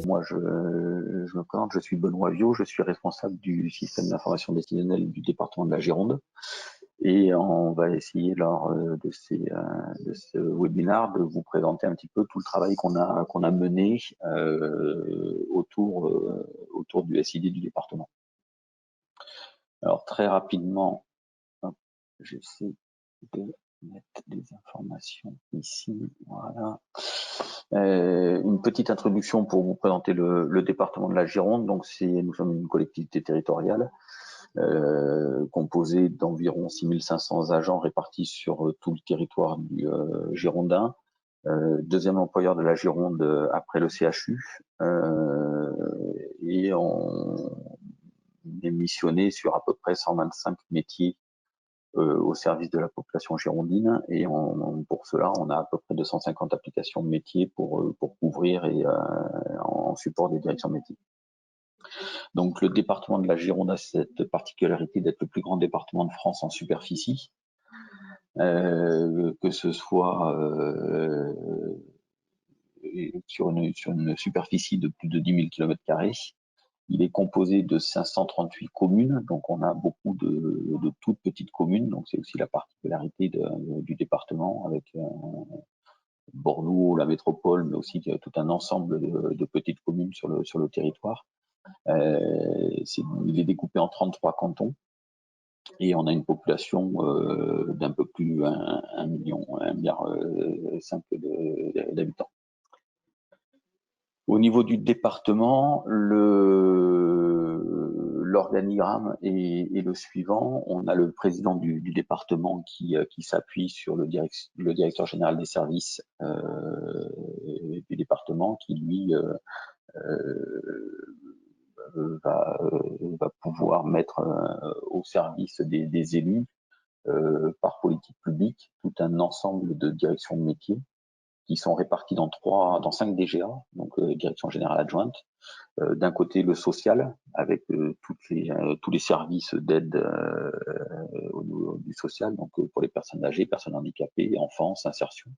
moi, je me présente, je suis Benoît Viau, je suis responsable du système d'information décisionnelle du département de la Gironde. Et on va essayer lors de ce webinaire de vous présenter un petit peu tout le travail qu'on a mené autour du SID du département. Alors très rapidement, j'essaie de mettre des informations ici, voilà. Une petite introduction pour vous présenter le département de la Gironde. Donc nous sommes une collectivité territoriale composée d'environ 6500 agents répartis sur tout le territoire du girondin. Deuxième employeur de la Gironde après le CHU, et on est missionné sur à peu près 125 métiers au service de la population girondine, et pour cela on a à peu près 250 applications de métiers pour couvrir et en support des directions métiers. Donc le département de la Gironde a cette particularité d'être le plus grand département de France en superficie, que ce soit sur une superficie de plus de 10 000 km². Il est composé de 538 communes, donc on a beaucoup de toutes petites communes, donc c'est aussi la particularité du département avec Bordeaux, la métropole, mais aussi tout un ensemble de petites communes sur le territoire. Il est découpé en 33 cantons et on a une population d'un peu plus 1,5 million d'habitants. Au niveau du département, l'organigramme est le suivant. On a le président du département qui s'appuie sur le directeur général des services du département, qui lui va pouvoir mettre au service des élus par politique publique tout un ensemble de directions de métiers qui sont répartis dans 5 DGA, donc direction générale adjointe. D'un côté, le social, avec tous les services d'aide au niveau du social, donc pour les personnes âgées, personnes handicapées, enfance, insertion.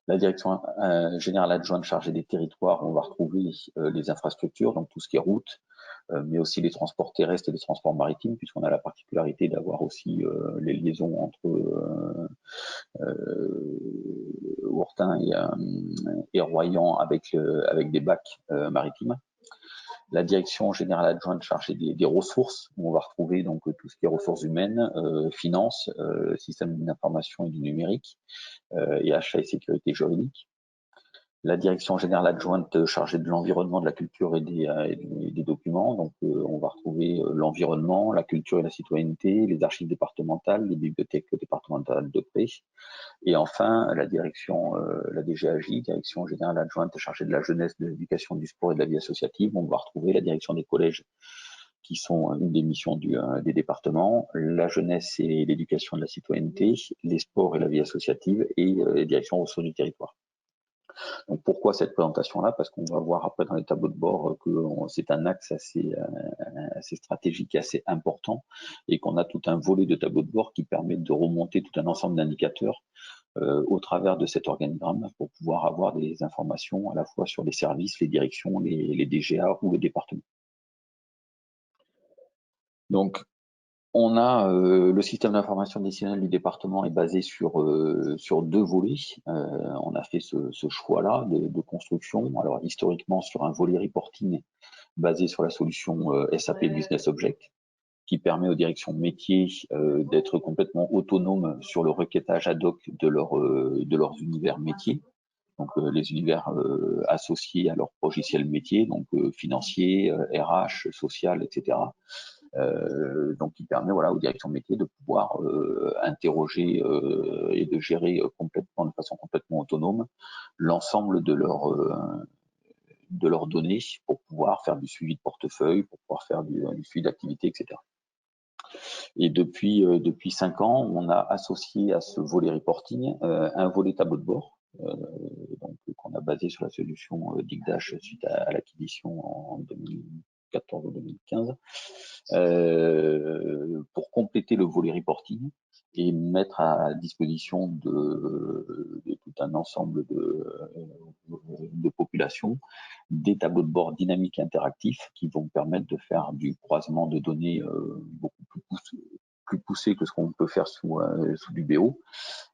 La direction générale adjointe chargée des territoires, on va retrouver les infrastructures, donc tout ce qui est route, mais aussi les transports terrestres et les transports maritimes, puisqu'on a la particularité d'avoir aussi les liaisons entre Ourtin et Royan avec des bacs maritimes. La direction générale adjointe chargée des ressources, où on va retrouver donc tout ce qui est ressources humaines, finances, système d'information et du numérique, et achat et sécurité juridique. La direction générale adjointe chargée de l'environnement, de la culture et des documents. Donc, on va retrouver l'environnement, la culture et la citoyenneté, les archives départementales, les bibliothèques départementales de près. Et enfin, la DGAJ, direction générale adjointe chargée de la jeunesse, de l'éducation, du sport et de la vie associative. On va retrouver la direction des collèges, qui sont une des missions des départements, la jeunesse et l'éducation de la citoyenneté, les sports et la vie associative, et les directions ressources du territoire. Donc pourquoi cette présentation-là? Parce qu'on va voir après dans les tableaux de bord que c'est un axe assez stratégique et assez important, et qu'on a tout un volet de tableaux de bord qui permet de remonter tout un ensemble d'indicateurs au travers de cet organigramme pour pouvoir avoir des informations à la fois sur les services, les directions, les DGA ou le département. Donc, on a le système d'information décisionnelle du département est basé sur 2 volets. On a fait ce choix-là de construction. Alors historiquement sur un volet reporting basé sur la solution SAP Business Object, qui permet aux directions métiers d'être complètement autonomes sur le requêtage ad hoc de leurs univers métiers. Donc les univers associés à leur logiciel métier, donc financier, RH, social, etc. Donc qui permet aux directions métiers de pouvoir interroger et de gérer de façon complètement autonome l'ensemble de leurs données pour pouvoir faire du suivi de portefeuille, pour pouvoir faire du suivi d'activité, etc. Et depuis 5 ans, on a associé à ce volet reporting un volet tableau de bord, qu'on a basé sur la solution Digdash suite à l'acquisition en 2014 ou 2015, pour compléter le volet reporting et mettre à disposition de tout un ensemble de populations des tableaux de bord dynamiques interactifs qui vont permettre de faire du croisement de données beaucoup plus poussé que ce qu'on peut faire sous du BO,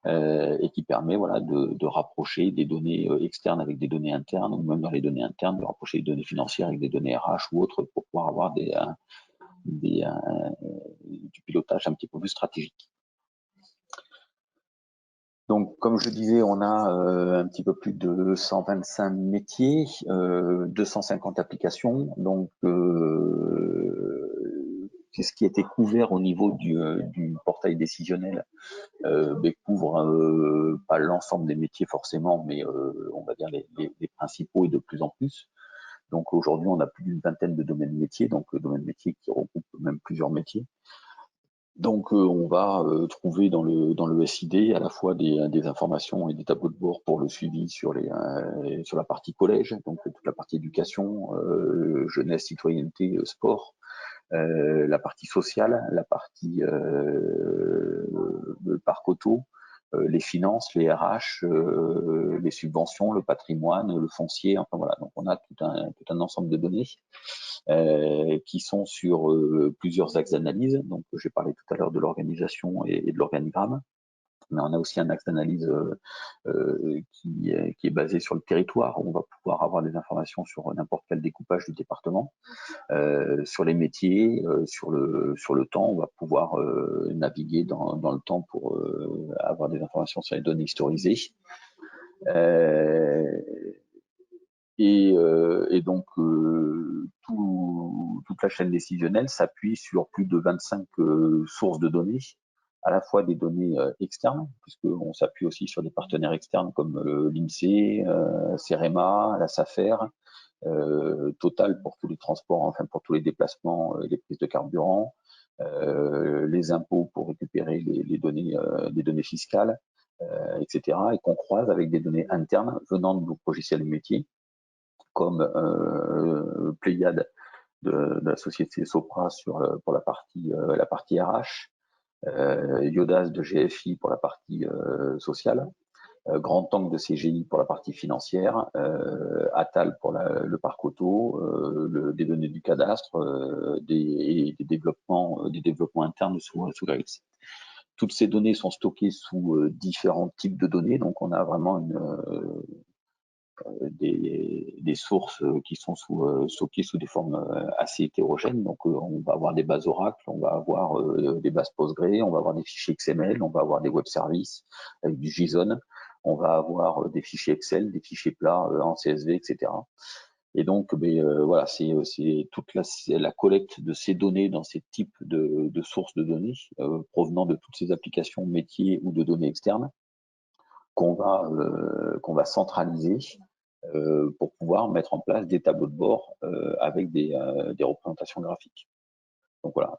et qui permet voilà, de rapprocher des données externes avec des données internes, ou même dans les données internes, de rapprocher des données financières avec des données RH ou autres pour pouvoir avoir du pilotage un petit peu plus stratégique. Donc, comme je disais, on a un petit peu plus de 125 métiers, 250 applications. Donc, ce qui était couvert au niveau du portail décisionnel couvre pas l'ensemble des métiers forcément, mais on va dire les principaux et de plus en plus. Donc, aujourd'hui, on a plus d'une vingtaine de domaines métiers, donc domaines métiers qui regroupent même plusieurs métiers. Donc, on va trouver dans le SID à la fois des informations et des tableaux de bord pour le suivi sur la partie collège, donc toute la partie éducation, jeunesse, citoyenneté, sport, la partie sociale, la partie le parc auto, les finances, les RH, les subventions, le patrimoine, le foncier, enfin voilà. Donc, on a tout un ensemble de données qui sont sur plusieurs axes d'analyse. Donc, j'ai parlé tout à l'heure de l'organisation et de l'organigramme, mais on a aussi un axe d'analyse qui est basé sur le territoire. On va pouvoir avoir des informations sur n'importe quel découpage du département, sur les métiers, sur le temps. On va pouvoir naviguer dans le temps pour avoir des informations sur les données historisées. Et donc, toute la chaîne décisionnelle s'appuie sur plus de 25 sources de données, à la fois des données externes, puisqu'on s'appuie aussi sur des partenaires externes comme l'INSEE, CEREMA, la SAFER, Total pour tous les transports, enfin pour tous les déplacements, les prises de carburant, les impôts pour récupérer les données fiscales, etc. Et qu'on croise avec des données internes venant de nos logiciels métiers, comme Pléiade de la société Sopra pour la partie RH, Iodas de GFI pour la partie sociale, Grand Tank de CGI pour la partie financière, Atal pour le parc auto, des données du cadastre, des développements internes sous Gris. Toutes ces données sont stockées sous différents types de données, donc on a vraiment des sources qui sont stockées sous des formes assez hétérogènes. Donc, on va avoir des bases Oracle, on va avoir des bases Postgre, on va avoir des fichiers XML, on va avoir des web services avec du JSON, on va avoir des fichiers Excel, des fichiers plats en CSV, etc. Et donc, voilà, c'est toute la collecte de ces données dans ces types de sources de données provenant de toutes ces applications métiers ou de données externes qu'on va centraliser pour pouvoir mettre en place des tableaux de bord avec des représentations graphiques. Donc voilà,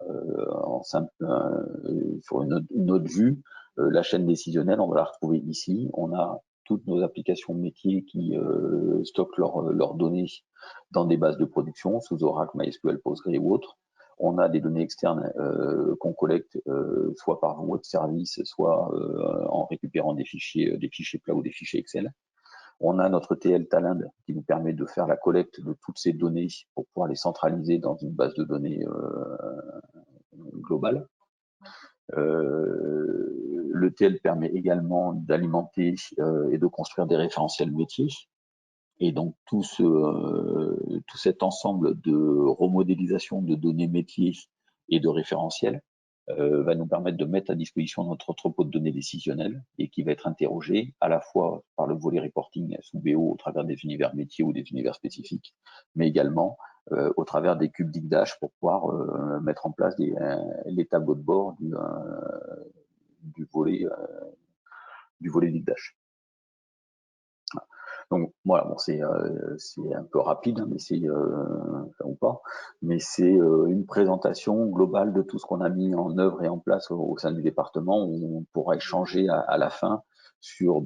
sur une autre vue, la chaîne décisionnelle, on va la retrouver ici. On a toutes nos applications métiers qui stockent leurs données dans des bases de production sous Oracle, MySQL, Postgre ou autres. On a des données externes qu'on collecte soit par voie de service, soit en récupérant des fichiers plats ou des fichiers Excel. On a notre TL Talend qui nous permet de faire la collecte de toutes ces données pour pouvoir les centraliser dans une base de données globale. Le TL permet également d'alimenter et de construire des référentiels métiers. Et donc, tout cet ensemble de remodélisation de données métiers et de référentiels va nous permettre de mettre à disposition notre entrepôt de données décisionnelles et qui va être interrogé à la fois par le volet reporting sous BO au travers des univers métiers ou des univers spécifiques, mais également au travers des cubes d'IGDASH pour pouvoir mettre en place les tableaux de bord du volet d'IGDASH. Donc voilà, bon, c'est un peu rapide, mais ou pas, mais c'est une présentation globale de tout ce qu'on a mis en œuvre et en place au sein du département, où on pourra échanger à la fin sur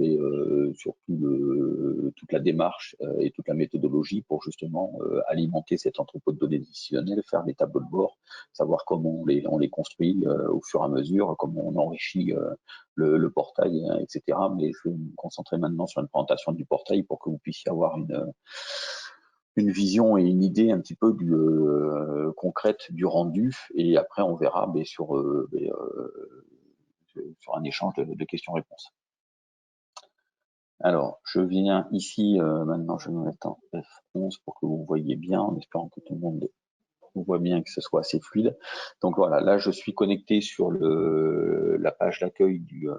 toute la démarche et toute la méthodologie pour justement alimenter cet entrepôt de données décisionnelles, faire des tableaux de bord, savoir comment on les construit au fur et à mesure, comment on enrichit le portail, etc. Mais je vais me concentrer maintenant sur une présentation du portail pour que vous puissiez avoir une vision et une idée un petit peu concrète du rendu, et après on verra sur un échange de questions-réponses. Alors, je viens ici, maintenant je vais me mettre en F11 pour que vous voyez bien, en espérant que tout le monde voit bien, que ce soit assez fluide. Donc voilà, là je suis connecté sur la page d'accueil du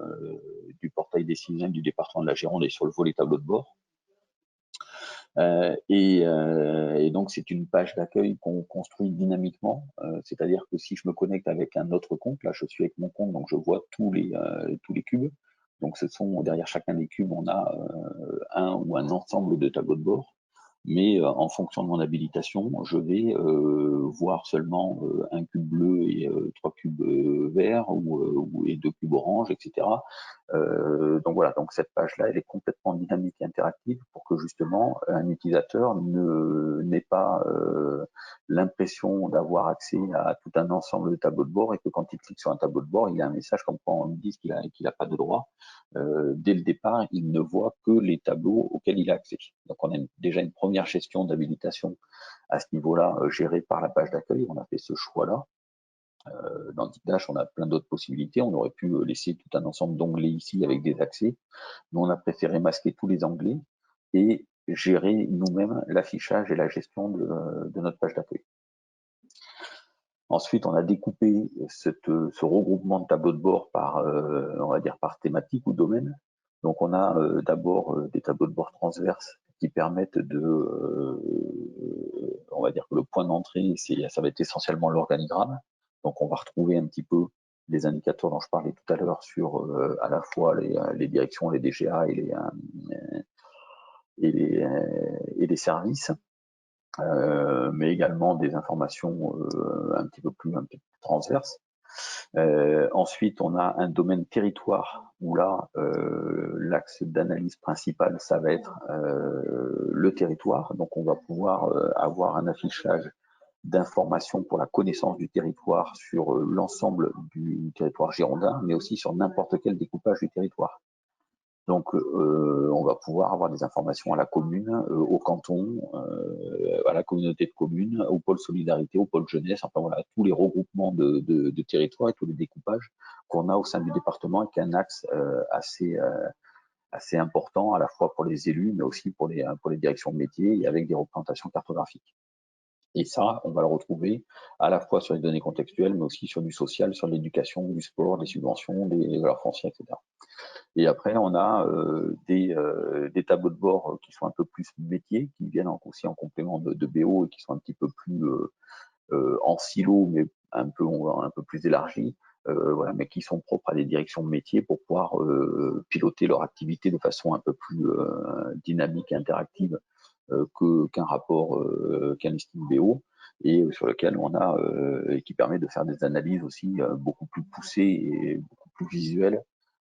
portail décisionnel du département de la Gironde et sur le volet tableau de bord. Et donc c'est une page d'accueil qu'on construit dynamiquement, c'est-à-dire que si je me connecte avec un autre compte, là je suis avec mon compte, donc je vois tous les cubes. Donc ce sont derrière chacun des cubes, on a un ou un ensemble de tableaux de bord. Mais en fonction de mon habilitation, je vais voir seulement un cube bleu et 3 cubes verts et 2 cubes orange, etc. Donc voilà, donc cette page-là, elle est complètement dynamique et interactive pour que justement un utilisateur n'ait pas l'impression d'avoir accès à tout un ensemble de tableaux de bord, et que quand il clique sur un tableau de bord, il y a un message comme quoi on lui dit qu'il a pas de droit. Dès le départ, il ne voit que les tableaux auxquels il a accès. Donc on a déjà une première gestion d'habilitation à ce niveau-là, gérée par la page d'accueil. On a fait ce choix-là. Dans Dicdash, on a plein d'autres possibilités. On aurait pu laisser tout un ensemble d'onglets ici avec des accès. Nous, on a préféré masquer tous les onglets et gérer nous-mêmes l'affichage et la gestion de notre page d'accueil. Ensuite, on a découpé ce regroupement de tableaux de bord on va dire par thématique ou domaine. Donc, on a d'abord des tableaux de bord transverses qui permettent on va dire que le point d'entrée, ça va être essentiellement l'organigramme. Donc, on va retrouver un petit peu les indicateurs dont je parlais tout à l'heure sur à la fois les directions, les DGA et les services. Mais également des informations un petit peu plus transverses. Ensuite, on a un domaine territoire où là, l'axe d'analyse principal, ça va être le territoire. Donc, on va pouvoir avoir un affichage d'informations pour la connaissance du territoire sur l'ensemble du territoire girondin, mais aussi sur n'importe quel découpage du territoire. Donc, on va pouvoir avoir des informations à la commune, au canton, à la communauté de communes, au pôle solidarité, au pôle jeunesse, enfin voilà, tous les regroupements de territoires et tous les découpages qu'on a au sein du département, avec un axe assez important à la fois pour les élus, mais aussi pour les directions de métiers, et avec des représentations cartographiques. Et ça, on va le retrouver à la fois sur les données contextuelles, mais aussi sur du social, sur l'éducation, du sport, des subventions, des valeurs foncières, etc. Et après, on a des tableaux de bord qui sont un peu plus métiers, qui viennent aussi en complément de BO et qui sont un petit peu plus en silo, mais un peu plus élargis, voilà, mais qui sont propres à des directions de métiers pour pouvoir piloter leur activité de façon un peu plus dynamique et interactive qu'un rapport, qu'un listing BO, et sur lequel on a et qui permet de faire des analyses aussi beaucoup plus poussées et beaucoup plus visuelles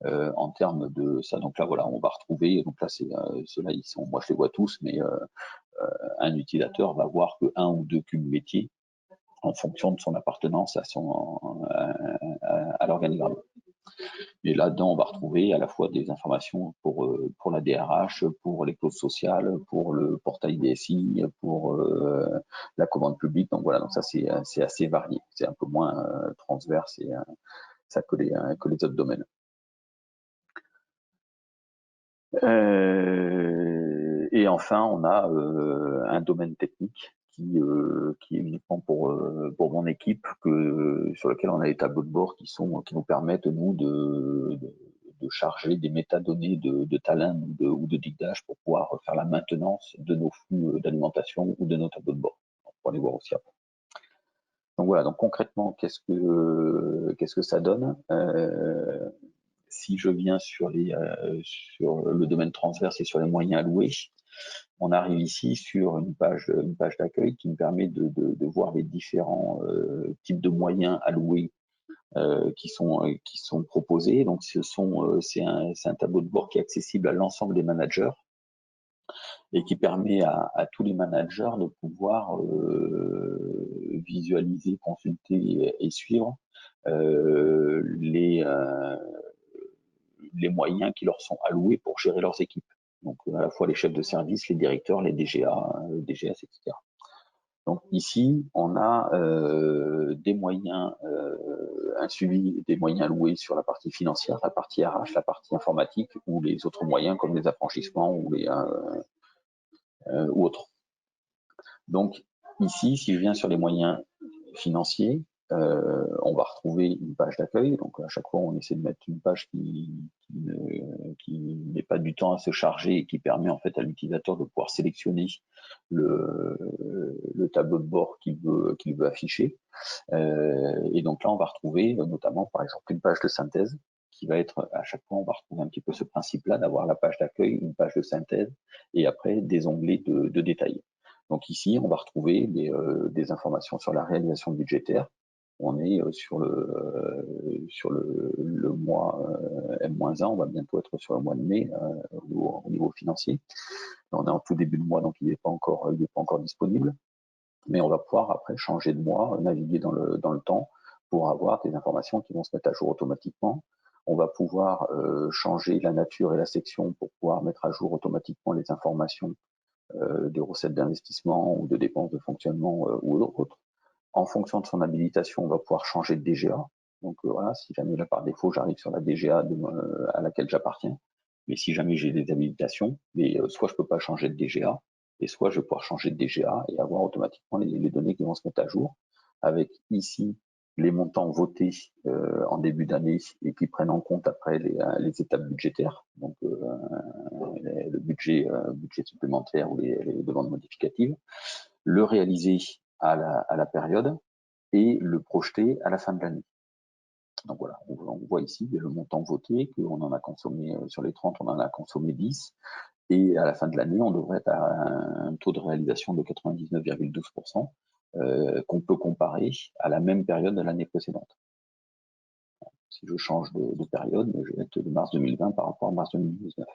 en termes de ça. Donc là, voilà, on va retrouver. Donc là, ceux-là, moi je les vois tous, mais un utilisateur va voir que un ou deux cubes métiers en fonction de son appartenance à l'organigramme. Et là-dedans, on va retrouver à la fois des informations pour la DRH, pour les clauses sociales, pour le portail DSI, pour la commande publique. Donc voilà, donc ça c'est assez varié. C'est un peu moins transverse et ça que les autres domaines. Et enfin, on a un domaine technique qui est uniquement pour mon équipe, sur lequel on a des tableaux de bord qui nous permettent nous de charger des métadonnées de Talend ou de Dicdash pour pouvoir faire la maintenance de nos flux d'alimentation ou de nos tableaux de bord. On pourra les voir aussi après. Donc voilà, donc concrètement, qu'est-ce que ça donne si je viens sur le domaine transverse et sur les moyens alloués, on arrive ici sur une page d'accueil qui me permet de voir les différents types de moyens alloués qui sont proposés. Donc c'est un tableau de bord qui est accessible à l'ensemble des managers et qui permet à tous les managers de pouvoir visualiser, consulter et suivre les moyens qui leur sont alloués pour gérer leurs équipes. Donc à la fois les chefs de service, les directeurs, les DGA, DGS, etc. Donc ici, on a des moyens, un suivi des moyens alloués sur la partie financière, la partie RH, la partie informatique ou les autres moyens comme les affranchissements ou autres. Donc ici, si je viens sur les moyens financiers, on va retrouver une page d'accueil. Donc à chaque fois, on essaie de mettre une page qui n'est pas du temps à se charger et qui permet en fait à l'utilisateur de pouvoir sélectionner le tableau de bord qu'il veut afficher. Et donc là, on va retrouver notamment, par exemple, une page de synthèse qui va être, à chaque fois, on va retrouver un petit peu ce principe-là d'avoir la page d'accueil, une page de synthèse et après des onglets de détails. Donc ici, on va retrouver des informations sur la réalisation budgétaire. On est sur le mois M-1, on va bientôt être sur le mois de mai au niveau financier. On est en tout début de mois, donc il n'est pas encore disponible. Mais on va pouvoir après changer de mois, naviguer dans le temps pour avoir des informations qui vont se mettre à jour automatiquement. On va pouvoir changer la nature et la section pour pouvoir mettre à jour automatiquement les informations de recettes d'investissement ou de dépenses de fonctionnement ou d'autres. En fonction de son habilitation, on va pouvoir changer de DGA. Donc voilà, si jamais là par défaut j'arrive sur la DGA à laquelle j'appartiens, mais si jamais j'ai des habilitations, mais soit je peux pas changer de DGA, et soit je vais pouvoir changer de DGA et avoir automatiquement les données qui vont se mettre à jour, avec ici les montants votés en début d'année et qui prennent en compte après les étapes budgétaires, donc le budget supplémentaire ou les demandes modificatives, le réaliser à la période et le projeter à la fin de l'année. Donc voilà, on voit ici le montant voté, qu'on en a consommé sur les 30, on en a consommé 10, et à la fin de l'année, on devrait être à un taux de réalisation de 99,12%, qu'on peut comparer à la même période de l'année précédente. Si je change de période, je vais être de mars 2020 par rapport à mars 2019.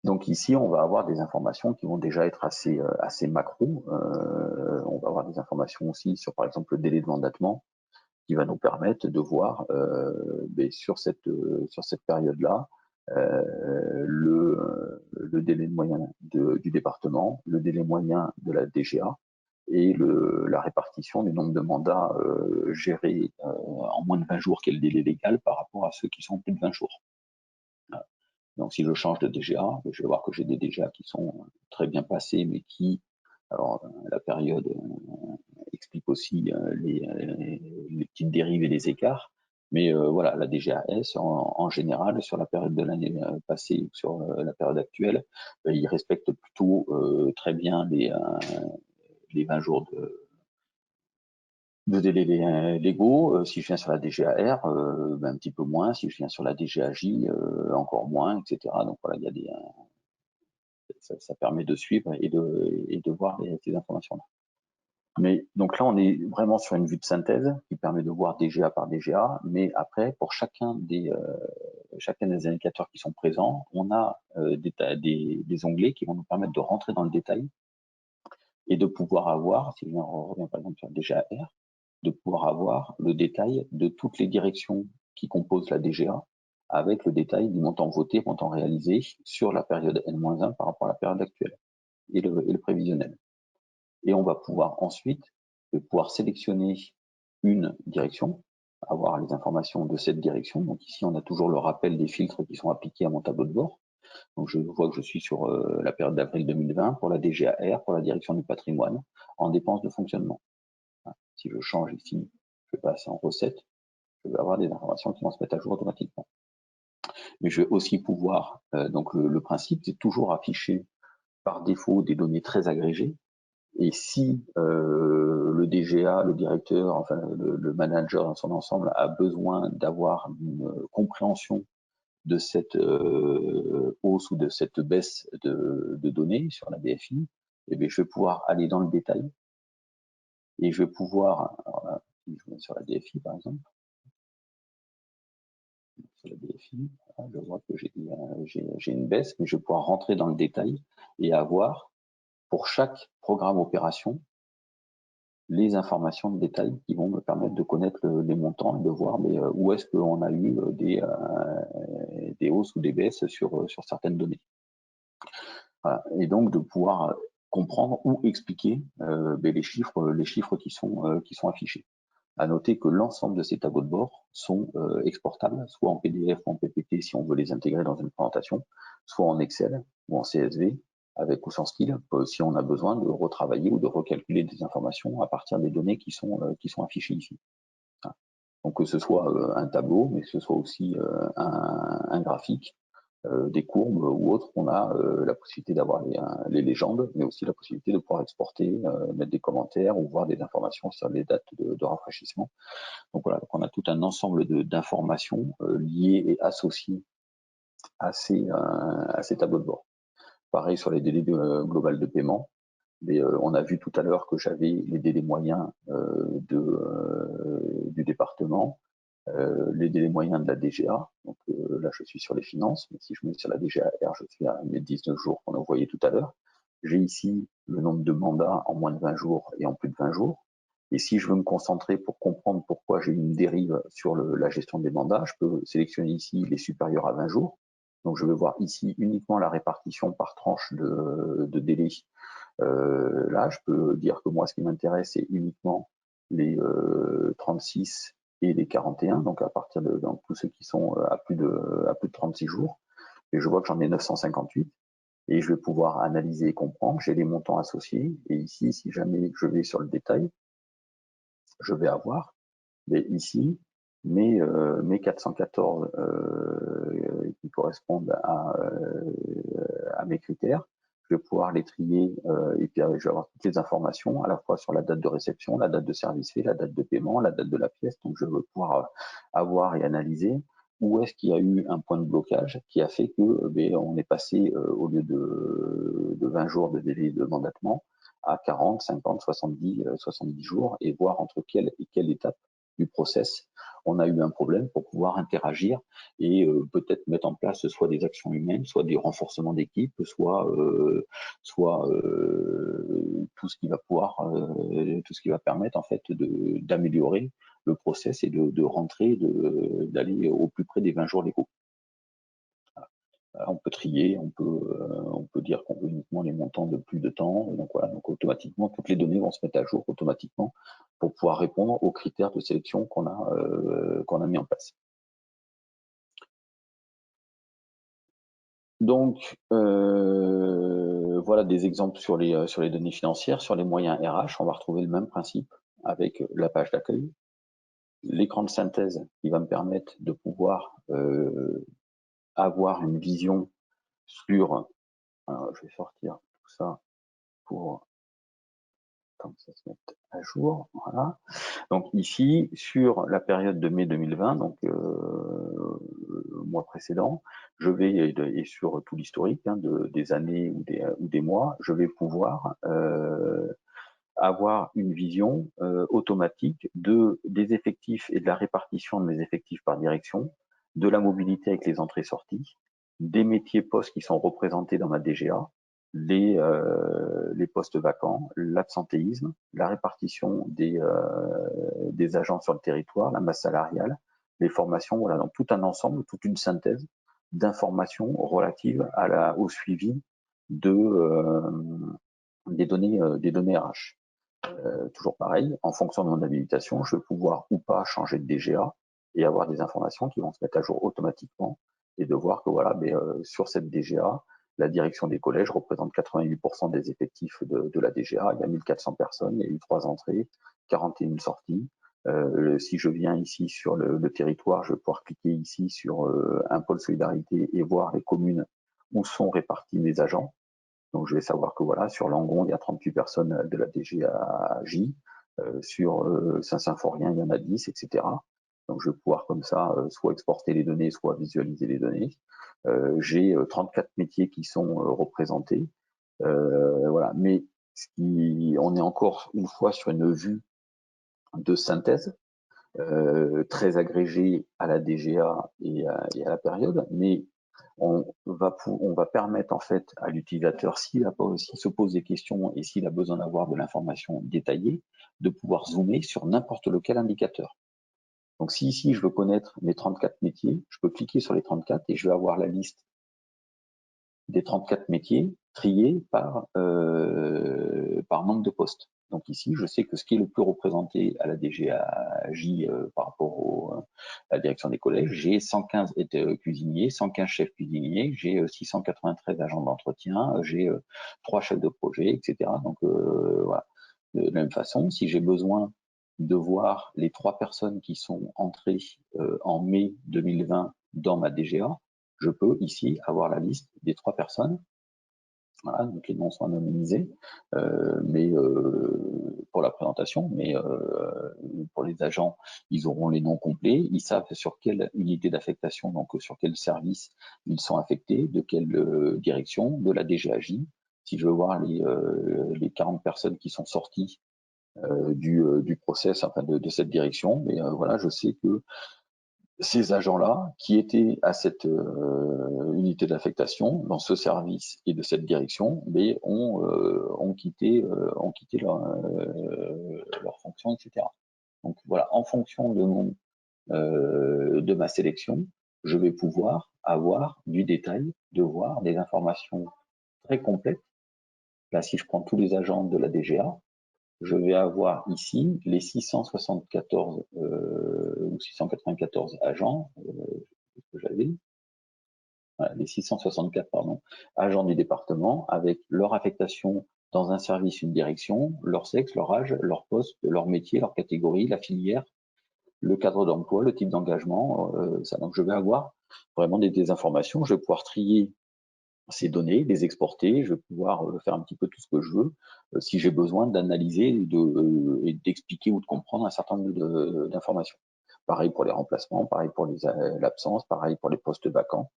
Donc ici, on va avoir des informations qui vont déjà être assez macro. On va avoir des informations aussi sur, par exemple, le délai de mandatement, qui va nous permettre de voir sur cette période-là le délai moyen du département, le délai moyen de la DGA et la répartition du nombre de mandats gérés en moins de 20 jours, qui est le délai légal, par rapport à ceux qui sont plus de 20 jours. Donc si je change de DGA, je vais voir que j'ai des DGA qui sont très bien passés, mais qui, alors la période explique aussi les petites dérives et les écarts, mais voilà, la DGAS en général, sur la période de l'année passée ou sur la période actuelle, il respecte plutôt très bien les 20 jours de délais légaux. Si je viens sur la DGAR, un petit peu moins. Si je viens sur la DGAJ, encore moins, etc. Donc voilà, il y a ça permet de suivre et de voir ces informations-là. Mais donc là, on est vraiment sur une vue de synthèse qui permet de voir DGA par DGA. Mais après, pour chacun des indicateurs qui sont présents, on a des onglets qui vont nous permettre de rentrer dans le détail et de pouvoir avoir, si on revient par exemple sur DGAR, de pouvoir avoir le détail de toutes les directions qui composent la DGA, avec le détail du montant voté, montant réalisé sur la période N-1 par rapport à la période actuelle et le prévisionnel. Et on va pouvoir ensuite sélectionner une direction, avoir les informations de cette direction. Donc ici, on a toujours le rappel des filtres qui sont appliqués à mon tableau de bord. Donc je vois que je suis sur la période d'avril 2020 pour la DGAR, pour la direction du patrimoine, en dépenses de fonctionnement. Si je change ici, je vais passer en recettes, je vais avoir des informations qui vont se mettre à jour automatiquement. Mais je vais aussi pouvoir, donc le principe, c'est toujours afficher par défaut des données très agrégées. Et si le DGA, le directeur, enfin le manager dans son ensemble a besoin d'avoir une compréhension de cette hausse ou de cette baisse de données sur la DFI, eh bien, je vais pouvoir aller dans le détail et je vais pouvoir, alors là, si je vais sur la DFI par exemple, sur la DFI, je vois que j'ai une baisse, mais je vais pouvoir rentrer dans le détail et avoir pour chaque programme opération les informations de détail qui vont me permettre de connaître les montants et de voir où est-ce qu'on a eu des hausses ou des baisses sur certaines données. Voilà. Et donc de pouvoir comprendre ou expliquer les chiffres qui sont affichés. À noter que l'ensemble de ces tableaux de bord sont exportables, soit en PDF ou en PPT si on veut les intégrer dans une présentation, soit en Excel ou en CSV, avec ou sans style, si on a besoin de retravailler ou de recalculer des informations à partir des données qui sont affichées ici. Voilà. Donc que ce soit un tableau, mais que ce soit aussi un graphique, des courbes ou autres, on a la possibilité d'avoir les légendes, mais aussi la possibilité de pouvoir exporter, mettre des commentaires ou voir des informations sur les dates de rafraîchissement. Donc voilà, donc on a tout un ensemble d'informations liées et associées à ces tableaux de bord. Pareil sur les délais global de paiement. On a vu tout à l'heure que j'avais les délais moyens du département, les délais moyens de la DGA. Donc là, je suis sur les finances, mais si je mets sur la DGAR, je suis à mes 19 jours qu'on a voyé tout à l'heure. J'ai ici le nombre de mandats en moins de 20 jours et en plus de 20 jours. Et si je veux me concentrer pour comprendre pourquoi j'ai une dérive sur la gestion des mandats, je peux sélectionner ici les supérieurs à 20 jours. Donc je vais voir ici uniquement la répartition par tranche de délai. Là, je peux dire que moi, ce qui m'intéresse, c'est uniquement les 36 et les 41, donc à partir de donc, tous ceux qui sont à plus de 36 jours. Et je vois que j'en ai 958. Et je vais pouvoir analyser et comprendre. J'ai les montants associés. Et ici, si jamais je vais sur le détail, je vais avoir ici mes 414 qui correspondent à mes critères. Je vais pouvoir les trier et puis je vais avoir toutes les informations à la fois sur la date de réception, la date de service fait, la date de paiement, la date de la pièce. Donc je vais pouvoir avoir et analyser où est-ce qu'il y a eu un point de blocage qui a fait que on est passé au lieu de 20 jours de délai de mandatement à 40, 50, 70 jours et voir entre quelle et quelle étape du process on a eu un problème pour pouvoir interagir et peut-être mettre en place soit des actions humaines, soit des renforcements d'équipe, soit tout ce qui va tout ce qui va permettre en fait d'améliorer le process et de rentrer, d'aller au plus près des 20 jours légaux. On peut trier, on peut dire qu'on veut uniquement les montants de plus de temps. Donc voilà, donc automatiquement, toutes les données vont se mettre à jour automatiquement pour pouvoir répondre aux critères de sélection qu'on a mis en place. Donc voilà des exemples sur les données financières, sur les moyens RH. On va retrouver le même principe avec la page d'accueil, l'écran de synthèse qui va me permettre de pouvoir avoir une vision sur. Alors, je vais sortir tout ça pour comme ça se mette à jour. Voilà. Donc ici, sur la période de mai 2020, donc mois précédent, je vais, et sur tout l'historique des années ou des mois, je vais pouvoir avoir une vision automatique des effectifs et de la répartition de mes effectifs par direction, de la mobilité avec les entrées-sorties, des métiers postes qui sont représentés dans ma DGA, les postes vacants, l'absentéisme, la répartition des agents sur le territoire, la masse salariale, les formations, voilà, donc tout un ensemble, toute une synthèse d'informations relatives au suivi des données RH. Toujours pareil, en fonction de mon habilitation, je vais pouvoir ou pas changer de DGA et avoir des informations qui vont se mettre à jour automatiquement et de voir que voilà, sur cette DGA, la direction des collèges représente 88% des effectifs de la DGA. Il y a 1400 personnes, il y a eu 3 entrées, 41 sorties. Si je viens ici sur le territoire, je vais pouvoir cliquer ici sur un pôle solidarité et voir les communes où sont répartis mes agents. Donc je vais savoir que voilà, sur Langon, il y a 38 personnes de la DGAJ, sur Saint-Symphorien, il y en a 10, etc. Donc je vais pouvoir comme ça soit exporter les données, soit visualiser les données. J'ai 34 métiers qui sont représentés. Voilà. Mais on est encore une fois sur une vue de synthèse, très agrégée à la DGA et à la période, mais on va permettre en fait à l'utilisateur, s'il se pose des questions et s'il a besoin d'avoir de l'information détaillée, de pouvoir zoomer sur n'importe lequel indicateur. Donc si ici je veux connaître mes 34 métiers, je peux cliquer sur les 34 et je vais avoir la liste des 34 métiers triés par nombre de postes. Donc ici, je sais que ce qui est le plus représenté à la DGAJ par rapport à la direction des collèges, j'ai 115 cuisiniers, 115 chefs cuisiniers, j'ai 693 agents d'entretien, j'ai 3 chefs de projet, etc. Donc voilà. De la même façon, si j'ai besoin de voir les 3 personnes qui sont entrées en mai 2020 dans ma DGA, je peux ici avoir la liste des 3 personnes. Voilà, donc les noms sont anonymisés, mais pour la présentation, mais pour les agents, ils auront les noms complets, ils savent sur quelle unité d'affectation, donc sur quel service ils sont affectés, de quelle direction, de la DGAJ. Si je veux voir les 40 personnes qui sont sorties du process, enfin de cette direction, mais voilà, je sais que ces agents-là, qui étaient à cette unité d'affectation, dans ce service et de cette direction, mais ont quitté leur fonction, etc. Donc voilà, en fonction de ma sélection, je vais pouvoir avoir du détail, de voir des informations très complètes. Là, si je prends tous les agents de la DGA, je vais avoir ici les 674 ou 694 agents que j'avais, voilà, les 664 pardon, agents du département avec leur affectation dans un service, une direction, leur sexe, leur âge, leur poste, leur métier, leur catégorie, la filière, le cadre d'emploi, le type d'engagement. Ça, donc je vais avoir vraiment des informations. Je vais pouvoir trier ces données, les exporter, je vais pouvoir faire un petit peu tout ce que je veux si j'ai besoin d'analyser et d'expliquer ou de comprendre un certain nombre d'informations. Pareil pour les remplacements, pareil pour l'absence, pareil pour les postes vacants.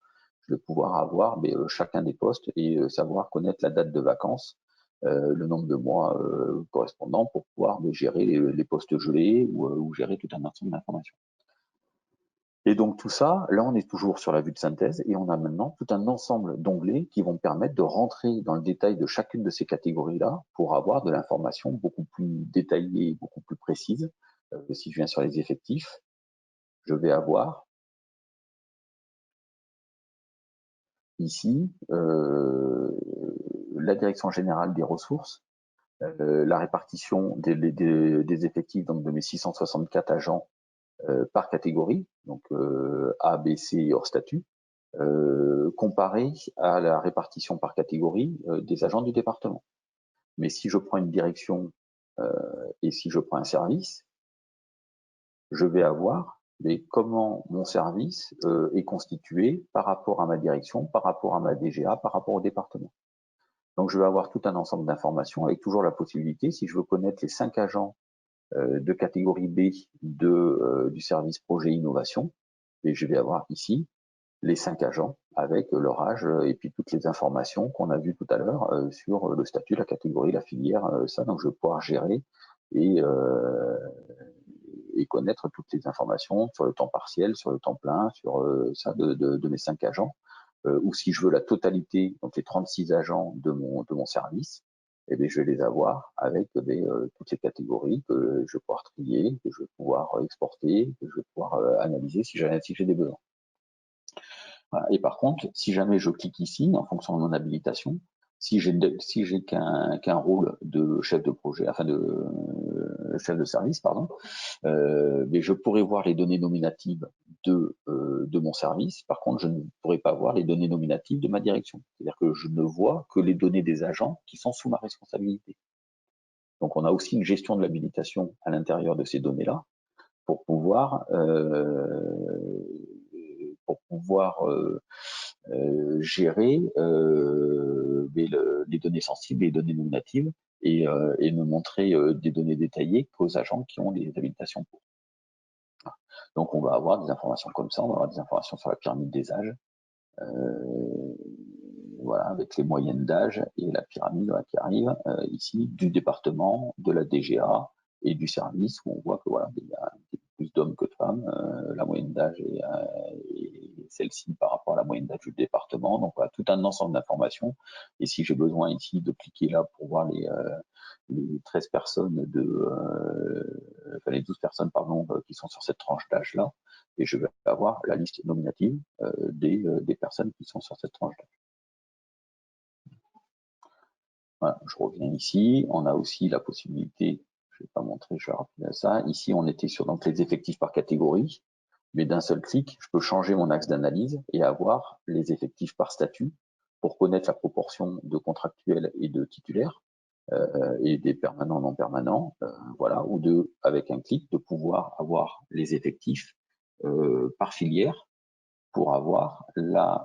Je vais pouvoir avoir chacun des postes et savoir connaître la date de vacances, le nombre de mois correspondants pour pouvoir gérer les postes gelés ou gérer tout un ensemble d'informations. Et donc tout ça, là on est toujours sur la vue de synthèse et on a maintenant tout un ensemble d'onglets qui vont me permettre de rentrer dans le détail de chacune de ces catégories-là pour avoir de l'information beaucoup plus détaillée, beaucoup plus précise. Si je viens sur les effectifs, je vais avoir ici la direction générale des ressources, la répartition des effectifs donc de mes 664 agents par catégorie, donc A, B, C hors statut, comparé à la répartition par catégorie des agents du département. Mais si je prends une direction et si je prends un service, je vais avoir comment mon service est constitué par rapport à ma direction, par rapport à ma DGA, par rapport au département. Donc je vais avoir tout un ensemble d'informations avec toujours la possibilité, si je veux connaître les 5 agents de catégorie B du service projet innovation, et je vais avoir ici les 5 agents avec leur âge et puis toutes les informations qu'on a vues tout à l'heure sur le statut, la catégorie, la filière, ça. Donc je vais pouvoir gérer et connaître toutes les informations sur le temps partiel, sur le temps plein, sur ça de mes 5 agents. Ou si je veux la totalité, donc les 36 agents de mon service, eh bien, je vais les avoir avec toutes les catégories que je vais pouvoir trier, que je vais pouvoir exporter, que je vais pouvoir analyser si j'ai des besoins. Voilà. Et par contre, si jamais je clique ici, en fonction de mon habilitation, si j'ai qu'un rôle de chef de projet, enfin de chef de service, pardon, mais je pourrais voir les données nominatives de mon service. Par contre, je ne pourrais pas voir les données nominatives de ma direction. C'est-à-dire que je ne vois que les données des agents qui sont sous ma responsabilité. Donc, on a aussi une gestion de l'habilitation à l'intérieur de ces données-là pour pouvoir gérer les données sensibles et les données nominatives et me montrer des données détaillées qu'aux agents qui ont des habilitations pour. Donc on va avoir des informations comme ça, on va avoir des informations sur la pyramide des âges, voilà, avec les moyennes d'âge et la pyramide qui arrive ici du département, de la DGA et du service où on voit que voilà, il y a plus d'hommes que de femmes. La moyenne d'âge est celle-ci par rapport à la moyenne d'âge du département. Donc voilà, tout un ensemble d'informations. Et si j'ai besoin ici de cliquer là pour voir les 13 personnes enfin les 12 personnes pardon, qui sont sur cette tranche d'âge là, et je vais avoir la liste nominative des personnes qui sont sur cette tranche d'âge. Voilà, je reviens ici. On a aussi la possibilité, je ne vais pas montrer, je vais rappeler ça. Ici, on était sur donc, les effectifs par catégorie, mais d'un seul clic, je peux changer mon axe d'analyse et avoir les effectifs par statut pour connaître la proportion de contractuels et de titulaires et des permanents non permanents, voilà, ou avec un clic, de pouvoir avoir les effectifs par filière pour avoir la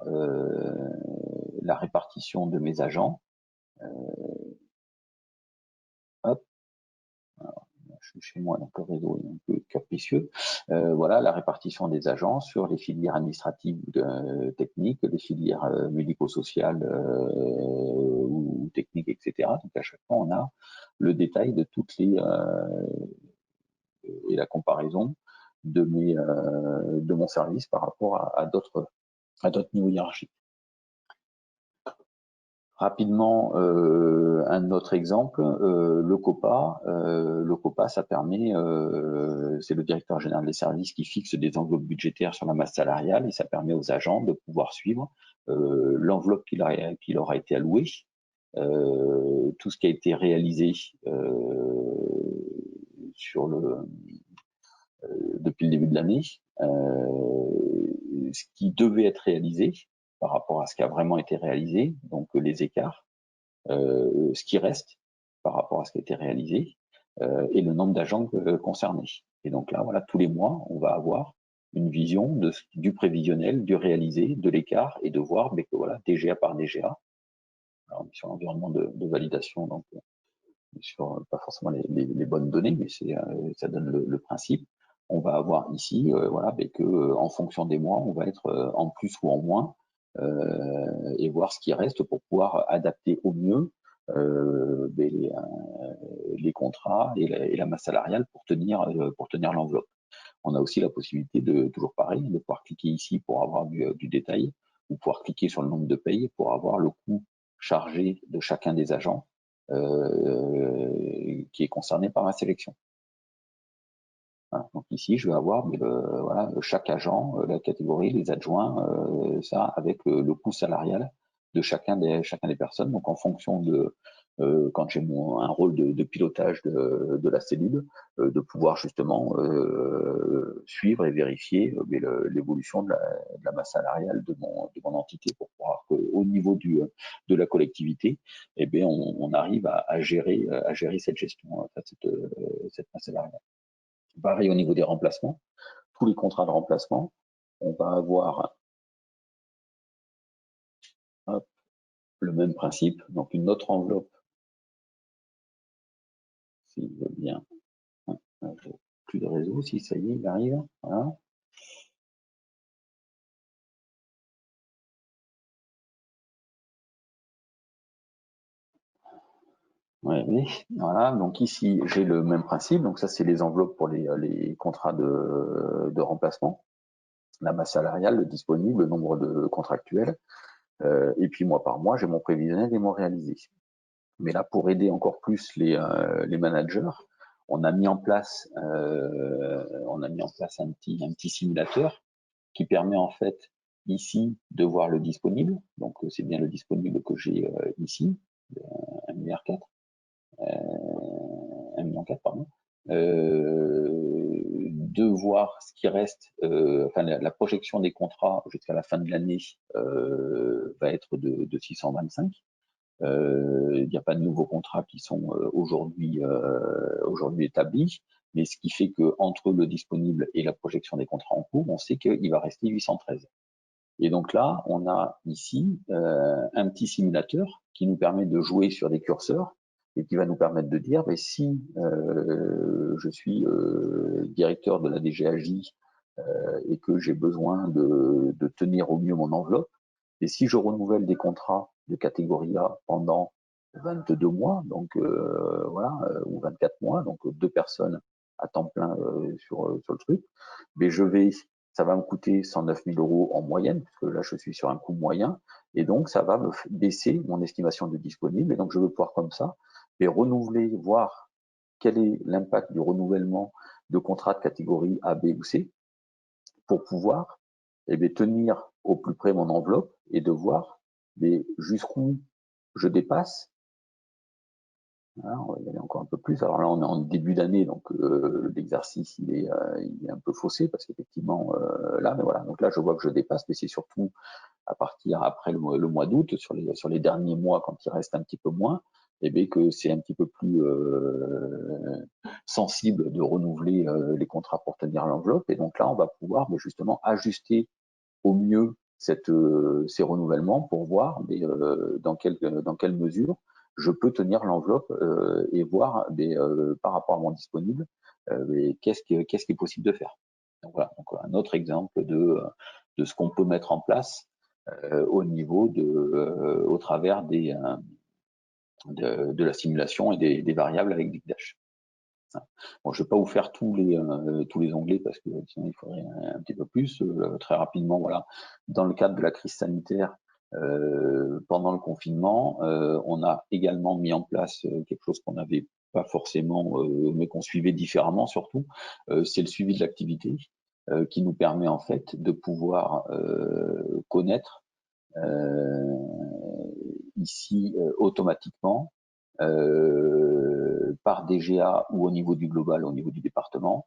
répartition de mes agents. Hop, je suis chez moi, donc le réseau est un peu capricieux. Voilà, la répartition des agents sur les filières administratives techniques, les filières médico-sociales ou techniques, etc. Donc à chaque fois, on a le détail de toutes les et la comparaison de mon service par rapport à d'autres niveaux hiérarchiques. Rapidement, un autre exemple, le COPA. Le COPA, ça permet, c'est le directeur général des services qui fixe des enveloppes budgétaires sur la masse salariale et ça permet aux agents de pouvoir suivre l'enveloppe qui leur a été allouée, tout ce qui a été réalisé depuis le début de l'année, ce qui devait être réalisé par rapport à ce qui a vraiment été réalisé, donc les écarts, ce qui reste par rapport à ce qui a été réalisé et le nombre d'agents concernés. Et donc là, voilà, tous les mois, on va avoir une vision du prévisionnel, du réalisé, de l'écart et de voir mais que voilà, DGA par DGA. Alors, on est sur l'environnement de validation, donc sur pas forcément les bonnes données, mais ça donne le principe. On va avoir ici, voilà, mais que en fonction des mois, on va être en plus ou en moins et voir ce qui reste pour pouvoir adapter au mieux les contrats et la masse salariale pour tenir l'enveloppe. On a aussi la possibilité de, toujours pareil, de pouvoir cliquer ici pour avoir du détail ou pouvoir cliquer sur le nombre de payes pour avoir le coût chargé de chacun des agents qui est concerné par la sélection. Voilà. Donc ici, je vais avoir voilà, chaque agent, la catégorie, les adjoints, ça avec le coût salarial de chacun des personnes. Donc en fonction de quand j'ai un rôle de pilotage de la cellule, de pouvoir justement suivre et vérifier l'évolution de la masse salariale de mon entité pour pouvoir qu'au niveau de la collectivité, eh bien, on arrive à gérer cette gestion, cette masse salariale. Pareil au niveau des remplacements, tous les contrats de remplacement, on va avoir hop, le même principe, donc une autre enveloppe, s'il veut bien, plus de réseau, si ça y est, il arrive, voilà. Ouais, voilà, donc ici j'ai le même principe, donc ça c'est les enveloppes pour les contrats de remplacement, la masse salariale, le disponible, le nombre de contractuels, et puis mois par mois j'ai mon prévisionnel et mon réalisé. Mais là, pour aider encore plus les managers, on a mis en place un petit simulateur qui permet en fait ici de voir le disponible. Donc c'est bien le disponible que j'ai ici, 1,4 milliard, 1,4 million, pardon. De voir ce qui reste, enfin la projection des contrats jusqu'à la fin de l'année va être de 625. Il n'y a pas de nouveaux contrats qui sont aujourd'hui établis, mais ce qui fait que entre le disponible et la projection des contrats en cours, on sait qu'il va rester 813. Et donc là, on a ici un petit simulateur qui nous permet de jouer sur des curseurs et qui va nous permettre de dire, mais si je suis directeur de la DGAJ et que j'ai besoin de tenir au mieux mon enveloppe, et si je renouvelle des contrats de catégorie A pendant 22 mois, donc voilà, ou 24 mois, donc 2 personnes à temps plein sur le truc, mais ça va me coûter 109 000 € en moyenne, parce que là je suis sur un coût moyen, et donc ça va me baisser mon estimation de disponible, et donc je veux pouvoir comme ça, et renouveler, voir quel est l'impact du renouvellement de contrats de catégorie A, B ou C, pour pouvoir tenir au plus près mon enveloppe et de voir jusqu'où je dépasse. Voilà, on va y aller encore un peu plus. Alors là, on est en début d'année, donc l'exercice il est un peu faussé parce qu'effectivement là, mais voilà. Donc là, je vois que je dépasse, mais c'est surtout à partir après le mois d'août, sur les derniers mois, quand il reste un petit peu moins, que c'est un petit peu plus sensible de renouveler les contrats pour tenir l'enveloppe. Et donc là, on va pouvoir justement ajuster au mieux ces renouvellements pour voir dans quelle mesure je peux tenir l'enveloppe et voir par rapport à mon disponible qu'est-ce qui est possible de faire. Donc voilà, donc un autre exemple de ce qu'on peut mettre en place au travers de la simulation et des variables avec Bigdash. Bon, je ne vais pas vous faire tous les onglets parce que sinon il faudrait un petit peu plus. Très rapidement, voilà. Dans le cadre de la crise sanitaire, pendant le confinement, on a également mis en place quelque chose qu'on n'avait pas forcément, mais qu'on suivait différemment surtout. C'est le suivi de l'activité qui nous permet en fait de pouvoir connaître ici automatiquement par DGA ou au niveau du global, au niveau du département,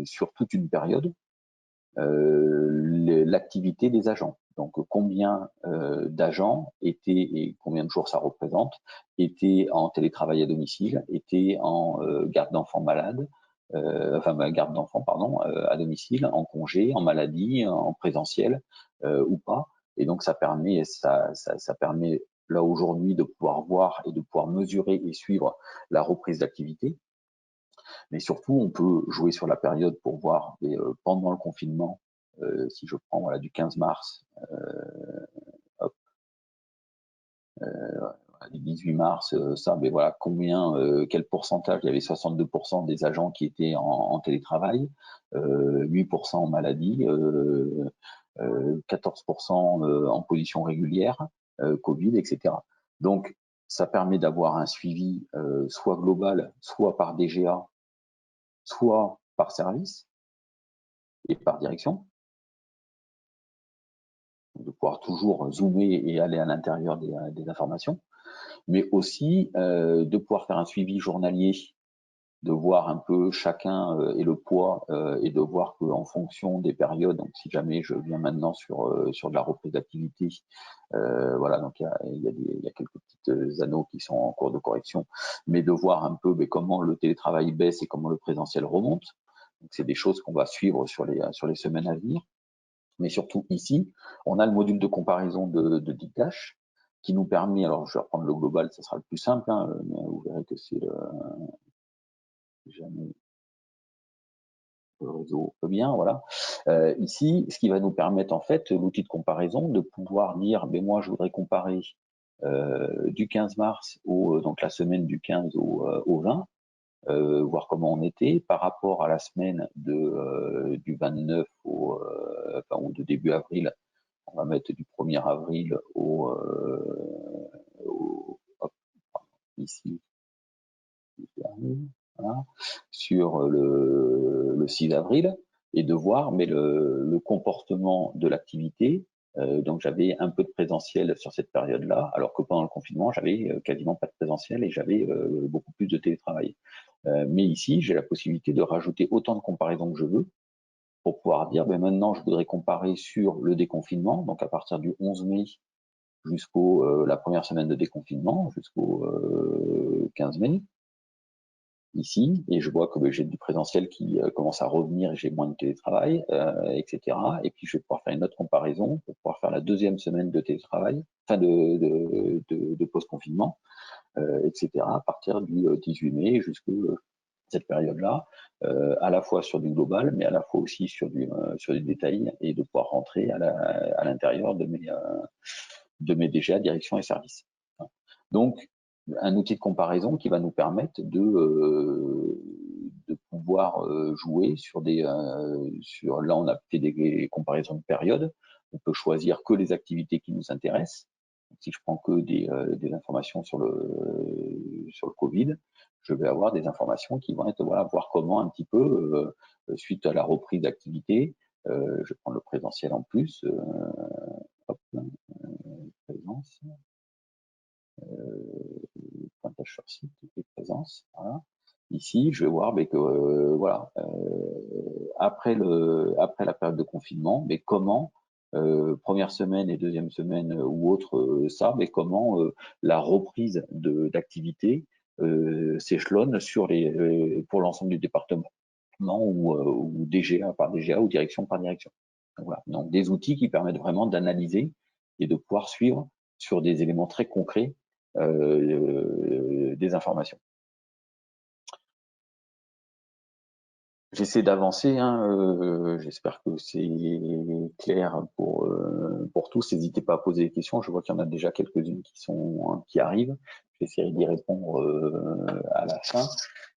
sur toute une période, l'activité des agents. Donc combien d'agents étaient et combien de jours ça représente étaient en télétravail à domicile, étaient en garde d'enfants malades, garde d'enfants pardon, à domicile, en congé, en maladie, en présentiel ou pas. Et donc ça permet là aujourd'hui de pouvoir voir et de pouvoir mesurer et suivre la reprise d'activité. Mais surtout, on peut jouer sur la période pour voir pendant le confinement, si je prends du 15 mars, hop, du 18 mars, voilà, quel pourcentage, il y avait 62% des agents qui étaient en télétravail, 8% en maladie, 14% en position régulière, Covid, etc. Donc, ça permet d'avoir un suivi soit global, soit par DGA, soit par service et par direction, de pouvoir toujours zoomer et aller à l'intérieur des informations, mais aussi de pouvoir faire un suivi journalier, de voir un peu chacun et le poids et de voir qu'en fonction des périodes, donc si jamais je viens maintenant sur de la reprise d'activité, voilà, donc il y a quelques petites anneaux qui sont en cours de correction, mais de voir un peu comment le télétravail baisse et comment le présentiel remonte. Donc c'est des choses qu'on va suivre sur les semaines à venir. Mais surtout ici, on a le module de comparaison de Dictash qui nous permet, alors je vais reprendre le global, ça sera le plus simple, hein, mais vous verrez que c'est jamais le réseau peut bien, voilà. Ici, ce qui va nous permettre en fait, l'outil de comparaison, de pouvoir dire, moi je voudrais comparer du 15 mars donc la semaine du 15 au 20, voir comment on était par rapport à la semaine du 29 ou de début avril. On va mettre du 1er avril hop, ici, voilà, sur le 6 avril, et de voir le comportement de l'activité. Donc j'avais un peu de présentiel sur cette période-là, alors que pendant le confinement, j'avais quasiment pas de présentiel et j'avais beaucoup plus de télétravail. Mais ici, j'ai la possibilité de rajouter autant de comparaisons que je veux pour pouvoir dire, maintenant, je voudrais comparer sur le déconfinement, donc à partir du 11 mai jusqu'au la première semaine de déconfinement, jusqu'au 15 mai, ici, et je vois que j'ai du présentiel qui commence à revenir et j'ai moins de télétravail, etc. Et puis je vais pouvoir faire une autre comparaison pour pouvoir faire la deuxième semaine de télétravail, enfin de post-confinement, etc. à partir du 18 mai jusqu'à cette période-là, à la fois sur du global, mais à la fois aussi sur du détail, et de pouvoir rentrer à l'intérieur de mes DGA, direction et services. Donc, un outil de comparaison qui va nous permettre de pouvoir jouer sur là on a fait des comparaisons de périodes, on peut choisir que les activités qui nous intéressent. Si je prends que des informations sur le Covid, je vais avoir des informations qui vont être, voilà, voir comment un petit peu, suite à la reprise d'activité, je vais prendre le présentiel en plus, hop, présence, pointage sur site et présence, voilà. Ici, je vais voir que voilà, après la période de confinement, mais comment première semaine et deuxième semaine ou autre ça, mais comment la reprise d'activité s'échelonne pour l'ensemble du département ou DGA par DGA ou direction par direction. Donc, voilà. Donc des outils qui permettent vraiment d'analyser et de pouvoir suivre sur des éléments très concrets des informations. J'essaie d'avancer, hein, j'espère que c'est clair pour tous. N'hésitez pas à poser des questions. Je vois qu'il y en a déjà quelques-unes qui arrivent. J'essaierai d'y répondre à la fin.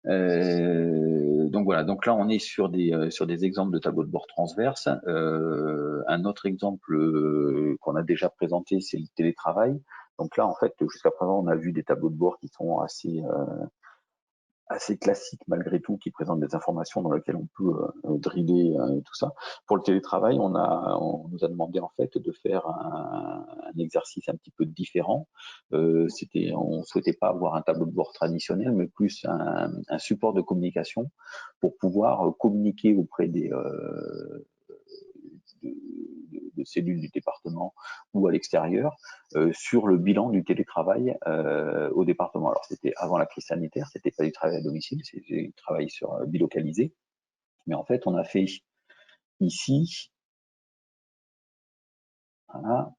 Donc voilà. Donc là, on est sur des exemples de tableaux de bord transverses. Un autre exemple qu'on a déjà présenté, c'est le télétravail. Donc là, en fait, jusqu'à présent, on a vu des tableaux de bord qui sont assez classique malgré tout, qui présente des informations dans lesquelles on peut driller tout ça. Pour le télétravail, on nous a demandé en fait de faire un exercice un petit peu différent. On souhaitait pas avoir un tableau de bord traditionnel, mais plus un support de communication pour pouvoir communiquer auprès de cellules du département ou à l'extérieur sur le bilan du télétravail au département. Alors c'était avant la crise sanitaire, c'était pas du travail à domicile, c'était du travail bilocalisé. Mais en fait, on a fait ici voilà,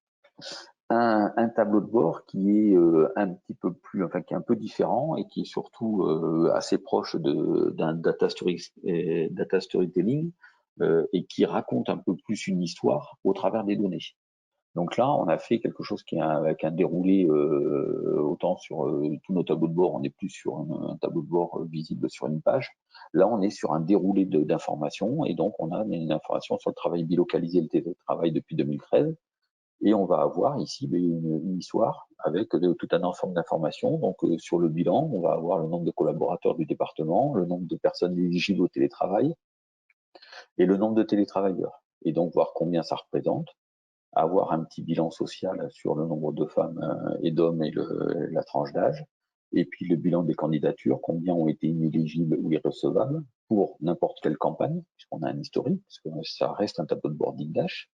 un tableau de bord qui est un petit peu plus, enfin qui est un peu différent et qui est surtout assez proche d'un data storytelling et qui raconte un peu plus une histoire au travers des données. Donc là, on a fait quelque chose qui est avec un déroulé autant sur tous nos tableaux de bord, on n'est plus sur un tableau de bord visible sur une page. Là, on est sur un déroulé d'informations et donc on a une information sur le travail bilocalisé, le télétravail depuis 2013. Et on va avoir ici une histoire avec tout un ensemble d'informations. Donc sur le bilan, on va avoir le nombre de collaborateurs du département, le nombre de personnes éligibles au télétravail et le nombre de télétravailleurs. Et donc voir combien ça représente, avoir un petit bilan social sur le nombre de femmes et d'hommes et la tranche d'âge, et puis le bilan des candidatures, combien ont été inéligibles ou irrecevables pour n'importe quelle campagne, puisqu'on a un historique, parce que ça reste un tableau de boarding dash,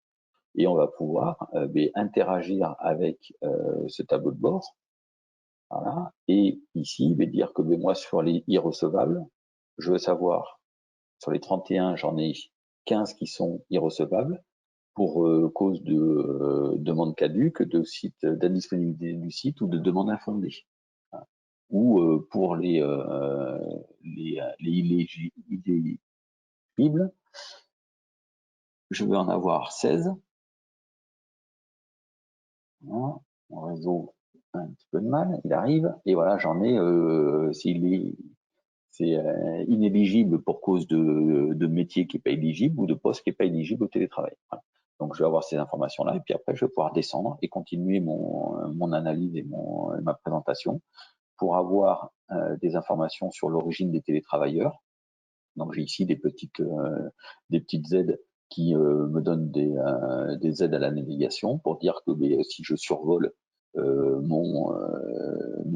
et on va pouvoir interagir avec ce tableau de bord. Voilà. Et ici, dire que moi, sur les irrecevables, je veux savoir, sur les 31, j'en ai 15 qui sont irrecevables pour cause de demande caduque, d'indisponibilité du site ou de demande infondée. Ou pour les illégibles, je vais en avoir 16. Voilà. Mon réseau a un petit peu de mal, il arrive. Et voilà, j'en ai, c'est inéligible pour cause de métier qui n'est pas éligible ou de poste qui n'est pas éligible au télétravail. Voilà. Donc, je vais avoir ces informations-là et puis après, je vais pouvoir descendre et continuer mon analyse et ma présentation pour avoir des informations sur l'origine des télétravailleurs. Donc, j'ai ici des petites aides qui me donnent des aides à la navigation pour dire que si je survole mon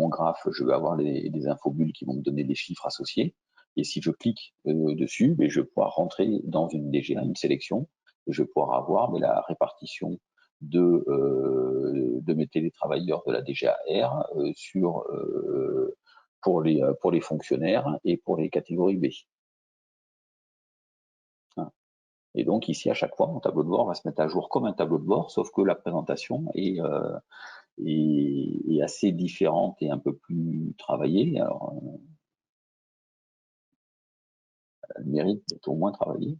graphe, je vais avoir des infobulles qui vont me donner des chiffres associés. Et si je clique dessus, je vais pouvoir rentrer dans une DGA, une sélection, et je vais pouvoir avoir la répartition de mes télétravailleurs de la DGAR pour les fonctionnaires et pour les catégories B. Et donc ici, à chaque fois, mon tableau de bord va se mettre à jour comme un tableau de bord, sauf que la présentation est assez différente et un peu plus travaillée. Alors, elle mérite d'être au moins travaillée.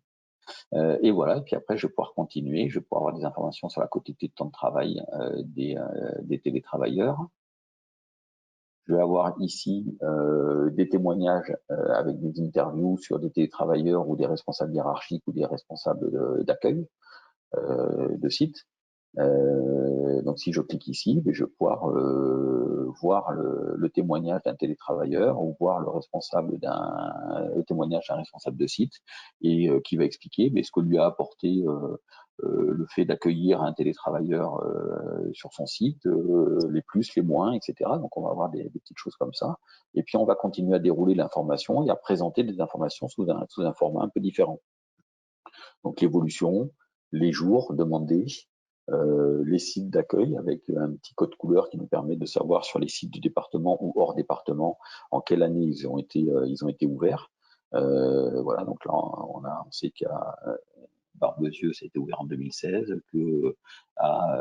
Et voilà, et puis après, je vais pouvoir continuer, je vais pouvoir avoir des informations sur la quantité de temps de travail des télétravailleurs. Je vais avoir ici des témoignages avec des interviews sur des télétravailleurs ou des responsables hiérarchiques ou des responsables d'accueil de site. Donc si je clique ici, je vais pouvoir voir le témoignage d'un télétravailleur ou voir le témoignage d'un responsable de site et qui va expliquer ce que lui a apporté le fait d'accueillir un télétravailleur sur son site, les plus, les moins, etc. Donc on va avoir des petites choses comme ça. Et puis on va continuer à dérouler l'information et à présenter des informations sous un format un peu différent. Donc l'évolution, les jours demandés, les sites d'accueil avec un petit code couleur qui nous permet de savoir sur les sites du département ou hors département en quelle année ils ont été ouverts. Voilà, donc là on sait qu'à Barbezieux, ça a été ouvert en 2016, que à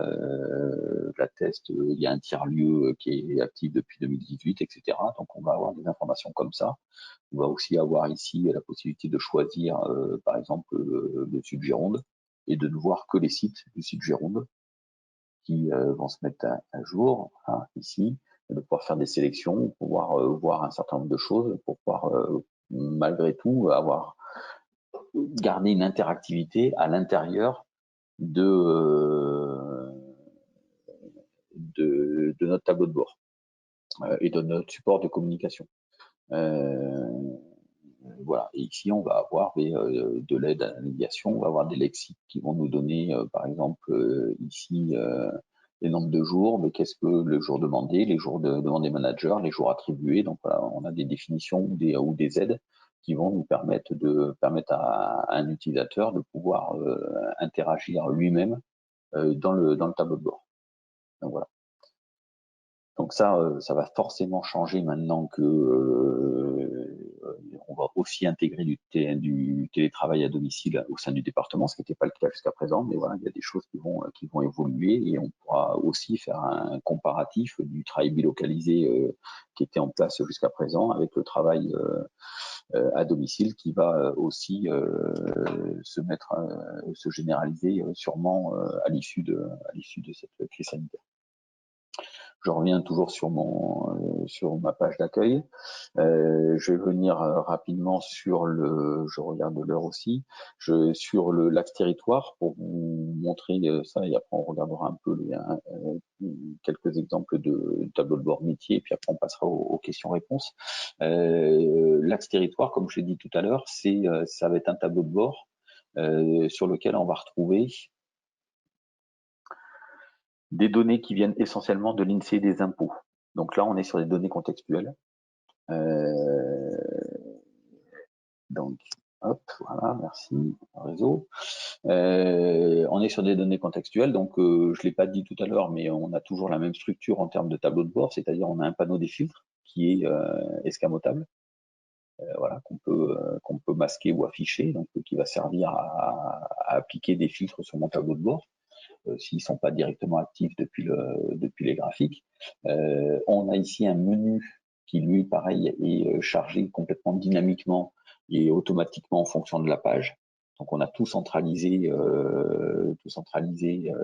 la Teste, il y a un tiers-lieu qui est actif depuis 2018, etc. Donc on va avoir des informations comme ça. On va aussi avoir ici la possibilité de choisir, par exemple, le Sud Gironde et de ne voir que les sites du Sud Gironde qui vont se mettre à jour ici, de pouvoir faire des sélections, pouvoir voir un certain nombre de choses, pour pouvoir malgré tout garder une interactivité à l'intérieur de notre tableau de bord et de notre support de communication. Voilà. Et ici, on va avoir de l'aide à la navigation, on va avoir des lexiques qui vont nous donner, par exemple, ici, les nombres de jours, mais qu'est-ce que le jour demandé, les jours demandés manager, les jours attribués. Donc voilà, on a des définitions ou des aides qui vont nous permettre à un utilisateur de pouvoir interagir lui-même dans le tableau de bord. Donc voilà. Donc ça va forcément changer maintenant que on va aussi intégrer du télétravail à domicile au sein du département, ce qui n'était pas le cas jusqu'à présent. Mais voilà, il y a des choses qui vont évoluer et on pourra aussi faire un comparatif du travail bilocalisé qui était en place jusqu'à présent avec le travail à domicile qui va aussi se généraliser sûrement à l'issue de cette crise sanitaire. Je reviens toujours sur ma page d'accueil. Je vais venir rapidement je regarde l'heure aussi, sur l'axe territoire pour vous montrer ça et après on regardera un peu quelques exemples de tableau de bord métier et puis après on passera aux questions-réponses. L'axe territoire, comme je l'ai dit tout à l'heure, ça va être un tableau de bord sur lequel on va retrouver des données qui viennent essentiellement de l'INSEE et des impôts. Donc là, on est sur des données contextuelles. Donc, hop, voilà, merci, réseau. On est sur des données contextuelles, donc je ne l'ai pas dit tout à l'heure, mais on a toujours la même structure en termes de tableau de bord, c'est-à-dire on a un panneau des filtres qui est escamotable, voilà, qu'on peut masquer ou afficher, donc qui va servir à appliquer des filtres sur mon tableau de bord. S'ils ne sont pas directement actifs depuis les graphiques. On a ici un menu qui, lui, pareil, est chargé complètement dynamiquement et automatiquement en fonction de la page. Donc on a tout centralisé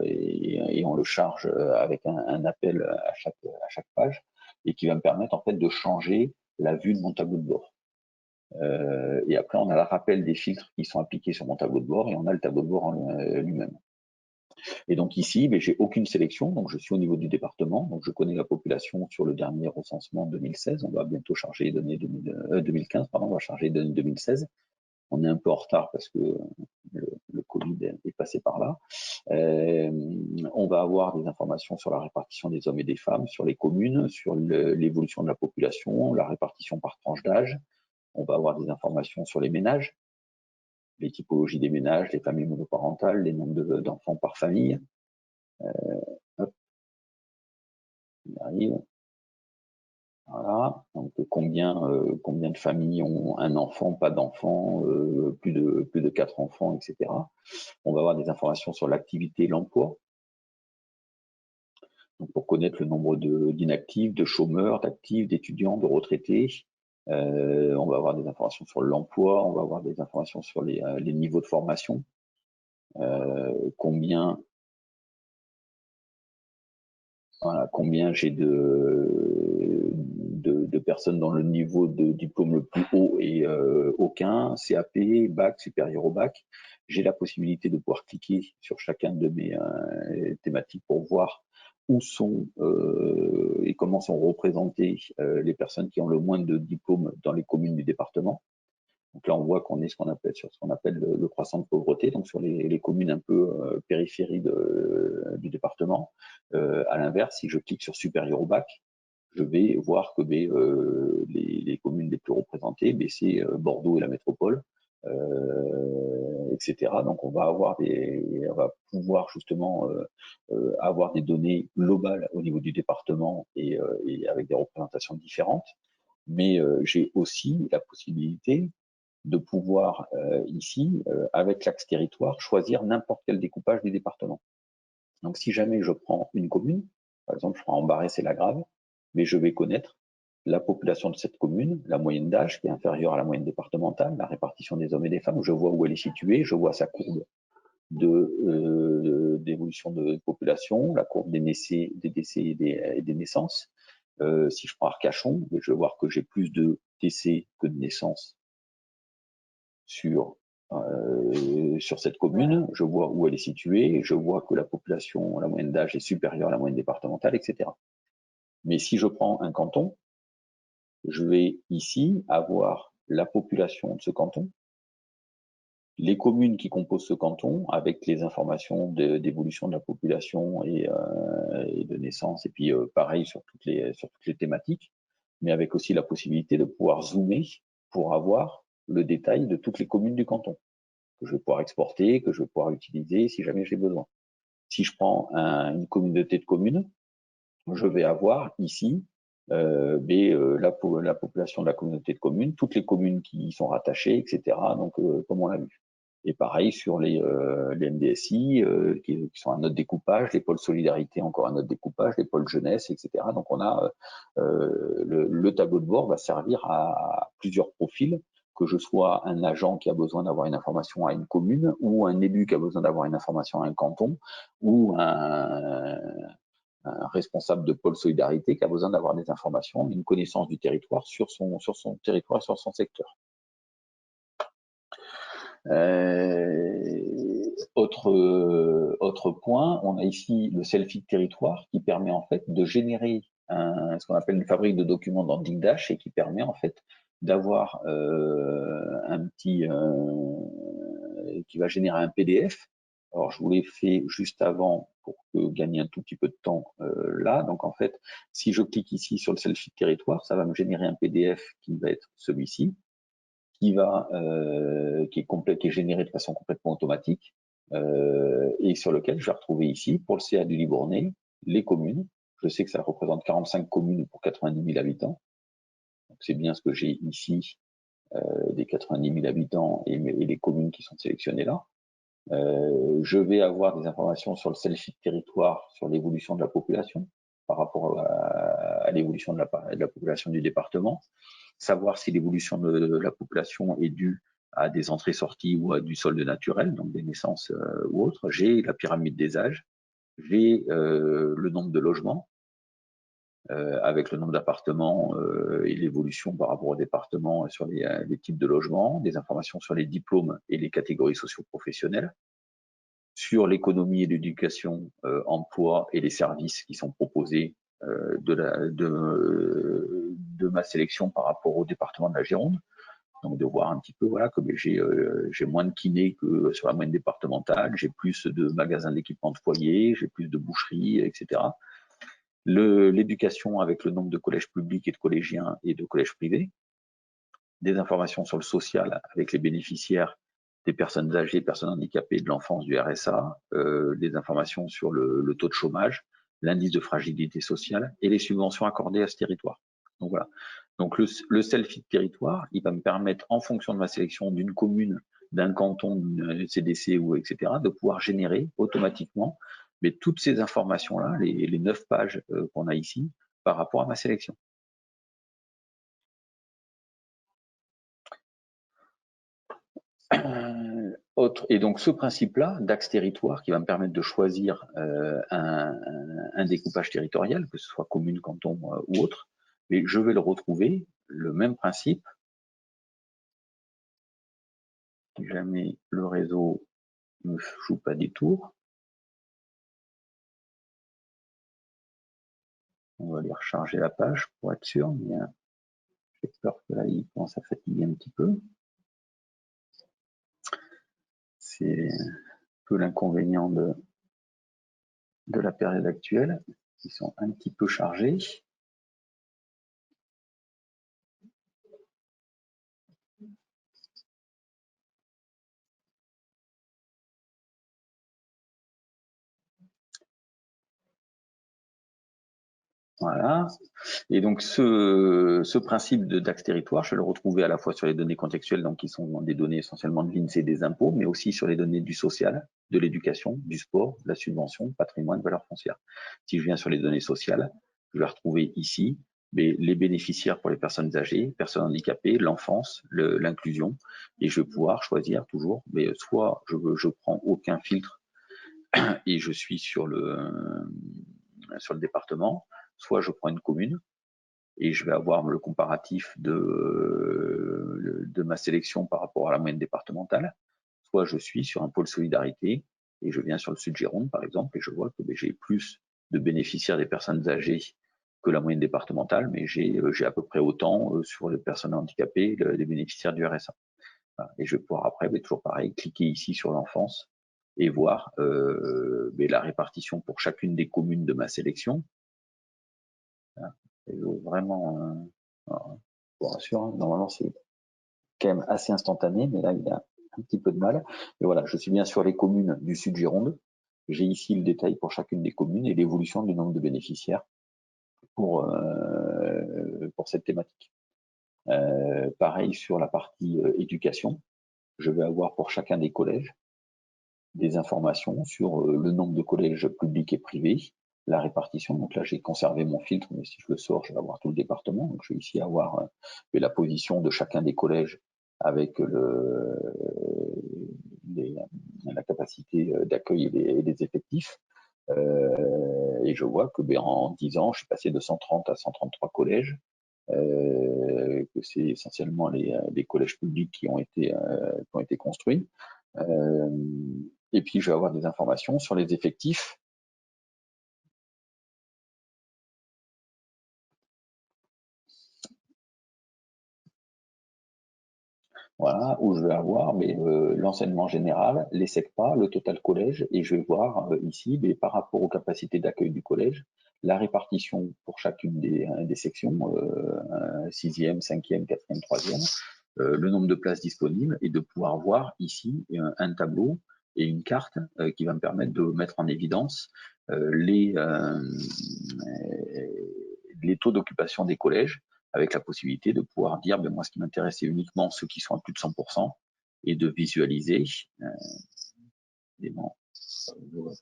et on le charge avec un appel à chaque page et qui va me permettre en fait de changer la vue de mon tableau de bord. Et après on a le rappel des filtres qui sont appliqués sur mon tableau de bord et on a le tableau de bord en lui-même. Et donc ici, j'ai aucune sélection, donc je suis au niveau du département, donc je connais la population sur le dernier recensement 2016, on va bientôt charger les données 2015, pardon, on va charger les données 2016. On est un peu en retard parce que le Covid est passé par là. On va avoir des informations sur la répartition des hommes et des femmes, sur les communes, sur l'évolution de la population, la répartition par tranche d'âge. On va avoir des informations sur les ménages, les typologies des ménages, les familles monoparentales, les nombres d'enfants par famille. Hop, on arrive. Voilà. Donc combien de familles ont un enfant, pas d'enfant, plus de 4 enfants, etc. On va avoir des informations sur l'activité et l'emploi. Donc pour connaître le nombre d'inactifs, de chômeurs, d'actifs, d'étudiants, de retraités. On va avoir des informations sur l'emploi, on va avoir des informations sur les niveaux de formation. Combien j'ai de personnes dont le niveau de diplôme le plus haut est aucun, CAP, bac, supérieur au bac. J'ai la possibilité de pouvoir cliquer sur chacun de mes thématiques pour voir où sont et comment sont représentées les personnes qui ont le moins de diplômes dans les communes du département. Donc là, on voit qu'on est sur ce qu'on appelle le croissant de pauvreté, donc sur les communes un peu périphérie du département. À l'inverse, si je clique sur supérieur au bac, je vais voir que les communes les plus représentées, c'est Bordeaux et la métropole, etc. Donc on va pouvoir justement avoir des données globales au niveau du département et avec des représentations différentes. Mais j'ai aussi la possibilité de pouvoir ici, avec l'axe territoire, choisir n'importe quel découpage du département. Donc si jamais je prends une commune, par exemple je prends Ambarès et La Grave, mais je vais connaître la population de cette commune, la moyenne d'âge qui est inférieure à la moyenne départementale, la répartition des hommes et des femmes, je vois où elle est située, je vois sa courbe d'évolution de population, la courbe des décès et des naissances. Si je prends Arcachon, je vais voir que j'ai plus de décès que de naissances sur cette commune, je vois où elle est située, je vois que la population, la moyenne d'âge est supérieure à la moyenne départementale, etc. Mais si je prends un canton, je vais ici avoir la population de ce canton, les communes qui composent ce canton, avec les informations d'évolution de la population et de naissance, et puis pareil sur toutes les thématiques, mais avec aussi la possibilité de pouvoir zoomer pour avoir le détail de toutes les communes du canton, que je vais pouvoir exporter, que je vais pouvoir utiliser si jamais j'ai besoin. Si je prends une communauté de communes, je vais avoir ici la population de la communauté de communes, toutes les communes qui y sont rattachées, etc. Donc, comme on l'a vu. Et pareil sur les MDSI, qui sont un autre découpage, les pôles solidarité, encore un autre découpage, les pôles jeunesse, etc. Donc, on a le tableau de bord va servir à plusieurs profils, que je sois un agent qui a besoin d'avoir une information à une commune, ou un élu qui a besoin d'avoir une information à un canton, ou un responsable de pôle solidarité qui a besoin d'avoir des informations, une connaissance du territoire sur son territoire, sur son secteur. Autre point, on a ici le selfie de territoire qui permet en fait de générer ce qu'on appelle une fabrique de documents dans Digdash et qui permet en fait d'avoir qui va générer un PDF. Alors je vous l'ai fait juste avant pour gagner un tout petit peu de temps là. Donc en fait, si je clique ici sur le selfie de territoire, ça va me générer un PDF qui va être celui-ci, qui est généré de façon complètement automatique et sur lequel je vais retrouver ici, pour le CA du Libournais, les communes. Je sais que ça représente 45 communes pour 90 000 habitants. Donc c'est bien ce que j'ai ici, des 90 000 habitants et les communes qui sont sélectionnées là. Je vais avoir des informations sur le selfie de territoire, sur l'évolution de la population par rapport à l'évolution de la population du département. Savoir si l'évolution de la population est due à des entrées-sorties ou à du solde naturel, donc des naissances ou autres. J'ai la pyramide des âges, j'ai le nombre de logements, avec le nombre d'appartements et l'évolution par rapport au département sur les types de logements, des informations sur les diplômes et les catégories socio-professionnelles, sur l'économie et l'éducation, emploi et les services qui sont proposés de ma sélection par rapport au département de la Gironde. Donc de voir un petit peu voilà que j'ai moins de kinés que sur la moyenne départementale, j'ai plus de magasins d'équipement de foyer, j'ai plus de boucheries, etc. L'éducation avec le nombre de collèges publics et de collégiens et de collèges privés, des informations sur le social avec les bénéficiaires des personnes âgées, personnes handicapées, de l'enfance, du RSA, des informations sur le taux de chômage, l'indice de fragilité sociale et les subventions accordées à ce territoire. Donc voilà. Donc le selfie de territoire, il va me permettre, en fonction de ma sélection d'une commune, d'un canton, d'une CDC ou etc., de pouvoir générer automatiquement mais toutes ces informations-là, les 9 pages qu'on a ici, par rapport à ma sélection. Et donc ce principe-là d'axe territoire qui va me permettre de choisir un découpage territorial, que ce soit commune, canton ou autre, mais je vais le retrouver, le même principe. Si jamais le réseau ne joue pas des tours, on va aller recharger la page pour être sûr, mais j'ai peur que là, il commence à fatiguer un petit peu. C'est un peu l'inconvénient de la période actuelle. Ils sont un petit peu chargés. Voilà. Et donc, ce principe d'axe territoire, je vais le retrouver à la fois sur les données contextuelles, donc qui sont des données essentiellement de l'INSEE des impôts, mais aussi sur les données du social, de l'éducation, du sport, de la subvention, patrimoine, valeur foncière. Si je viens sur les données sociales, je vais retrouver ici les bénéficiaires pour les personnes âgées, personnes handicapées, l'enfance, l'inclusion, et je vais pouvoir choisir toujours, mais soit je prends aucun filtre et je suis sur le département, soit je prends une commune et je vais avoir le comparatif de ma sélection par rapport à la moyenne départementale, soit je suis sur un pôle solidarité et je viens sur le Sud Gironde par exemple et je vois que j'ai plus de bénéficiaires des personnes âgées que la moyenne départementale, mais j'ai à peu près autant sur les personnes handicapées, les bénéficiaires du RSA. Voilà. Et je vais pouvoir après, toujours pareil, cliquer ici sur l'enfance et voir la répartition pour chacune des communes de ma sélection. Et vraiment, je vous rassure, hein, normalement c'est quand même assez instantané, mais là il a un petit peu de mal. Et voilà, je suis bien sur les communes du Sud Gironde. J'ai ici le détail pour chacune des communes et l'évolution du nombre de bénéficiaires pour cette thématique. Pareil sur la partie éducation, je vais avoir pour chacun des collèges des informations sur le nombre de collèges publics et privés, la répartition. Donc là, j'ai conservé mon filtre, mais si je le sors, je vais avoir tout le département. Donc je vais ici avoir la position de chacun des collèges avec la capacité d'accueil et les effectifs. Et je vois que en 10 ans, je suis passé de 130 à 133 collèges, que c'est essentiellement les collèges publics qui ont été construits. Et puis, je vais avoir des informations sur les effectifs. Voilà, où je vais avoir l'enseignement général, les SECPA, le total collège, et je vais voir ici, par rapport aux capacités d'accueil du collège, la répartition pour chacune des sections, 6e, 5e, 4e, 3e, le nombre de places disponibles, et de pouvoir voir ici un tableau et une carte qui va me permettre de mettre en évidence les taux d'occupation des collèges, avec la possibilité de pouvoir dire, moi, ce qui m'intéresse, c'est uniquement ceux qui sont à plus de 100%, et de visualiser, pas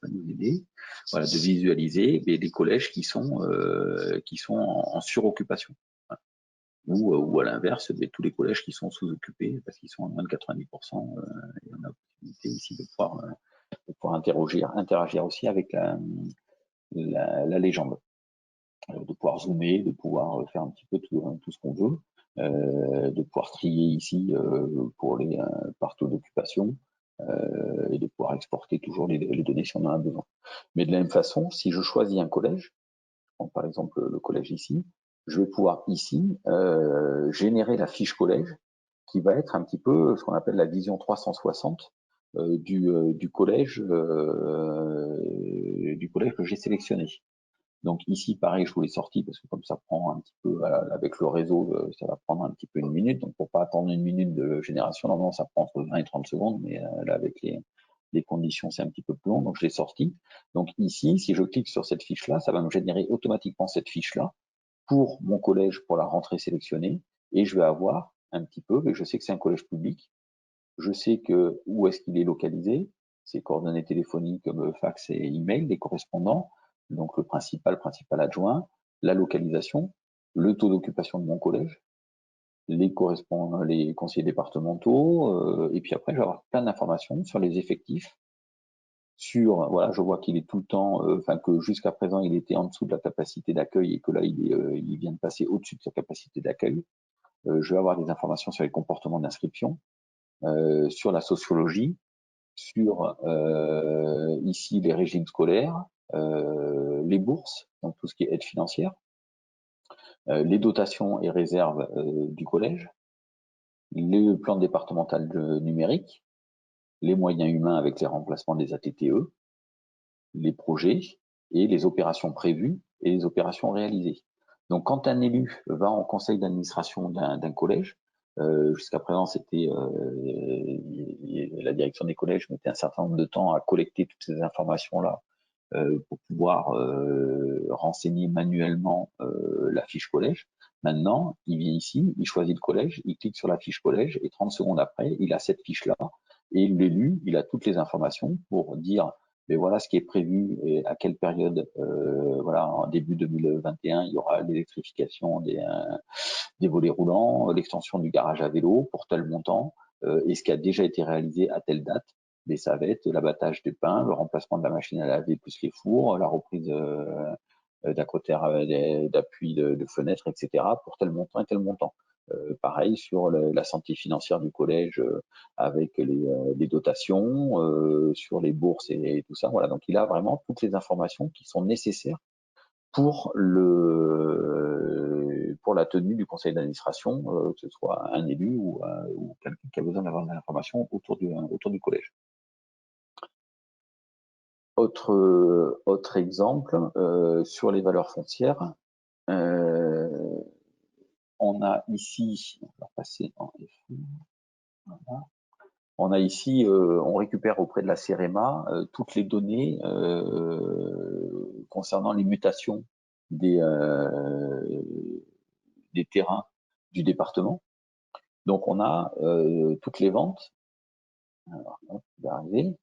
nous aider, voilà, de visualiser les collèges qui sont en suroccupation. Ou à l'inverse, tous les collèges qui sont sous-occupés parce qu'ils sont à moins de 90%, et on a la possibilité ici de pouvoir interagir aussi avec la légende, de pouvoir zoomer, de pouvoir faire un petit peu tout ce qu'on veut, de pouvoir trier ici pour par taux d'occupation, et de pouvoir exporter toujours les données si on en a besoin. Mais de la même façon, si je choisis un collège, par exemple le collège ici, je vais pouvoir ici générer la fiche collège qui va être un petit peu ce qu'on appelle la vision 360 du collège que j'ai sélectionné. Donc ici, pareil, je vous l'ai sorti parce que comme ça prend un petit peu, avec le réseau, ça va prendre un petit peu une minute. Donc pour pas attendre une minute de génération, normalement ça prend entre 20 et 30 secondes, mais là avec les conditions, c'est un petit peu plus long. Donc je l'ai sorti. Donc ici, si je clique sur cette fiche-là, ça va me générer automatiquement cette fiche-là pour mon collège, pour la rentrée sélectionnée. Et je vais avoir un petit peu, mais je sais que c'est un collège public. Je sais que où est-ce qu'il est localisé, ses coordonnées téléphoniques, fax et email, les correspondants, donc le principal adjoint, la localisation, le taux d'occupation de mon collège, les correspondants, les conseillers départementaux, et puis après je vais avoir plein d'informations sur les effectifs sur, voilà, je vois qu'il est tout le temps, enfin que jusqu'à présent il était en dessous de la capacité d'accueil et que là il vient de passer au-dessus de sa capacité d'accueil. Je vais avoir des informations sur les comportements d'inscription, sur la sociologie, sur ici les régimes scolaires, les bourses, donc tout ce qui est aide financière, les dotations et réserves du collège, le plan départemental numérique, les moyens humains avec les remplacements des ATTE, les projets et les opérations prévues et les opérations réalisées. Donc, quand un élu va en conseil d'administration d'un collège, jusqu'à présent, c'était la direction des collèges mettait un certain nombre de temps à collecter toutes ces informations-là pour pouvoir renseigner manuellement la fiche collège. Maintenant, il vient ici, il choisit le collège, il clique sur la fiche collège et 30 secondes après, il a cette fiche-là et l'élu, il a toutes les informations pour dire mais voilà ce qui est prévu et à quelle période, voilà, en début 2021, il y aura l'électrification des volets roulants, l'extension du garage à vélo pour tel montant, et ce qui a déjà été réalisé à telle date. Mais ça va être l'abattage des pains, le remplacement de la machine à laver plus les fours, la reprise d'accrotaires d'appui de fenêtres, etc. pour tel montant et tel montant. Pareil sur la santé financière du collège avec les dotations, sur les bourses et tout ça. Voilà, donc il a vraiment toutes les informations qui sont nécessaires pour pour la tenue du conseil d'administration, que ce soit un élu ou quelqu'un qui a besoin d'avoir des informations autour du collège. Autre exemple, sur les valeurs foncières, on a ici, on va passer en F1, voilà. On a ici, on récupère auprès de la CEREMA toutes les données concernant les mutations des terrains du département. Donc on a toutes les ventes. Alors, on va arriver.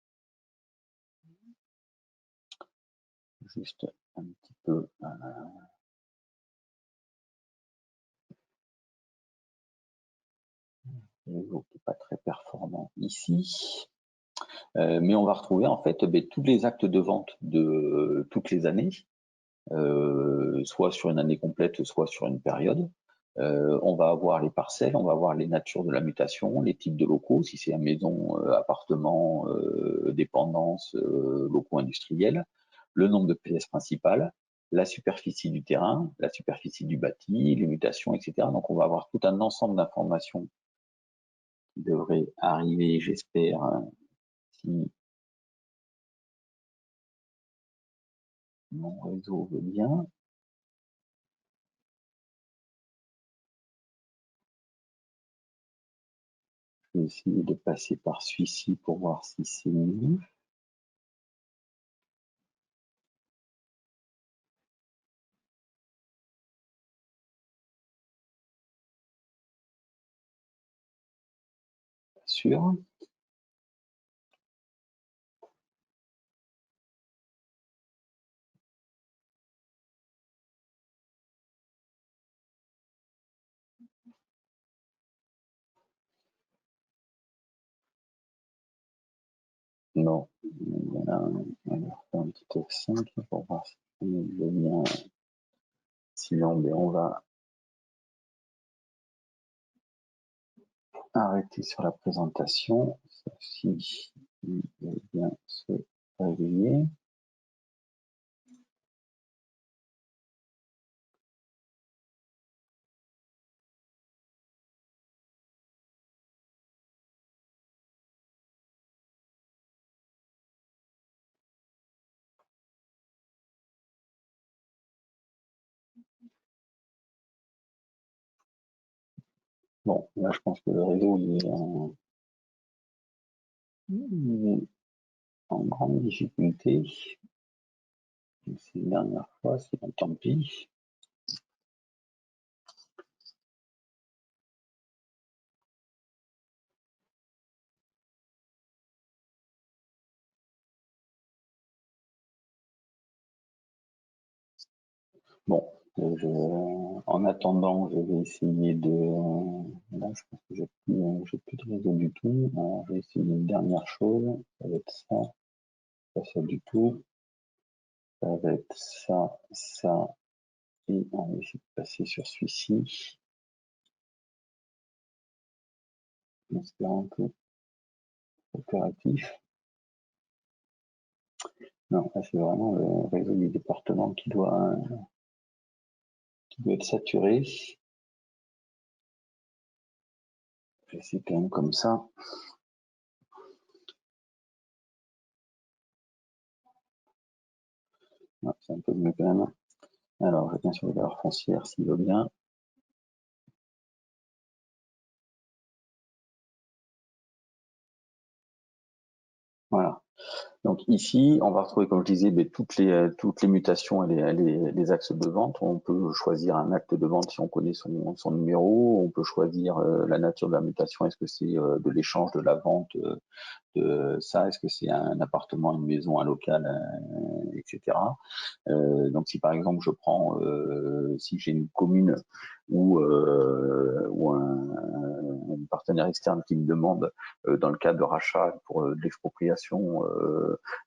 Juste un petit peu. Réseau qui n'est pas très performant ici. Mais on va retrouver en fait tous les actes de vente de toutes les années, soit sur une année complète, soit sur une période. On va avoir les parcelles, on va avoir les natures de la mutation, les types de locaux, si c'est à maison, appartement, dépendance, locaux industriels, le nombre de pièces principales, la superficie du terrain, la superficie du bâti, les mutations, etc. Donc on va avoir tout un ensemble d'informations qui devrait arriver, j'espère, si mon réseau veut bien. Je vais essayer de passer par celui-ci pour voir si c'est mieux. Sûr. Non, on va faire un petit F5 pour voir si on veut bien. Sinon, on va arrêter sur la présentation. Ceci, il veut bien se réveiller. Bon, là, je pense que le réseau, il est en grande difficulté. C'est une dernière fois, sinon tant pis. Bon, en attendant, je vais essayer de. Là, je pense que j'ai plus de réseau du tout. Alors, je vais essayer une dernière chose. Ça va être ça. pas ça du tout. Ça va être ça, ça, et on va essayer de passer sur celui-ci. En espérant que opératif. Non, là c'est vraiment le réseau du département qui doit être saturé. J'essaie quand même comme ça. Ouais, c'est un peu mieux quand même. Alors, je viens sur les valeurs foncières s'il veut bien. Voilà. Donc ici, on va retrouver, comme je disais, toutes les mutations et les axes de vente. On peut choisir un acte de vente si on connaît son numéro. On peut choisir la nature de la mutation. Est-ce que c'est de l'échange, de la vente, de ça? Est-ce que c'est un appartement, une maison, un local, etc. Donc si par exemple je prends, si j'ai une commune ou un partenaire externe qui me demande dans le cadre de rachat pour de l'expropriation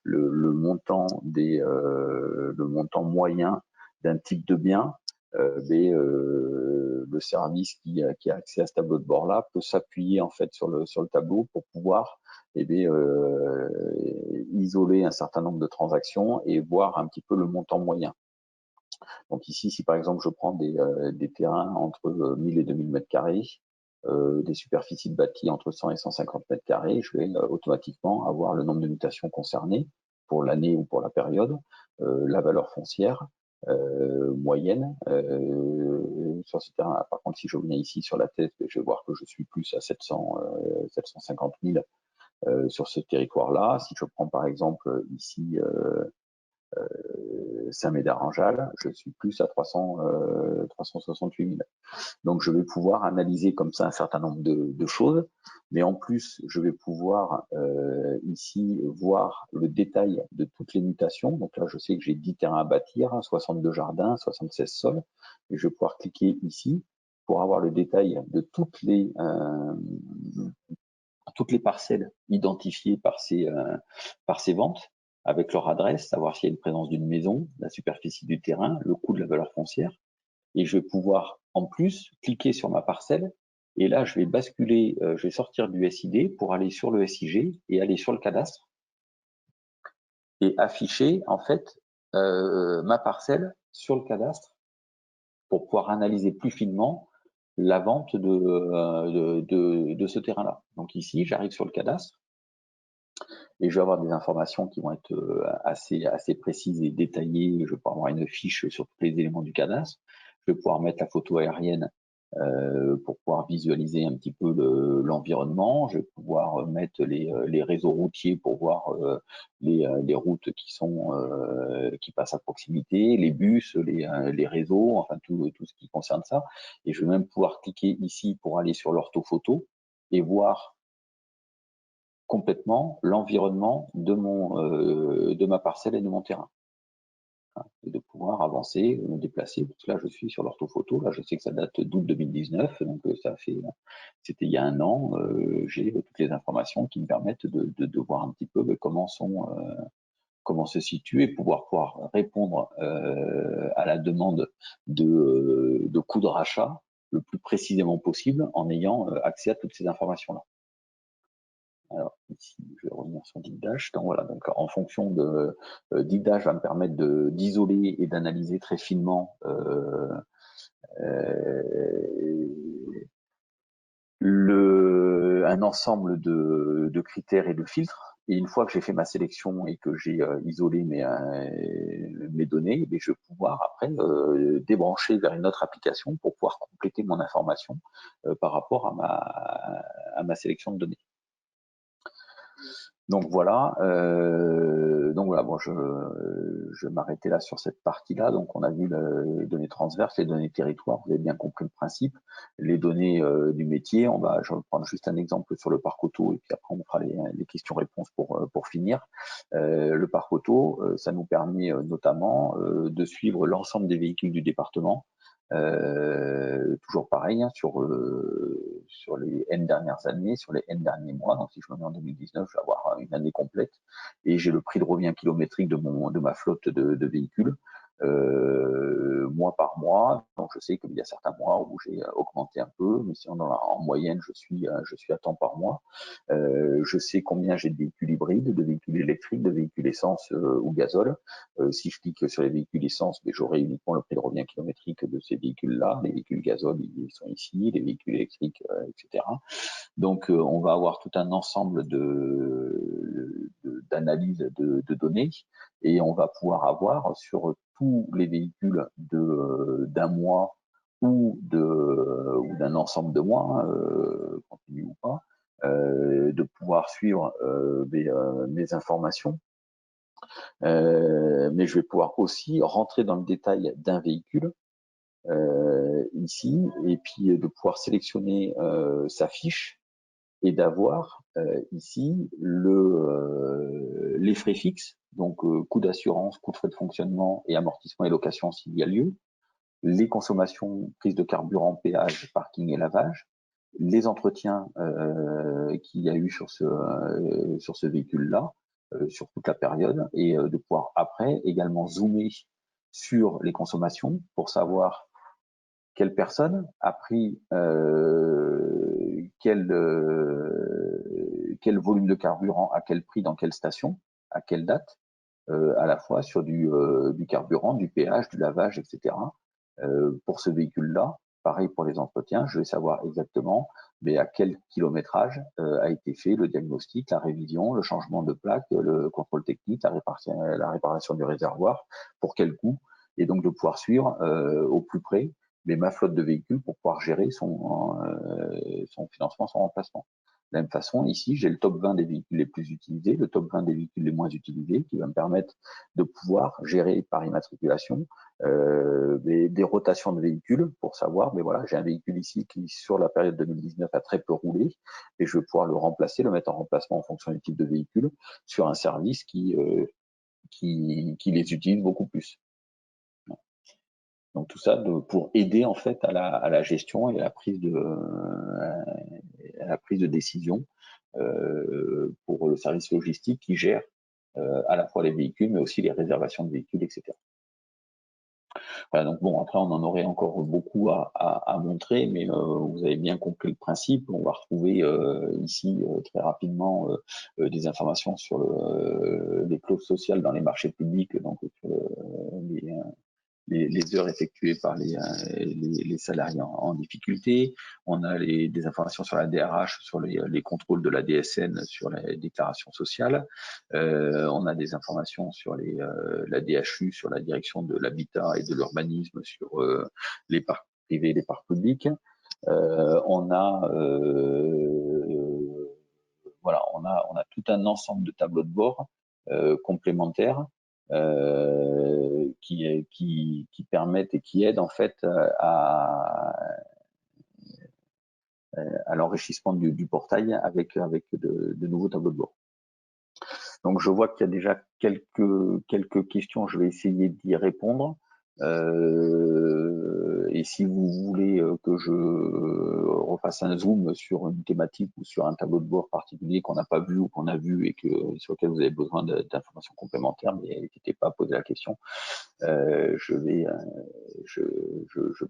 le montant le montant moyen d'un type de bien, le service qui a accès à ce tableau de bord là peut s'appuyer en fait sur le tableau pour pouvoir isoler un certain nombre de transactions et voir un petit peu le montant moyen. Donc ici, si par exemple je prends des terrains entre 1000 et 2000 mètres carrés, des superficies de bâti entre 100 et 150 mètres carrés, je vais automatiquement avoir le nombre de mutations concernées pour l'année ou pour la période, la valeur foncière moyenne sur ce terrain. Par contre, si je viens ici sur la tête, je vais voir que je suis plus à 750 000 sur ce territoire-là. Si je prends par exemple ici Saint-Médard-en-Jalles, je suis plus à 368 000. Donc je vais pouvoir analyser comme ça un certain nombre de choses, mais en plus je vais pouvoir ici voir le détail de toutes les mutations. Donc là je sais que j'ai 10 terrains à bâtir, 62 jardins, 76 sols, et je vais pouvoir cliquer ici pour avoir le détail de toutes les parcelles identifiées par ces ventes, avec leur adresse, savoir s'il y a une présence d'une maison, la superficie du terrain, le coût de la valeur foncière. Et je vais pouvoir en plus cliquer sur ma parcelle. Et là, je vais basculer, je vais sortir du SID pour aller sur le SIG et aller sur le cadastre et afficher en fait ma parcelle sur le cadastre pour pouvoir analyser plus finement la vente de ce terrain-là. Donc ici, j'arrive sur le cadastre et je vais avoir des informations qui vont être assez précises et détaillées. Je vais pouvoir avoir une fiche sur tous les éléments du cadastre. Je vais pouvoir mettre la photo aérienne pour pouvoir visualiser un petit peu l'environnement. Je vais pouvoir mettre les réseaux routiers pour voir les routes qui passent à proximité, les bus, les réseaux, enfin tout ce qui concerne ça. Et je vais même pouvoir cliquer ici pour aller sur l'orthophoto et voir complètement l'environnement de ma parcelle et de mon terrain. Et de pouvoir avancer, me déplacer. Parce que là, je suis sur l'orthophoto. Là, je sais que ça date d'août 2019, donc c'était il y a un an. J'ai toutes les informations qui me permettent de voir un petit peu comment se situe et pouvoir répondre à la demande de coût de rachat le plus précisément possible en ayant accès à toutes ces informations-là. Alors ici, je vais revenir sur DigDash. Donc voilà, donc en fonction de DigDash va me permettre d'isoler et d'analyser très finement un ensemble de critères et de filtres. Et une fois que j'ai fait ma sélection et que j'ai isolé mes données, je vais pouvoir après débrancher vers une autre application pour pouvoir compléter mon information par rapport à ma sélection de données. Donc voilà, bon, je vais m'arrêter là sur cette partie-là. Donc on a vu les données transverses, les données territoires, vous avez bien compris le principe. Les données du métier, je vais prendre juste un exemple sur le parc auto et puis après on fera les questions-réponses pour finir. Le parc auto, ça nous permet notamment de suivre l'ensemble des véhicules du département. Toujours pareil, hein, sur les N dernières années, sur les N derniers mois. Donc si je me mets en 2019, je vais avoir une année complète et j'ai le prix de revient kilométrique de ma flotte de véhicules. Mois par mois. Donc je sais qu'il y a certains mois où j'ai augmenté un peu, mais sinon en moyenne je suis à temps par mois. Je sais combien j'ai de véhicules hybrides, de véhicules électriques, de véhicules essence ou gazole. Si je clique sur les véhicules essence, mais j'aurai uniquement le prix de revient kilométrique de ces véhicules-là. Les véhicules gazole, ils sont ici, les véhicules électriques, etc. Donc, on va avoir tout un ensemble d'analyses de données et on va pouvoir avoir sur tous les véhicules d'un mois ou d'un ensemble de mois, continu ou pas, de pouvoir suivre mes informations. Mais je vais pouvoir aussi rentrer dans le détail d'un véhicule ici et puis de pouvoir sélectionner sa fiche et d'avoir ici les frais fixes, donc coût d'assurance, coût de frais de fonctionnement et amortissement et location s'il y a lieu, les consommations, prise de carburant, péage, parking et lavage, les entretiens qu'il y a eu sur ce véhicule-là, sur toute la période, et de pouvoir après également zoomer sur les consommations pour savoir quelle personne a pris quel volume de carburant, à quel prix, dans quelle station, à quelle date, à la fois sur du carburant, du péage, du lavage, etc. Pour ce véhicule-là, pareil pour les entretiens, je vais savoir exactement mais à quel kilométrage a été fait le diagnostic, la révision, le changement de plaque, le contrôle technique, la réparation du réservoir, pour quel coût, et donc de pouvoir suivre au plus près ma flotte de véhicules pour pouvoir gérer son financement, son remplacement. De la même façon, ici, j'ai le top 20 des véhicules les plus utilisés, le top 20 des véhicules les moins utilisés, qui va me permettre de pouvoir gérer par immatriculation des rotations de véhicules pour savoir, mais voilà, j'ai un véhicule ici qui, sur la période 2019, a très peu roulé, et je vais pouvoir le remplacer, le mettre en remplacement en fonction du type de véhicule, sur un service qui les utilise beaucoup plus. Donc tout ça pour aider en fait à la gestion et à la prise de décision pour le service logistique qui gère à la fois les véhicules, mais aussi les réservations de véhicules, etc. Voilà, donc bon, après on en aurait encore beaucoup à montrer, mais vous avez bien compris le principe. On va retrouver ici très rapidement des informations sur les clauses sociales dans les marchés publics, donc sur les heures effectuées par les salariés en difficulté. On a des informations sur la DRH, sur les contrôles de la DSN, sur les déclarations sociales. On a des informations sur la DHU, sur la direction de l'habitat et de l'urbanisme, sur les parcs privés et les parcs publics. On a tout un ensemble de tableaux de bord complémentaires qui permettent et qui aident en fait à l'enrichissement du portail avec de nouveaux tableaux de bord. Donc je vois qu'il y a déjà quelques questions, je vais essayer d'y répondre. Et si vous voulez que je refasse un zoom sur une thématique ou sur un tableau de bord particulier qu'on n'a pas vu ou qu'on a vu et sur lequel vous avez besoin d'informations complémentaires, mais n'hésitez pas à poser la question. Je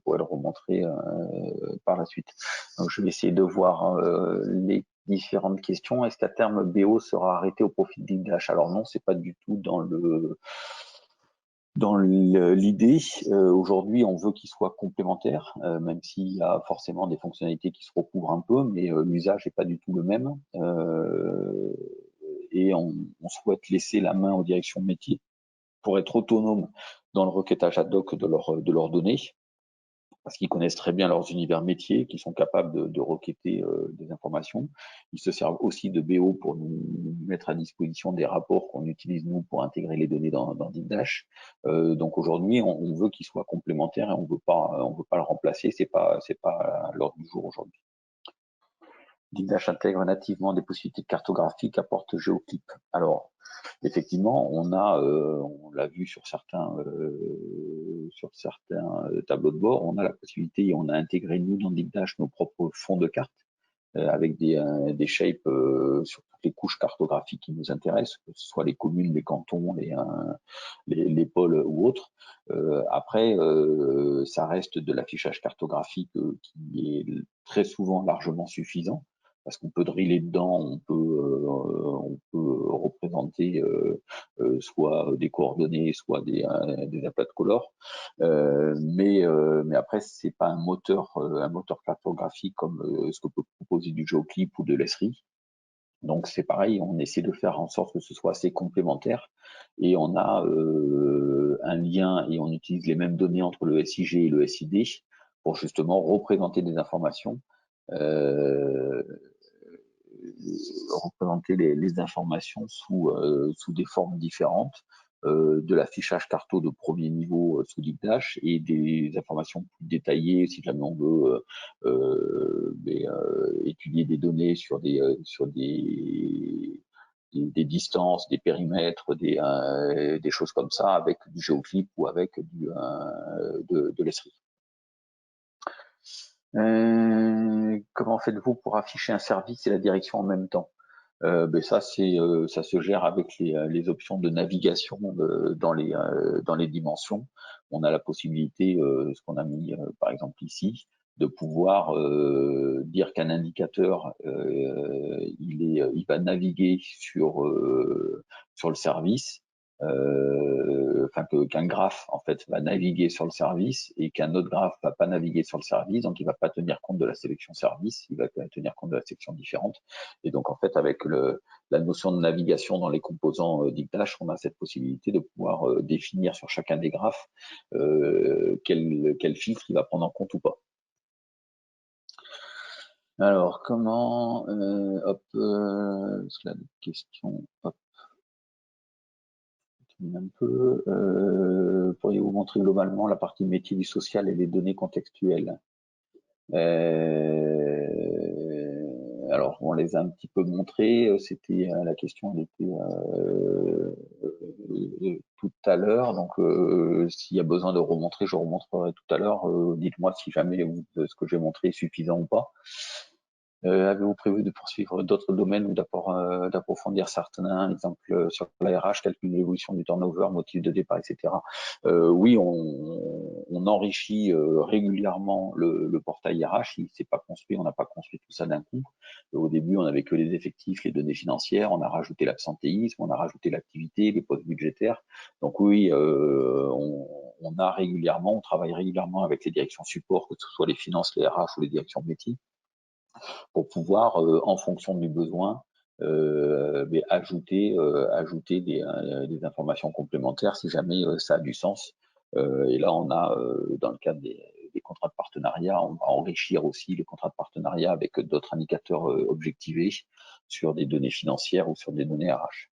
pourrais le remontrer par la suite. Donc je vais essayer de voir les différentes questions. Est-ce qu'à terme BO sera arrêté au profit de Digdash? Alors non, c'est pas du tout dans l'idée. Aujourd'hui, on veut qu'il soit complémentaire, même s'il y a forcément des fonctionnalités qui se recouvrent un peu, mais l'usage n'est pas du tout le même. Et on souhaite laisser la main aux directions métiers pour être autonome dans le requêtage ad hoc de leurs données, parce qu'ils connaissent très bien leurs univers métiers, qu'ils sont capables de requêter des informations. Ils se servent aussi de BO pour nous mettre à disposition des rapports qu'on utilise nous pour intégrer les données dans Digdash. Donc aujourd'hui, on veut qu'il soit complémentaire et on veut pas le remplacer. C'est pas à l'ordre du jour aujourd'hui. Digdash intègre nativement des possibilités de cartographie qu'apporte GeoClip. Alors, effectivement, on l'a vu sur certains certains tableaux de bord, on a la possibilité et on a intégré nous dans Digdash nos propres fonds de cartes avec des shapes sur toutes les couches cartographiques qui nous intéressent, que ce soit les communes, les cantons, les pôles ou autres. Après, ça reste de l'affichage cartographique qui est très souvent largement suffisant, parce qu'on peut driller dedans, on peut représenter soit des coordonnées, soit des aplats de couleurs. Mais après, c'est pas un moteur cartographique comme ce que peut proposer du GeoClip ou de l'Esri. Donc c'est pareil, on essaie de faire en sorte que ce soit assez complémentaire et on a un lien et on utilise les mêmes données entre le SIG et le SID pour justement représenter des informations, représenter les informations sous des formes différentes, de l'affichage carto de premier niveau sous Digdash et des informations plus détaillées si jamais on veut étudier des données sur des distances, des périmètres, des choses comme ça avec du GeoClip ou avec de l'Esri. Comment faites-vous pour afficher un service et la direction en même temps? Ça se gère avec les options de navigation dans les dimensions. On a la possibilité, ce qu'on a mis par exemple ici, de pouvoir dire qu'un indicateur il va naviguer sur le service, enfin qu'un graphe en fait va naviguer sur le service et qu'un autre graphe va pas naviguer sur le service, donc il va pas tenir compte de la sélection service, il va tenir compte de la sélection différente. Et donc en fait avec la notion de navigation dans les composants Digdash, on a cette possibilité de pouvoir définir sur chacun des graphes quel filtre il va prendre en compte ou pas. Alors comment la question, hop, un peu. Pourriez-vous montrer globalement la partie métier du social et les données contextuelles? Alors, on les a un petit peu montrés. C'était la question, elle était tout à l'heure. Donc, s'il y a besoin de remontrer, je remontrerai tout à l'heure. Dites-moi si jamais ce que j'ai montré est suffisant ou pas. Avez-vous prévu de poursuivre d'autres domaines ou d'approfondir certains, exemple sur la RH, tels qu'une évolution du turnover, motif de départ, etc. Oui, on enrichit régulièrement le portail RH. Il s'est pas construit, on n'a pas construit tout ça d'un coup. Au début, on n'avait que les effectifs, les données financières, on a rajouté l'absentéisme, on a rajouté l'activité, les postes budgétaires. Donc oui, on travaille régulièrement avec les directions support, que ce soit les finances, les RH ou les directions métiers, pour pouvoir, en fonction du besoin, ajouter des informations complémentaires si jamais ça a du sens. Et là, on a, dans le cadre des contrats de partenariat, on va enrichir aussi les contrats de partenariat avec d'autres indicateurs objectivés sur des données financières ou sur des données RH.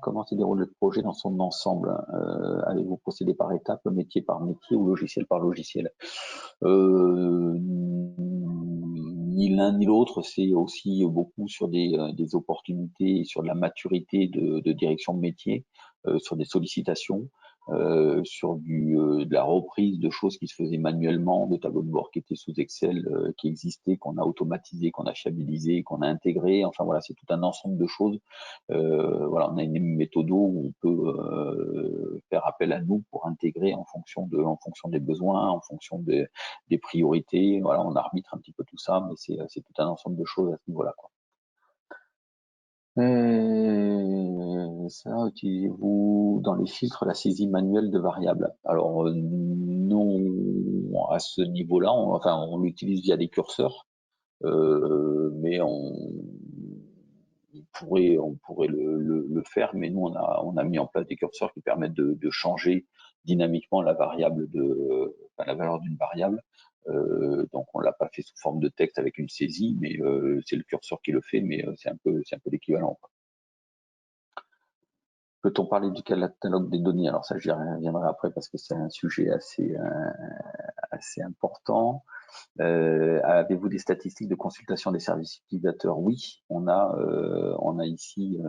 Comment se déroule le projet dans son ensemble? Allez-vous procéder par étapes, métier par métier ou logiciel par logiciel? Ni l'un ni l'autre, c'est aussi beaucoup sur des opportunités, sur de la maturité de direction de métier, sur des sollicitations, sur de la reprise de choses qui se faisaient manuellement, de tableaux de bord qui étaient sous Excel, qui existaient, qu'on a automatisé, qu'on a fiabilisé, qu'on a intégré. Enfin voilà, c'est tout un ensemble de choses. Voilà, on a une méthode où on peut faire appel à nous pour intégrer en fonction des besoins, en fonction des priorités. Voilà, on arbitre un petit peu tout ça, mais c'est tout un ensemble de choses à ce niveau-là, quoi. Ça, utilisez-vous dans les filtres la saisie manuelle de variables? Alors non, à ce niveau-là, on l'utilise via des curseurs, mais on pourrait le faire, mais nous on a mis en place des curseurs qui permettent de changer dynamiquement la valeur d'une variable. Donc on l'a pas fait sous forme de texte avec une saisie, mais c'est le curseur qui le fait, mais c'est un peu l'équivalent. Peut-on parler du catalogue des données? Alors ça, j'y reviendrai après parce que c'est un sujet assez important. Avez-vous des statistiques de consultation des services utilisateurs? Oui, on a ici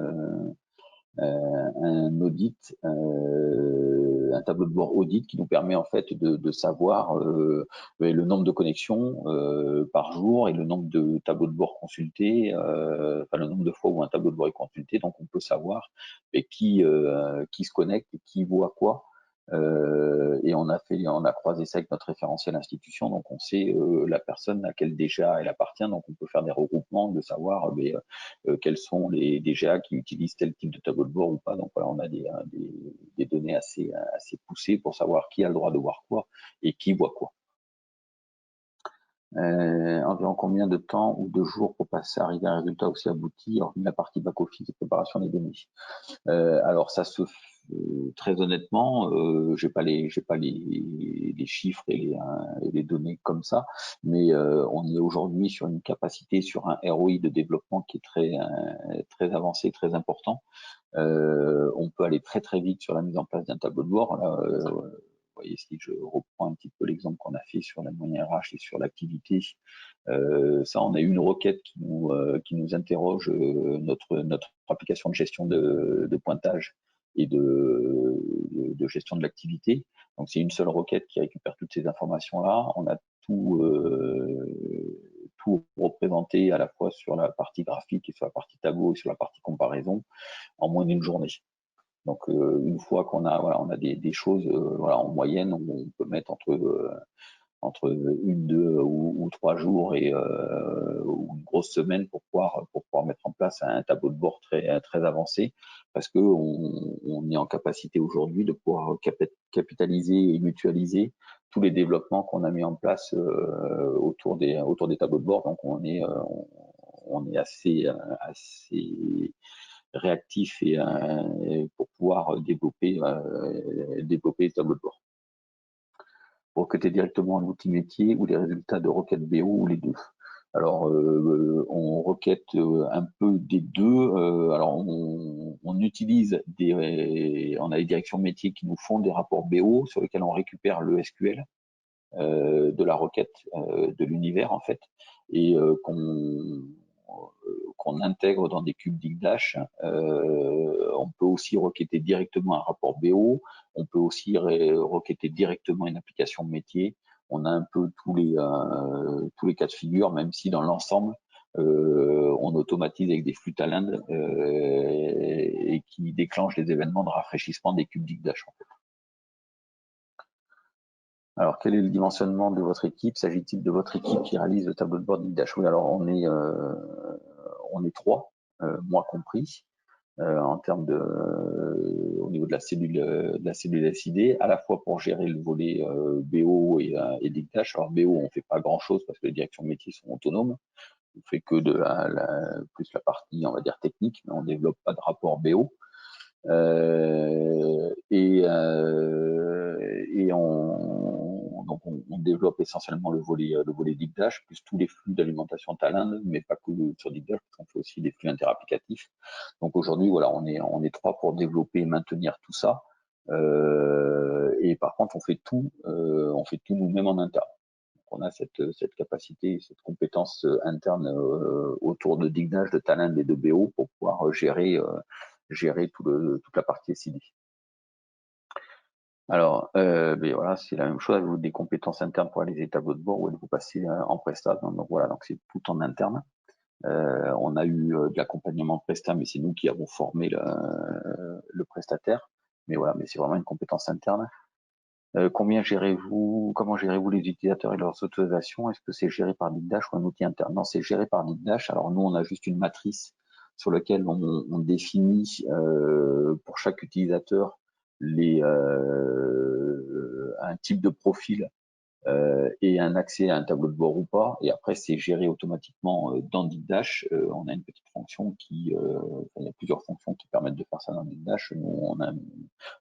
un audit, un tableau de bord audit qui nous permet en fait de savoir le nombre de connexions par jour et le nombre de tableaux de bord consultés, enfin le nombre de fois où un tableau de bord est consulté. Donc on peut savoir qui se connecte et qui voit quoi. Et on a croisé ça avec notre référentiel institution, donc on sait la personne à quelle DGA elle appartient, donc on peut faire des regroupements de savoir quels sont les DGA qui utilisent tel type de tableau de bord ou pas. Donc voilà, on a des données assez poussées pour savoir qui a le droit de voir quoi et qui voit quoi. Environ combien de temps ou de jours pour passer à arriver à un résultat aussi abouti, hormis la partie back-office et préparation des données. Alors ça se très honnêtement, j'ai pas les chiffres et les données comme ça, mais on est aujourd'hui sur une capacité, sur un ROI de développement qui est très avancé, très important. On peut aller très très vite sur la mise en place d'un tableau de bord. Là, vous voyez, si je reprends un petit peu l'exemple qu'on a fait sur la moyenne RH et sur l'activité, ça, on a eu une requête qui nous interroge notre application de gestion de pointage et de gestion de l'activité. Donc, c'est une seule requête qui récupère toutes ces informations-là. On a tout représenté à la fois sur la partie graphique et sur la partie tableau et sur la partie comparaison en moins d'une journée. Donc, une fois qu'on a, voilà, on a des choses, voilà, en moyenne, on peut mettre entre 2 ou 3 jours et ou une grosse semaine pour pouvoir mettre en place un tableau de bord très avancé, parce que on est en capacité aujourd'hui de pouvoir capitaliser et mutualiser tous les développements qu'on a mis en place autour des tableaux de bord. Donc on est assez réactif et pour pouvoir développer les tableaux de bord. Recruter directement l'outil métier ou les résultats de requête BO ou les deux. Alors, on requête un peu des deux. Alors, on utilise on a les directions métiers qui nous font des rapports BO sur lesquels on récupère le SQL de la requête de l'univers en fait, et qu'on intègre dans des cubes Digdash. On peut aussi requêter directement un rapport BO, on peut aussi requêter directement une application métier. On a un peu tous les cas de figure, même si dans l'ensemble, on automatise avec des flux talent et qui déclenchent les événements de rafraîchissement des cubes Digdash. En fait. Alors, quel est le dimensionnement de votre équipe? S'agit-il de votre équipe qui réalise le tableau de bord Digdash? Oui, alors on est 3, moi compris, en termes au niveau de la cellule SID, à la fois pour gérer le volet BO et Digdash. Alors BO, on fait pas grand-chose parce que les directions métiers sont autonomes. On fait que plus la partie, on va dire, technique, mais on développe pas de rapport BO. Donc on développe essentiellement le volet Digdash, plus tous les flux d'alimentation talent, mais pas que sur Digdash, parce qu'on fait aussi des flux interapplicatifs. Donc aujourd'hui, voilà, on est 3 pour développer et maintenir tout ça. Et par contre, on fait tout nous-mêmes en interne. Donc on a cette capacité, cette compétence interne autour de Digdash, de talent et de BO pour pouvoir gérer toute la partie SID. Alors, ben voilà, c'est la même chose avec des compétences internes pour les tableaux de bord où vous passez en prestat. Donc voilà, donc c'est tout en interne. On a eu de l'accompagnement prestat, mais c'est nous qui avons formé le prestataire. Mais voilà, mais c'est vraiment une compétence interne. Comment gérez-vous les utilisateurs et leurs autorisations? Est-ce que c'est géré par Digdash ou un outil interne? Non, c'est géré par Digdash. Alors nous, on a juste une matrice sur laquelle on définit pour chaque utilisateur un type de profil et un accès à un tableau de bord ou pas. Et après, c'est géré automatiquement dans Digdash. On a une petite fonction il y a plusieurs fonctions qui permettent de faire ça dans Digdash. Nous, on a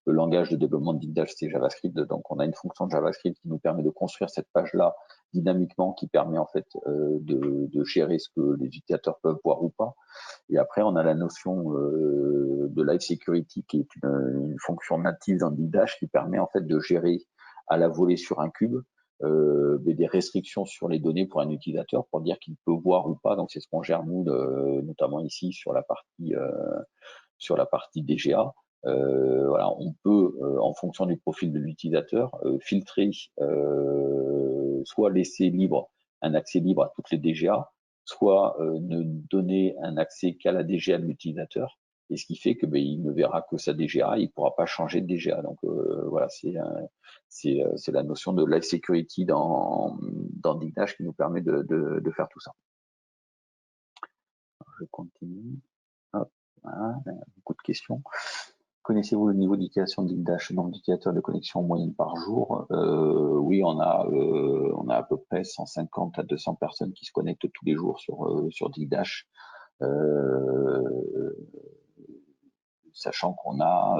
le langage de développement de Digdash, c'est JavaScript. Donc, on a une fonction de JavaScript qui nous permet de construire cette page-là dynamiquement, qui permet en fait de gérer ce que les utilisateurs peuvent voir ou pas. Et après, on a la notion de Live Security, qui est une fonction native dans Digdash qui permet en fait de gérer à la volée sur un cube des restrictions sur les données pour un utilisateur pour dire qu'il peut voir ou pas. Donc c'est ce qu'on gère nous, notamment ici sur la partie sur la partie DGA. Voilà, on peut, en fonction du profil de l'utilisateur, filtrer, soit laisser libre un accès libre à toutes les DGA, soit ne donner un accès qu'à la DGA de l'utilisateur, et ce qui fait que il ne verra que sa DGA, il ne pourra pas changer de DGA. Donc voilà, c'est la notion de live security dans Digdash qui nous permet de faire tout ça. Je continue. Hop, voilà, beaucoup de questions. Connaissez-vous le niveau d'utilisation de Digdash, nombre d'utilisateurs de connexion en moyenne par jour? Oui, on a à peu près 150 à 200 personnes qui se connectent tous les jours sur Digdash, sachant qu'on a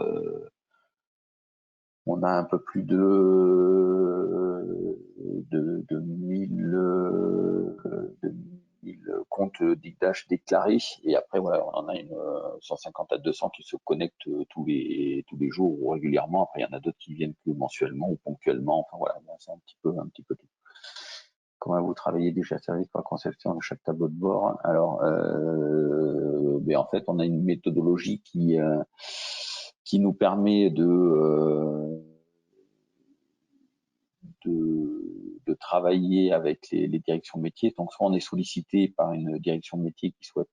un peu plus de 1000 comptes Digdash déclarés, et après voilà, on en a 150 à 200 qui se connectent tous les jours ou régulièrement. Après, il y en a d'autres qui viennent que mensuellement ou ponctuellement. Enfin voilà, c'est un petit peu tout. Comment vous travaillez déjà service par conception de chaque tableau de bord? Alors, en fait, on a une méthodologie qui nous permet de travailler avec les directions métiers. Donc, soit on est sollicité par une direction métier qui souhaite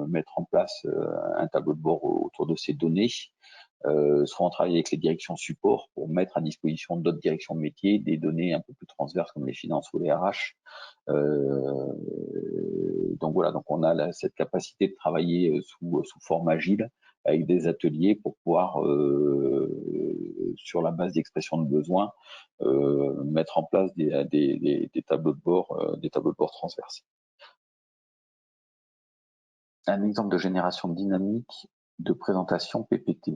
mettre en place un tableau de bord autour de ces données, soit on travaille avec les directions support pour mettre à disposition d'autres directions métiers des données un peu plus transverses comme les finances ou les RH. Donc voilà, donc on a cette capacité de travailler sous forme agile avec des ateliers pour pouvoir, sur la base d'expression de besoins, mettre en place des tableaux de bord transverses. Un exemple de génération dynamique de présentation PPT.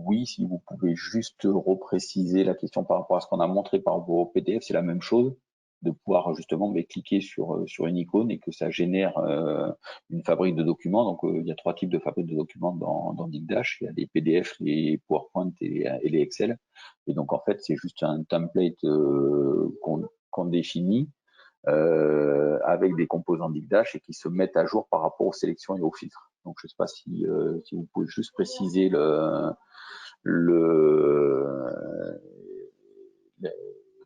Oui, si vous pouvez juste repréciser la question par rapport à ce qu'on a montré par rapport au PDF, c'est la même chose, de pouvoir justement cliquer sur une icône et que ça génère une fabrique de documents. Donc il y a 3 types de fabriques de documents dans Digdash. Il y a les PDF, les PowerPoint et les Excel. Et donc en fait, c'est juste un template qu'on définit avec des composants Digdash et qui se mettent à jour par rapport aux sélections et aux filtres. Donc je ne sais pas si vous pouvez juste préciser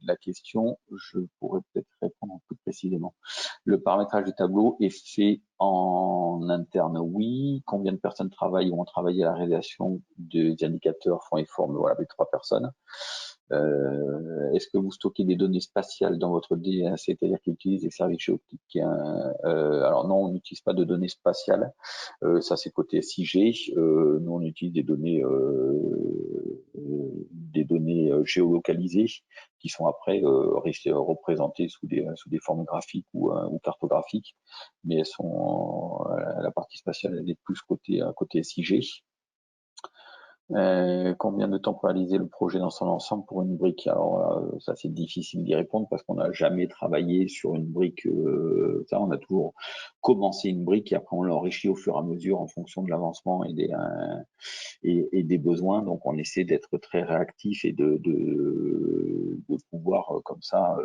la question, je pourrais peut-être répondre plus précisément. Le paramétrage du tableau est fait en interne, oui. Combien de personnes travaillent ou ont travaillé à la réalisation des indicateurs fonds et formes? Voilà, avec 3 personnes. Est-ce que vous stockez des données spatiales dans votre DNS, c'est-à-dire qu'ils utilisent des services géoptiques? Alors non, on n'utilise pas de données spatiales. Ça, c'est côté SIG. Nous, on utilise des données géolocalisées qui sont après représentées sous des formes graphiques ou cartographiques, mais elles sont la partie spatiale, elle est plus côté SIG. Combien de temps pour réaliser le projet dans son ensemble pour une brique? Alors ça c'est difficile d'y répondre parce qu'on n'a jamais travaillé sur une brique. Ça, on a toujours commencé une brique et après on l'enrichit au fur et à mesure en fonction de l'avancement et des besoins. Donc on essaie d'être très réactif et de pouvoir comme ça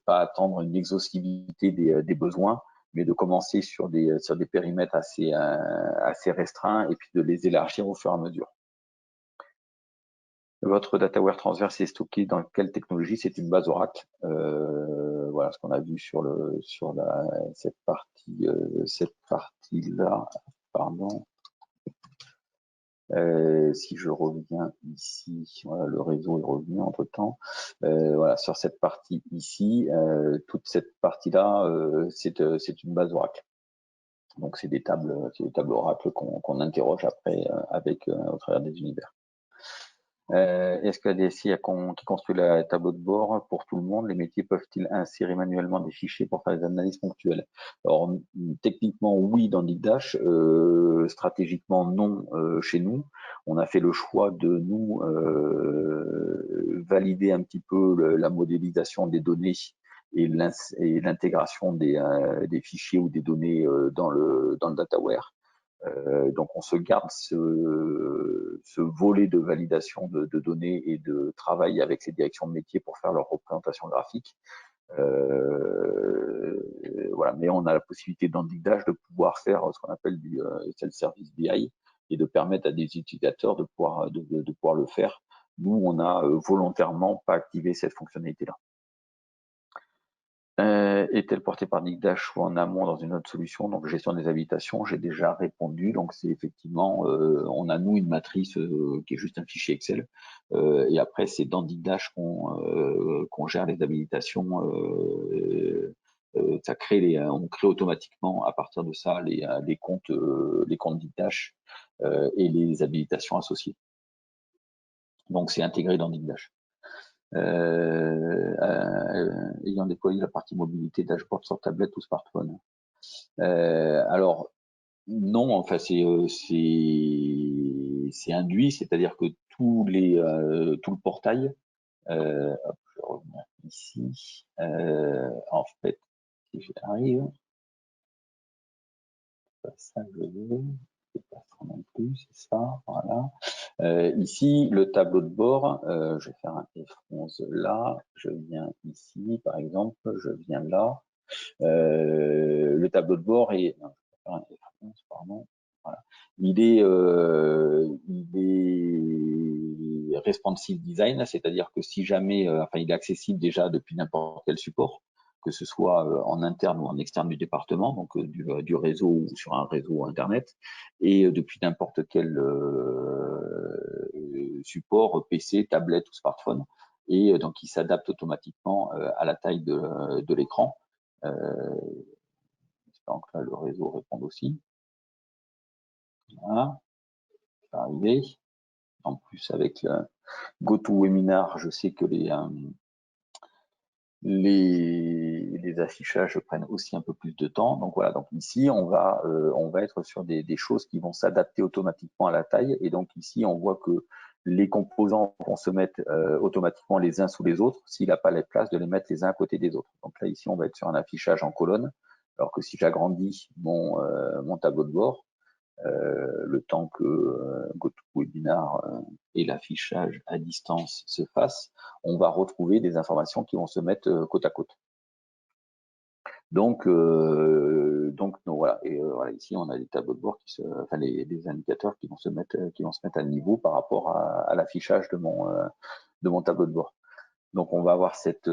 pas attendre une exhaustivité des besoins, mais de commencer sur des périmètres assez restreints et puis de les élargir au fur et à mesure. Votre dataware transverse est stocké dans quelle technologie? C'est une base Oracle. Voilà ce qu'on a vu sur cette partie-là. Pardon. Si je reviens ici, voilà, le réseau est revenu entre temps. Voilà, sur cette partie ici, toute cette partie-là, c'est une base Oracle. Donc c'est des tables Oracle qu'on interroge après au travers des univers. Est-ce que la DSI qui construit le tableau de bord pour tout le monde, les métiers peuvent-ils insérer manuellement des fichiers pour faire des analyses ponctuelles? Alors techniquement oui dans Digdash, stratégiquement non chez nous. On a fait le choix de nous valider un petit peu la modélisation des données et l'intégration des fichiers ou des données dans le dataware. Donc on se garde ce volet de validation de données et de travail avec les directions de métier pour faire leur représentation graphique. Voilà, mais on a la possibilité dans Digdash de pouvoir faire ce qu'on appelle du self-service BI et de permettre à des utilisateurs de pouvoir le faire. Nous, on a volontairement pas activé cette fonctionnalité-là. Est-elle portée par Digdash ou en amont dans une autre solution? Donc, gestion des habilitations, j'ai déjà répondu. Donc, c'est effectivement, on a nous une matrice qui est juste un fichier Excel. Et après, c'est dans Digdash qu'on gère les habilitations. Ça crée on crée automatiquement à partir de ça les comptes Digdash et les habilitations associées. Donc, c'est intégré dans Digdash. Ayant déployé la partie mobilité dashboard sur tablette ou smartphone. Alors non, enfin c'est induit, c'est-à-dire que tout le portail, hop, je vais revenir ici, en fait, si j'arrive, ça je veux, c'est pas ça non plus, c'est ça, voilà. Ici, le tableau de bord, je vais faire un F11 là, je viens ici, par exemple, je viens là. Le tableau de bord est, non, je vais faire un F11, pardon. Voilà. Il est responsive design, c'est-à-dire que si jamais, enfin, il est accessible déjà depuis n'importe quel support, que ce soit en interne ou en externe du département, donc du réseau ou sur un réseau internet, et depuis n'importe quel support, PC, tablette ou smartphone, et donc il s'adapte automatiquement à la taille de l'écran. J'espère que là le réseau répond aussi. Voilà, ça va arriver. En plus, avec le GoToWebinar, je sais que les affichages prennent aussi un peu plus de temps. Donc voilà, donc ici, on va être sur des choses qui vont s'adapter automatiquement à la taille. Et donc ici, on voit que les composants vont se mettre automatiquement les uns sous les autres s'il n'a pas la place de les mettre les uns à côté des autres. Donc là, ici, on va être sur un affichage en colonne. Alors que si j'agrandis mon tableau de bord, le temps que GoToWebinar et l'affichage à distance se fassent, on va retrouver des informations qui vont se mettre côte à côte. Donc voilà. Et voilà, ici on a des tableaux de bord enfin des indicateurs qui vont se mettre à niveau par rapport à l'affichage de mon tableau de bord. Donc on va avoir cette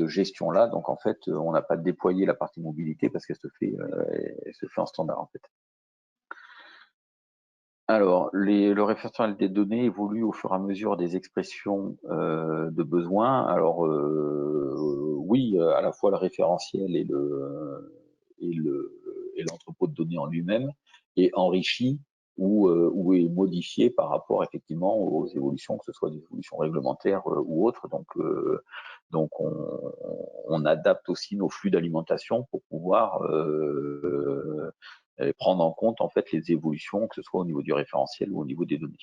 gestion là. Donc en fait, on n'a pas déployé la partie mobilité parce qu'elle se fait en standard en fait. Alors, le référentiel des données évolue au fur et à mesure des expressions de besoins. Alors, oui, à la fois le référentiel et l'entrepôt de données en lui-même est enrichi ou est modifié par rapport effectivement aux évolutions, que ce soit des évolutions réglementaires ou autres. Donc on adapte aussi nos flux d'alimentation pour pouvoir prendre en compte en fait les évolutions, que ce soit au niveau du référentiel ou au niveau des données.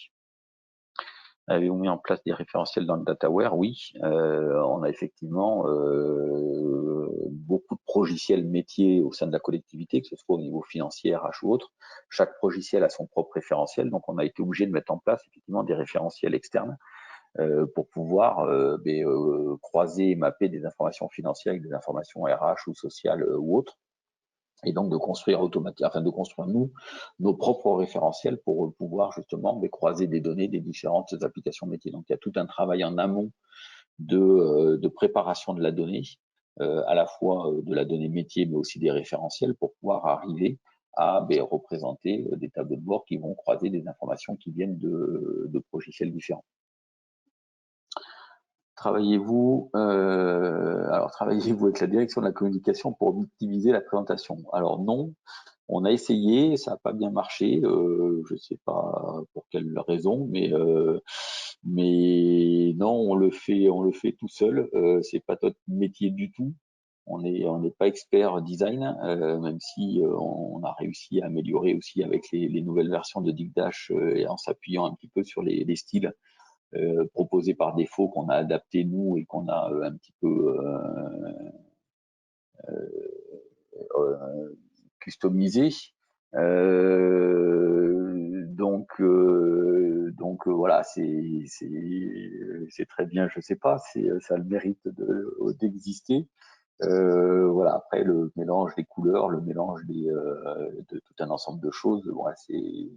Avez-vous mis en place des référentiels dans le DataWare? Oui, on a effectivement beaucoup de progiciels métiers au sein de la collectivité, que ce soit au niveau financier, RH ou autre. Chaque progiciel a son propre référentiel, donc on a été obligé de mettre en place effectivement des référentiels externes pour pouvoir croiser et mapper des informations financières avec des informations RH ou sociales ou autres, et donc de construire nous nos propres référentiels pour pouvoir justement croiser des données des différentes applications métiers. Donc il y a tout un travail en amont de préparation de la donnée, à la fois de la donnée métier mais aussi des référentiels pour pouvoir arriver à représenter des tableaux de bord qui vont croiser des informations qui viennent de logiciels différents. Travaillez-vous avec la direction de la communication pour optimiser la présentation? Alors non, on a essayé, ça n'a pas bien marché. Je ne sais pas pour quelle raison, mais non, on le fait tout seul. C'est pas notre métier du tout. On n'est pas expert design, même si on a réussi à améliorer aussi avec les nouvelles versions de Digdash et en s'appuyant un petit peu sur les styles proposés par défaut qu'on a adapté nous et qu'on a un petit peu customisé. Donc voilà, c'est très bien, je sais pas, ça a le mérite d'exister. Voilà, après le mélange des couleurs, le mélange de tout un ensemble de choses, voilà, c'est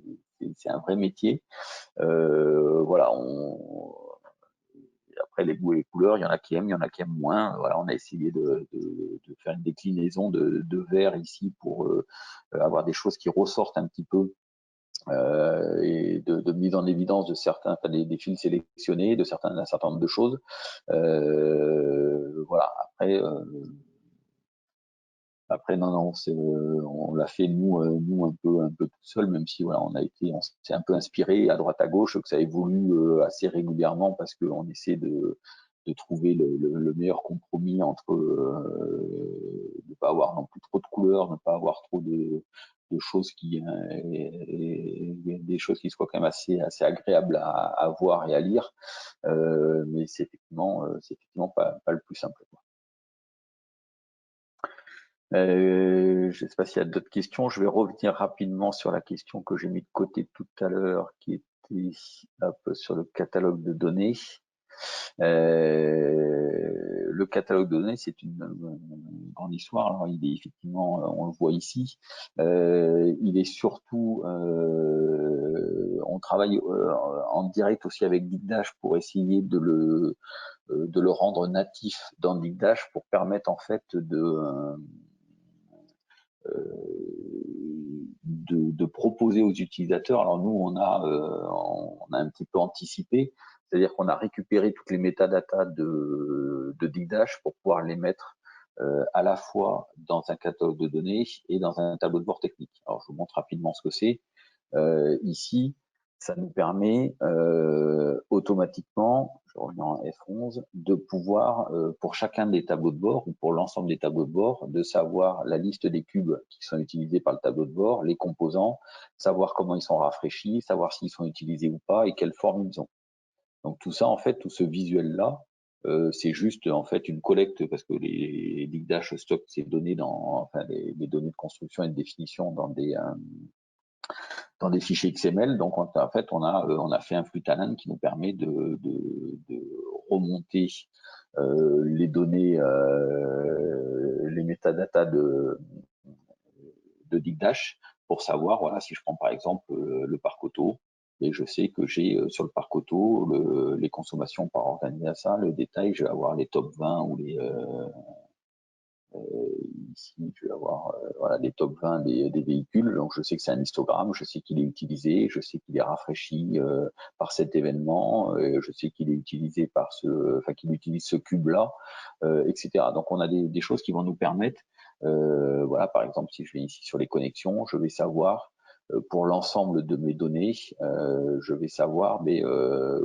un vrai métier. Voilà, après les goûts et les couleurs, il y en a qui aiment, il y en a qui aiment moins. Voilà, on a essayé de faire une déclinaison de verre ici pour avoir des choses qui ressortent un petit peu et de mise en évidence de certains, enfin, des fils sélectionnés, d'un certain nombre de choses. Voilà, après, non, non, on l'a fait nous un peu tout seul, même si voilà, on s'est un peu inspiré à droite à gauche, que ça évolue assez régulièrement parce qu'on essaie de trouver le meilleur compromis entre ne pas avoir non plus trop de couleurs, ne pas avoir trop de choses des choses qui soient quand même assez agréables à voir et à lire, mais c'est effectivement pas le plus simple, quoi. Je ne sais pas s'il y a d'autres questions. Je vais revenir rapidement sur la question que j'ai mis de côté tout à l'heure, qui était sur le catalogue de données. Le catalogue de données, c'est une grande histoire. Alors, il est effectivement, on le voit ici, il est surtout, on travaille en direct aussi avec Digdash pour essayer de le rendre natif dans Digdash pour permettre en fait de proposer aux utilisateurs. Alors nous, on a un petit peu anticipé, c'est-à-dire qu'on a récupéré toutes les métadatas de Digdash pour pouvoir les mettre à la fois dans un catalogue de données et dans un tableau de bord technique. Alors je vous montre rapidement ce que c'est. Ici, ça nous permet automatiquement, je reviens en F11, de pouvoir, pour chacun des tableaux de bord ou pour l'ensemble des tableaux de bord, de savoir la liste des cubes qui sont utilisés par le tableau de bord, les composants, savoir comment ils sont rafraîchis, savoir s'ils sont utilisés ou pas et quelle forme ils ont. Donc tout ça, en fait, tout ce visuel-là, c'est juste en fait une collecte parce que les Digdash stockent ces données enfin les données de construction et de définition dans des fichiers XML. Donc en fait, on a fait un flux talent qui nous permet de remonter les données, les métadatas de Digdash pour savoir, voilà, si je prends par exemple le parc auto, et je sais que j'ai sur le parc auto les consommations par organisation, le détail, je vais avoir les top 20 ou ici, je vais avoir voilà, les top 20 des véhicules. Donc, je sais que c'est un histogramme, je sais qu'il est utilisé, je sais qu'il est rafraîchi par cet événement, je sais qu'il est utilisé qu'il utilise ce cube-là, etc. Donc, on a des choses qui vont nous permettre, voilà, par exemple, si je vais ici sur les connexions, je vais savoir pour l'ensemble de mes données, je vais savoir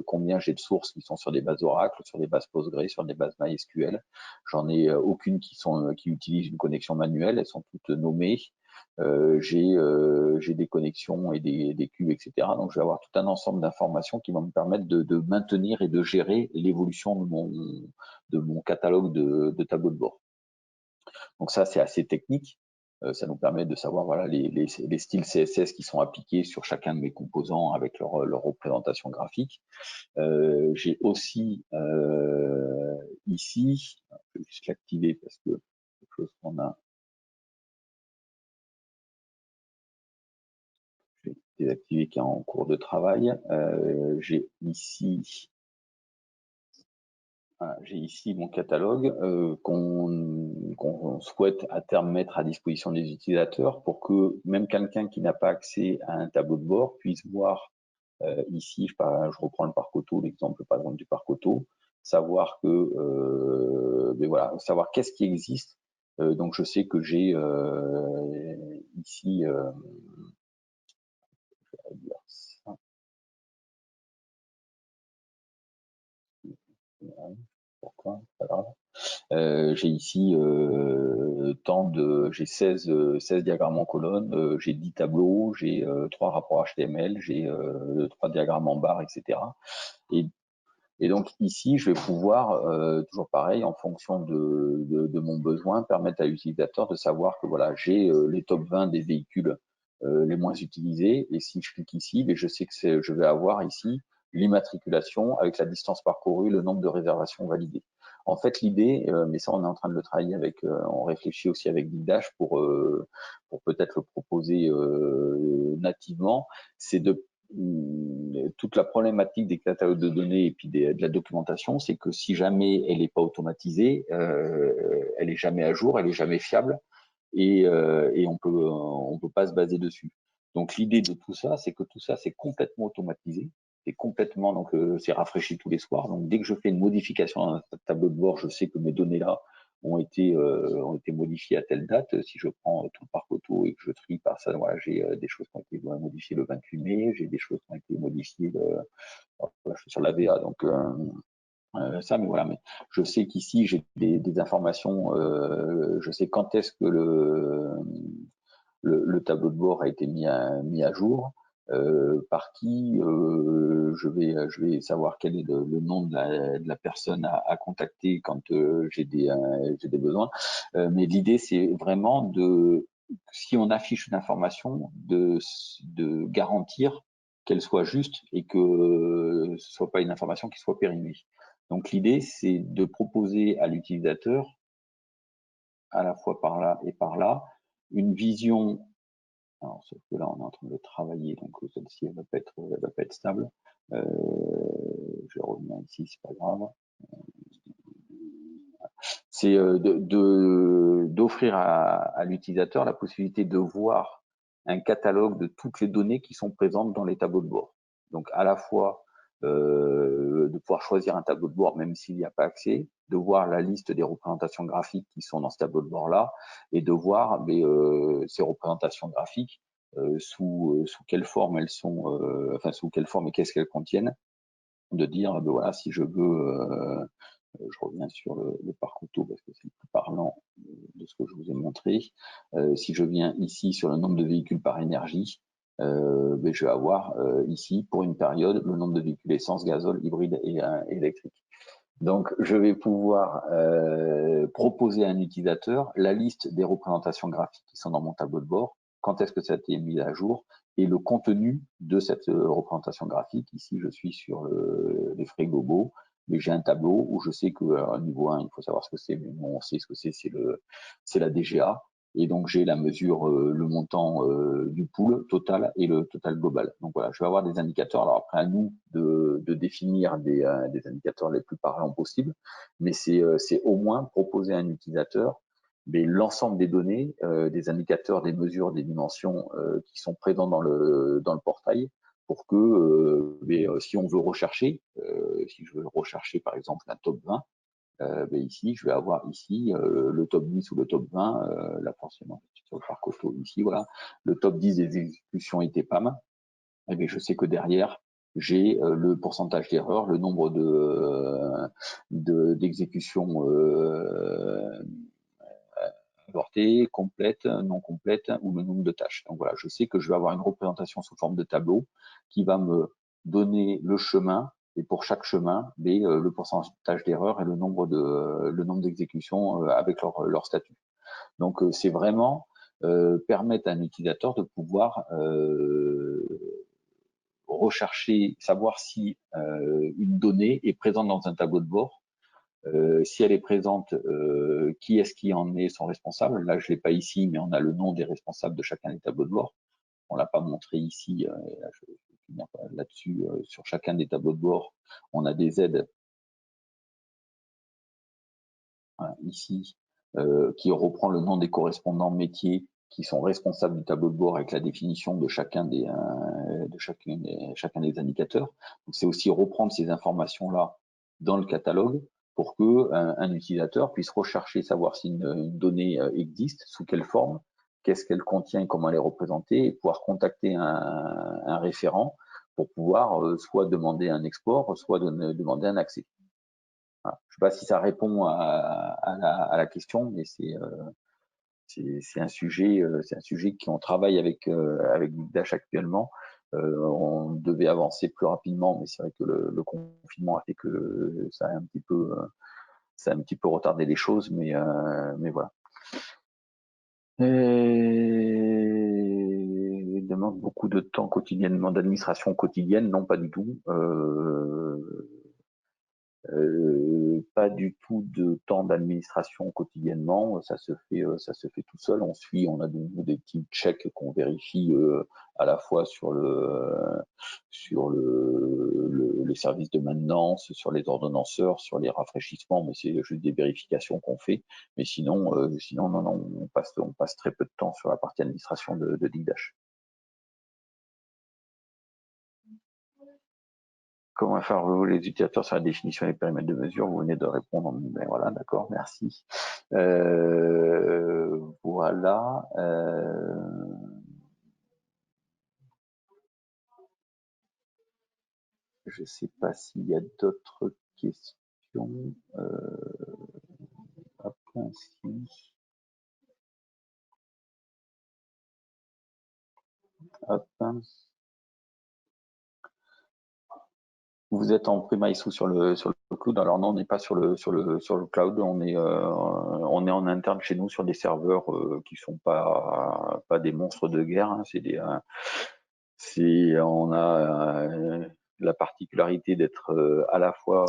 combien j'ai de sources qui sont sur des bases Oracle, sur des bases Postgre, sur des bases MySQL. J'en ai aucune qui utilisent une connexion manuelle, elles sont toutes nommées. J'ai des connexions et des cubes, etc. Donc, je vais avoir tout un ensemble d'informations qui vont me permettre de maintenir et de gérer l'évolution de mon catalogue de tableaux de bord. Donc ça, c'est assez technique. Ça nous permet de savoir voilà, les styles CSS qui sont appliqués sur chacun de mes composants avec leur représentation graphique. J'ai aussi ici, je vais juste l'activer parce que quelque chose qu'on a. Je vais désactiver qui est en cours de travail. J'ai ici mon catalogue qu'on souhaite à terme mettre à disposition des utilisateurs pour que même quelqu'un qui n'a pas accès à un tableau de bord puisse voir ici, je reprends le parc auto, l'exemple par exemple du parc auto, savoir voilà, savoir qu'est-ce qui existe. Donc je sais que j'ai ici pourquoi pas grave. J'ai ici j'ai 16 diagrammes en colonne, j'ai 10 tableaux, j'ai 3 rapports HTML, j'ai 3 diagrammes en barre, etc. Et donc ici, je vais pouvoir, toujours pareil, en fonction de mon besoin, permettre à l'utilisateur de savoir que voilà, j'ai les top 20 des véhicules les moins utilisés. Et si je clique ici, je sais que je vais avoir ici l'immatriculation avec la distance parcourue, le nombre de réservations validées. En fait, l'idée, mais ça on est en train de le travailler avec, on réfléchit aussi avec Bigdash pour peut-être le proposer nativement, c'est de toute la problématique des catalogues de données et puis de la documentation, c'est que si jamais elle n'est pas automatisée, elle est jamais à jour, elle est jamais fiable et on peut pas se baser dessus. Donc l'idée de tout ça, c'est que tout ça c'est complètement automatisé, c'est complètement donc c'est rafraîchi tous les soirs. Donc dès que je fais une modification dans un tableau de bord, je sais que mes données là ont été modifiées à telle date. Si je prends tout le parc auto et que je trie par ça, voilà, j'ai des choses qui ont été modifiées le 28 mai, j'ai des choses qui ont été modifiées je suis sur la VA, donc ça, mais voilà, mais je sais qu'ici j'ai des informations, je sais quand est-ce que le tableau de bord a été mis à jour, par qui, je vais savoir quel est le nom de la personne à contacter quand j'ai des besoins. Mais l'idée, c'est vraiment si on affiche une information, de garantir qu'elle soit juste et que ce soit pas une information qui soit périmée. Donc l'idée, c'est de proposer à l'utilisateur, à la fois par là et par là, une vision. Alors, sauf que là, on est en train de travailler, donc celle-ci, elle va pas être stable. Euh, je reviens ici, c'est pas grave. C'est d'offrir à l'utilisateur la possibilité de voir un catalogue de toutes les données qui sont présentes dans les tableaux de bord. Donc à la fois de pouvoir choisir un tableau de bord même s'il n'y a pas accès, de voir la liste des représentations graphiques qui sont dans ce tableau de bord-là et de voir ces représentations graphiques sous quelle forme elles sont, enfin sous quelle forme et qu'est-ce qu'elles contiennent, de dire voilà, si je veux je reviens sur le parc auto parce que c'est le plus parlant de ce que je vous ai montré. Si je viens ici sur le nombre de véhicules par énergie, je vais avoir ici pour une période le nombre de véhicules essence, gazole, hybride et électrique. Donc, je vais pouvoir proposer à un utilisateur la liste des représentations graphiques qui sont dans mon tableau de bord, quand est-ce que ça a été mis à jour, et le contenu de cette représentation graphique. Ici, je suis sur les frais globaux, mais j'ai un tableau où je sais que niveau 1, il faut savoir ce que c'est, mais on sait ce que c'est la DGA. Et donc, j'ai la mesure, le montant du pool total et le total global. Donc voilà, je vais avoir des indicateurs. Alors après, à nous de définir des indicateurs les plus parlants possibles, mais c'est au moins proposer à un utilisateur l'ensemble des données, des indicateurs, des mesures, des dimensions qui sont présents dans le portail pour que si on veut rechercher, si je veux rechercher par exemple un top 20, ici, je vais avoir ici le top 10 ou le top 20, là forcément, sur le parc auto, ici, voilà, le top 10 des exécutions était PAM, et je sais que derrière, j'ai le pourcentage d'erreur, le nombre d'exécutions avortées, complètes, non complètes, ou le nombre de tâches. Donc voilà, je sais que je vais avoir une représentation sous forme de tableau qui va me donner le chemin et pour chaque chemin, le pourcentage d'erreur et le nombre d'exécutions avec leur statut. Donc c'est vraiment permettre à un utilisateur de pouvoir rechercher, savoir si une donnée est présente dans un tableau de bord. Si elle est présente, qui est-ce qui en est son responsable? Là, je l'ai pas ici, mais on a le nom des responsables de chacun des tableaux de bord. On l'a pas montré ici. Et là, je vais finir là-dessus. Sur chacun des tableaux de bord, on a des aides ici qui reprend le nom des correspondants métiers qui sont responsables du tableau de bord avec la définition de chacun des indicateurs. Donc c'est aussi reprendre ces informations-là dans le catalogue pour que un utilisateur puisse rechercher, savoir si une donnée existe, sous quelle forme, qu'est-ce qu'elle contient, comment elle est représentée, et pouvoir contacter un référent pour pouvoir soit demander un export, soit demander un accès. Voilà. Je ne sais pas si ça répond à la question, mais c'est un sujet qu'on travaille avec Dash actuellement. On devait avancer plus rapidement, mais c'est vrai que le confinement a fait que ça a un petit peu retardé les choses, mais voilà. Il demande beaucoup de temps quotidiennement d'administration quotidienne, non pas du tout. Pas du tout de temps d'administration quotidiennement, ça se fait tout seul. On a des petits checks qu'on vérifie à la fois les services de maintenance, sur les ordonnanceurs, sur les rafraîchissements, mais c'est juste des vérifications qu'on fait. Mais sinon non, on passe très peu de temps sur la partie administration de Digdash. Comment faire les utilisateurs sur la définition des périmètres de mesure? Vous venez de répondre. Ben voilà, d'accord, merci. Voilà. Je ne sais pas s'il y a d'autres questions. Hop, ainsi. Hop. Vous êtes en premise ou sur le cloud? Alors non, on n'est pas sur le cloud. On est en interne chez nous sur des serveurs qui sont pas des monstres de guerre. Hein. On a la particularité d'être à la fois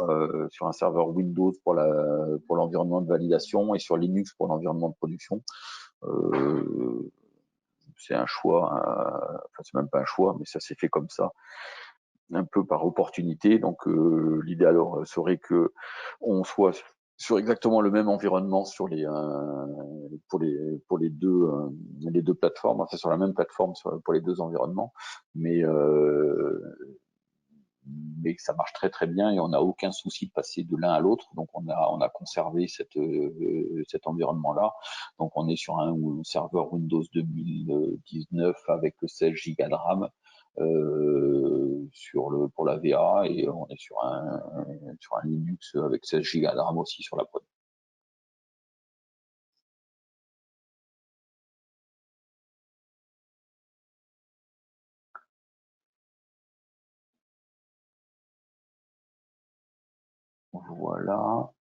sur un serveur Windows pour l'environnement de validation et sur Linux pour l'environnement de production. C'est un choix, enfin c'est même pas un choix, mais ça s'est fait comme ça, un peu par opportunité. Donc l'idéal serait que on soit sur exactement le même environnement pour les deux plateformes, enfin sur la même plateforme pour les deux environnements, mais ça marche très très bien et on n'a aucun souci de passer de l'un à l'autre. Donc on a conservé cet environnement-là. Donc on est sur un serveur Windows 2019 avec 16 Go de RAM pour la VA, et on est sur un Linux avec 16 Go de RAM aussi sur la prod. Voilà.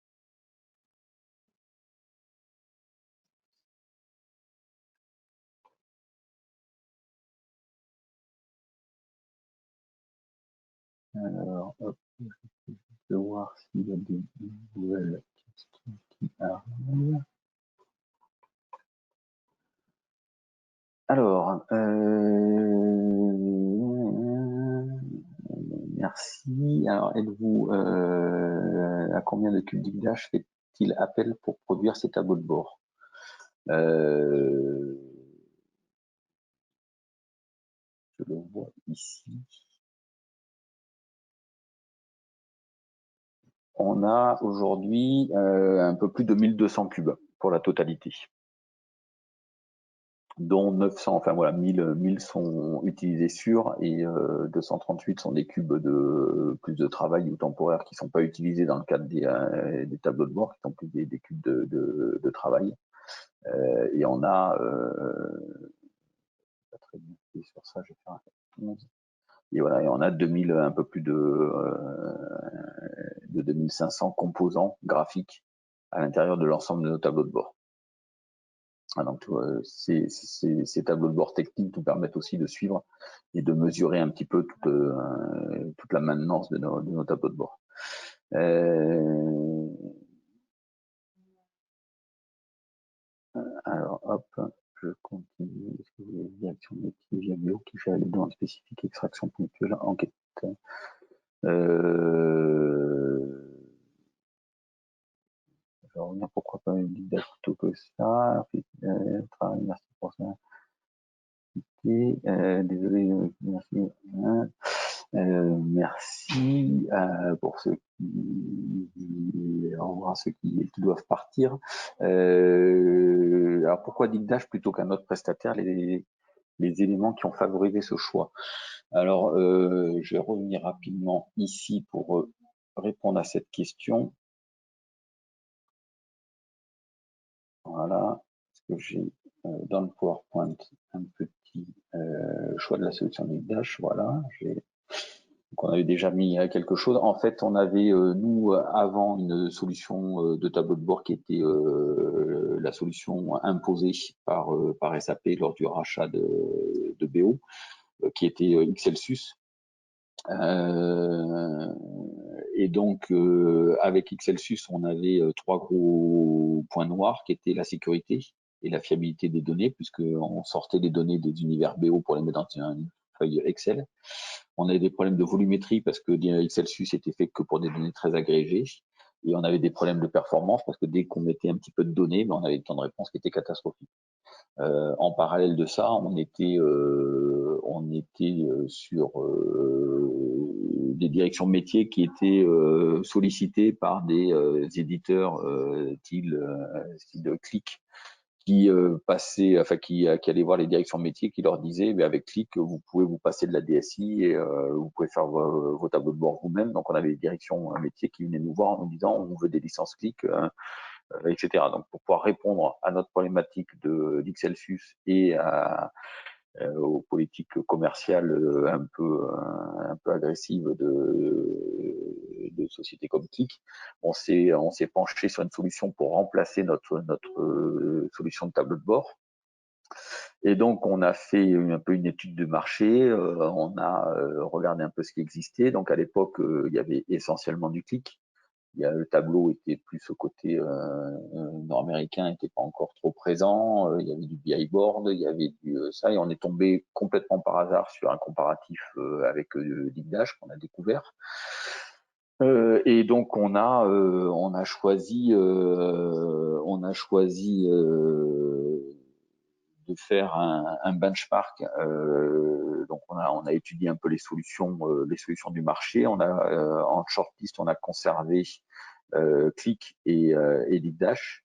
Alors, hop, je vais voir s'il y a des nouvelles questions qui arrivent. Alors, merci. Alors, êtes-vous à combien de cubes Digdash fait-il appel pour produire ces tableaux de bord? Je le vois ici. On a aujourd'hui un peu plus de 1200 cubes pour la totalité, dont 900, enfin voilà, 1000 sont utilisés sûrs et 238 sont des cubes de plus de travail ou temporaires qui ne sont pas utilisés dans le cadre des tableaux de bord, qui sont plus des cubes de travail. Et on a, pas très bien sur ça, je vais faire un 11. Et voilà, et on a 2000, un peu plus de 2500 composants graphiques à l'intérieur de l'ensemble de nos tableaux de bord. Donc, ces tableaux de bord techniques nous permettent aussi de suivre et de mesurer un petit peu toute la maintenance de nos tableaux de bord. Alors, hop, je continue. Est-ce que vous avez des actions métiers via Bio qui gère les données spécifiques, extraction ponctuelle, enquête? Je vais revenir, pourquoi pas une ligue plutôt que ça. Merci pour ça. Désolé, merci. Merci pour ceux au revoir à ceux qui doivent partir. Alors pourquoi Digdash plutôt qu'un autre prestataire, les éléments qui ont favorisé ce choix? Alors je vais revenir rapidement ici pour répondre à cette question. Voilà, parce que j'ai dans le PowerPoint un petit choix de la solution Digdash. Voilà, donc on avait déjà mis quelque chose. En fait, on avait, nous, avant, une solution de tableau de bord qui était la solution imposée par SAP lors du rachat de BO, qui était Excelsus. Et donc, avec Excelsius, on avait trois gros points noirs qui étaient la sécurité et la fiabilité des données, puisqu'on sortait des données des univers BO pour les mettre dans une feuille Excel. On avait des problèmes de volumétrie parce que Excelsius était fait que pour des données très agrégées. Et on avait des problèmes de performance parce que dès qu'on mettait un petit peu de données, on avait des temps de réponse qui étaient catastrophiques. En parallèle de ça, on était sur des directions métiers qui étaient sollicitées par des éditeurs style Click qui passaient, enfin qui allaient voir les directions métiers qui leur disaient, mais avec Click, vous pouvez vous passer de la DSI et vous pouvez faire vos tableaux de bord vous-même. Donc on avait des directions métiers qui venaient nous voir en nous disant, on veut des licences Click. Etc. Donc, pour pouvoir répondre à notre problématique d'Excelsius et aux politiques commerciales un peu agressives de sociétés comme Click, on s'est penché sur une solution pour remplacer notre solution de tableau de bord. Et donc, on a fait un peu une étude de marché, on a regardé un peu ce qui existait. Donc, à l'époque, il y avait essentiellement du Click. Le tableau était plus au côté nord-américain, n'était pas encore trop présent. Il y avait du BI board, il y avait ça, et on est tombé complètement par hasard sur un comparatif avec Digdash qu'on a découvert. Et donc on a choisi de faire un benchmark. Donc on a étudié un peu les solutions du marché. En shortlist, on a conservé Click et Digdash.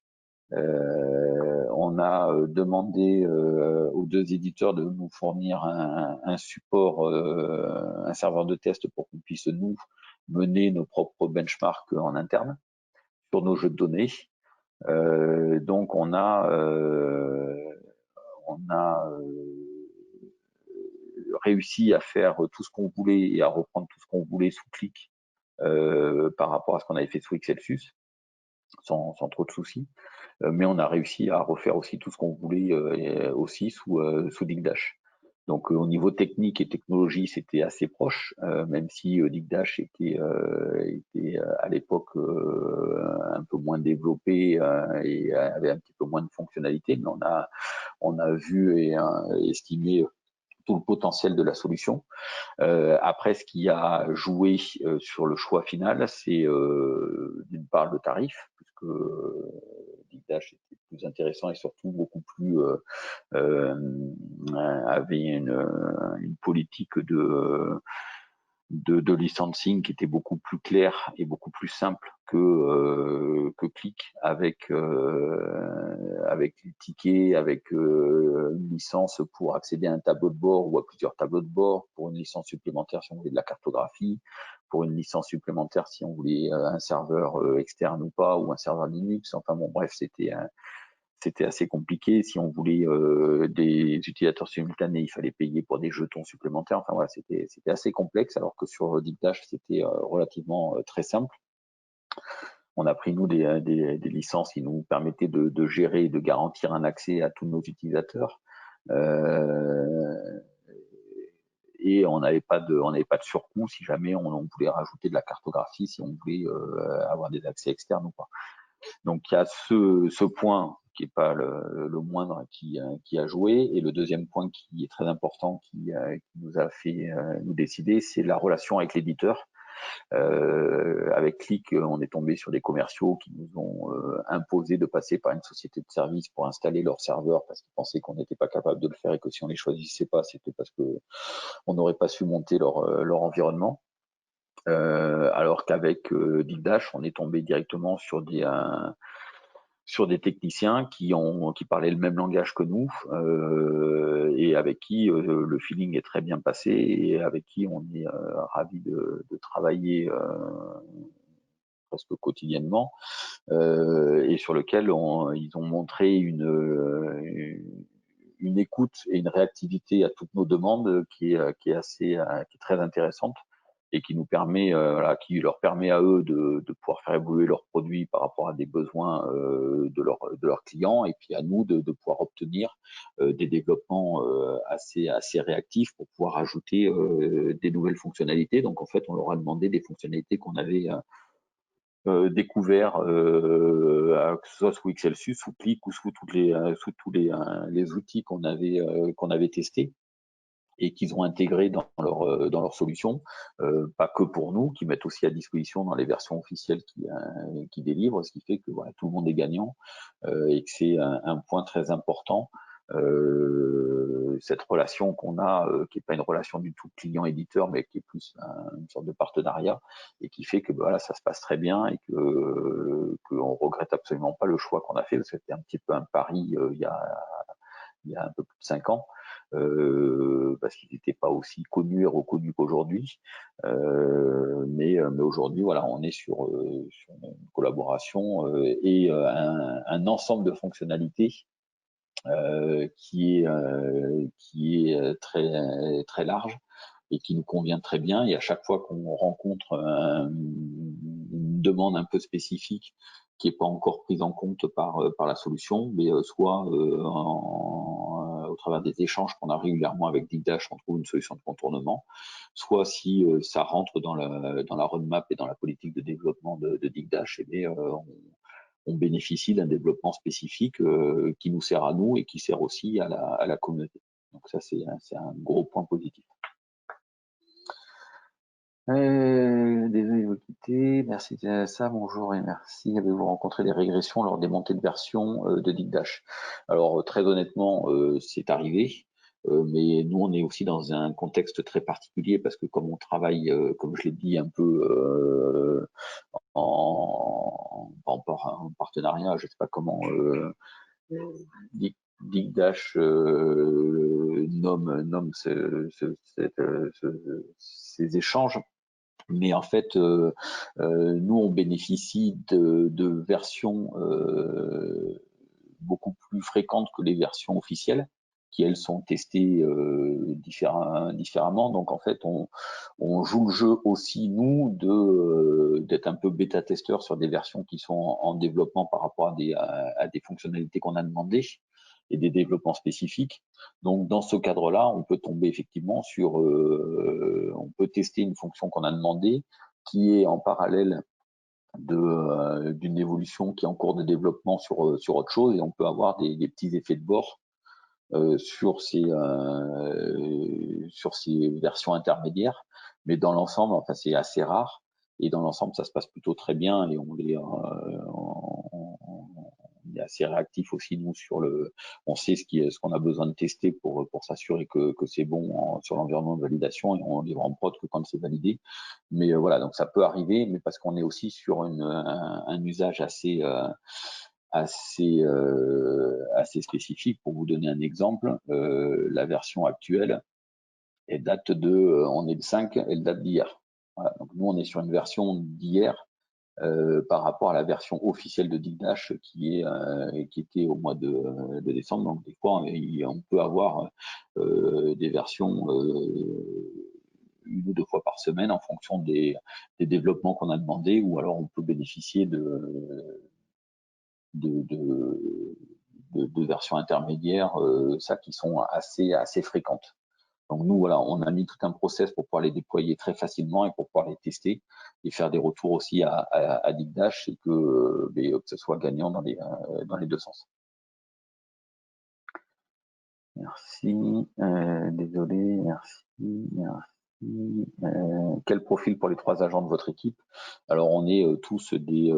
On a demandé aux deux éditeurs de nous fournir un support, un serveur de test pour qu'on puisse nous mener nos propres benchmarks en interne sur nos jeux de données. Donc on a réussi à faire tout ce qu'on voulait et à reprendre tout ce qu'on voulait sous Click par rapport à ce qu'on avait fait sous Excelsius, sans trop de soucis. Mais on a réussi à refaire aussi tout ce qu'on voulait aussi sous Digdash. Donc au niveau technique et technologie, c'était assez proche, même si Digdash était à l'époque un peu moins développé et avait un petit peu moins de fonctionnalités, mais on a vu et estimé tout le potentiel de la solution. Après, ce qui a joué sur le choix final, c'est d'une part le tarif, puisque Digdash était plus intéressant et surtout beaucoup plus avait une politique de licensing qui était beaucoup plus claire et beaucoup plus simple que Click avec les tickets, avec une licence pour accéder à un tableau de bord ou à plusieurs tableaux de bord, pour une licence supplémentaire si on voulait de la cartographie, pour une licence supplémentaire si on voulait un serveur externe ou pas, ou un serveur Linux. Enfin bon, bref, c'était assez compliqué. Si on voulait des utilisateurs simultanés, il fallait payer pour des jetons supplémentaires. Enfin voilà, c'était assez complexe, alors que sur Digdash, c'était relativement très simple. On a pris, nous, des licences qui nous permettaient de gérer et de garantir un accès à tous nos utilisateurs. Et on n'avait pas de surcoût si jamais on voulait rajouter de la cartographie, si on voulait avoir des accès externes ou pas. Donc il y a ce point qui n'est pas le moindre qui a joué, et le deuxième point qui est très important, qui nous a fait nous décider, c'est la relation avec l'éditeur. Avec Click, on est tombé sur des commerciaux qui nous ont imposé de passer par une société de service pour installer leur serveur parce qu'ils pensaient qu'on n'était pas capable de le faire et que si on les choisissait pas, c'était parce que on n'aurait pas su monter leur environnement. Alors qu'avec Digdash, on est tombé directement sur des techniciens qui parlaient le même langage que nous et avec qui le feeling est très bien passé et avec qui on est ravi de travailler presque quotidiennement et sur lequel ils ont montré une écoute et une réactivité à toutes nos demandes qui est très intéressante et qui nous permet, voilà, qui leur permet à eux de pouvoir faire évoluer leurs produits par rapport à des besoins de leurs clients, et puis à nous de pouvoir obtenir des développements assez réactifs pour pouvoir ajouter des nouvelles fonctionnalités. Donc en fait, on leur a demandé des fonctionnalités qu'on avait découvert, que ce soit sous Excelsius, sous Qlik ou sous tous les outils qu'on avait testés et qu'ils ont intégrés dans leur solution, pas que pour nous, qui mettent aussi à disposition dans les versions officielles qui délivrent, ce qui fait que voilà, tout le monde est gagnant et que c'est un point très important. Cette relation qu'on a, qui n'est pas une relation du tout client-éditeur, mais qui est plus une sorte de partenariat, et qui fait que voilà, ça se passe très bien et qu'on regrette absolument pas le choix qu'on a fait, parce que c'était un petit peu un pari il y a un peu plus de 5 ans, parce qu'ils n'étaient pas aussi connus et reconnus qu'aujourd'hui. Mais aujourd'hui, voilà, on est sur une collaboration et un ensemble de fonctionnalités qui est très large et qui nous convient très bien. Et à chaque fois qu'on rencontre une demande un peu spécifique qui n'est pas encore prise en compte par la solution, mais soit au travers des échanges qu'on a régulièrement avec Digdash, on trouve une solution de contournement, soit si ça rentre dans la roadmap et dans la politique de développement de Digdash, et bien, on bénéficie d'un développement spécifique qui nous sert à nous et qui sert aussi à la communauté. Donc ça, c'est un gros point positif. Désolé de vous quitter. Merci ça, bonjour et merci. Avez-vous rencontré des régressions lors des montées de version de Digdash? Alors très honnêtement, c'est arrivé. Mais nous, on est aussi dans un contexte très particulier parce que comme on travaille, comme je l'ai dit, un peu en partenariat, je ne sais pas comment Digdash nomme ces échanges. Mais en fait, nous, on bénéficie de versions beaucoup plus fréquentes que les versions officielles, qui elles sont testées différemment. Donc en fait, on joue le jeu aussi, nous, d'être un peu bêta-testeur sur des versions qui sont en développement par rapport à des fonctionnalités qu'on a demandées et des développements spécifiques. Donc dans ce cadre-là, on peut tomber effectivement sur, on peut tester une fonction qu'on a demandée qui est en parallèle d'une évolution qui est en cours de développement sur autre chose, et on peut avoir des petits effets de bord sur ces versions intermédiaires. Mais dans l'ensemble, enfin c'est assez rare, et dans l'ensemble ça se passe plutôt très bien, et on est assez réactif aussi nous on sait ce qu'on a besoin de tester pour s'assurer que c'est bon sur l'environnement de validation, et on livre en prod que quand c'est validé. Mais voilà, donc ça peut arriver, mais parce qu'on est aussi sur un usage assez spécifique. Pour vous donner un exemple, la version actuelle, elle date on est le 5, elle date d'hier. Voilà, donc nous on est sur une version d'hier par rapport à la version officielle de Digdash qui était au mois de décembre. Donc des fois on peut avoir des versions une ou deux fois par semaine en fonction des développements qu'on a demandé, ou alors on peut bénéficier de versions intermédiaires, ça qui sont assez fréquentes. Donc nous, voilà, on a mis tout un process pour pouvoir les déployer très facilement et pour pouvoir les tester et faire des retours aussi à Digdash, et que ce soit gagnant dans les deux sens. Merci, désolé, merci. Quel profil pour les 3 agents de votre équipe? Alors on est tous des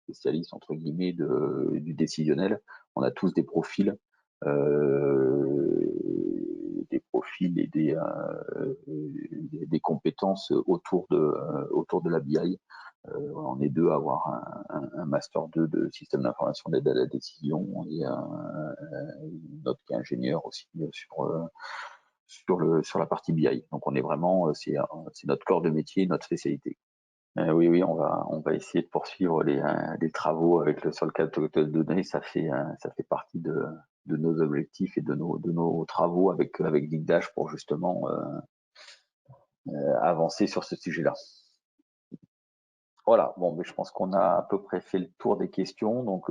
spécialistes entre guillemets du décisionnel. On a tous des profils et des compétences autour de la BI. On est 2 à avoir un master 2 de système d'information d'aide à la décision, et une autre qui est ingénieur aussi sur la partie BI. Donc on est vraiment, c'est notre corps de métier, notre spécialité. Oui, on va essayer de poursuivre les travaux avec le Solcat de données. Ça fait partie de nos objectifs et de nos travaux avec Digdash pour justement avancer sur ce sujet-là. Voilà, bon, je pense qu'on a à peu près fait le tour des questions, donc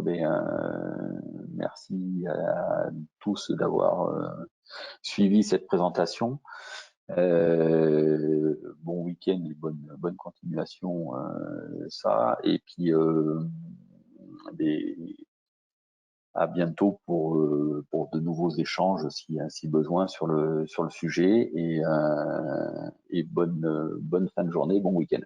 merci à tous d'avoir suivi cette présentation. Bon week-end et bonne continuation, ça, et puis à bientôt pour de nouveaux échanges si besoin sur le sujet, et bonne fin de journée, bon week-end.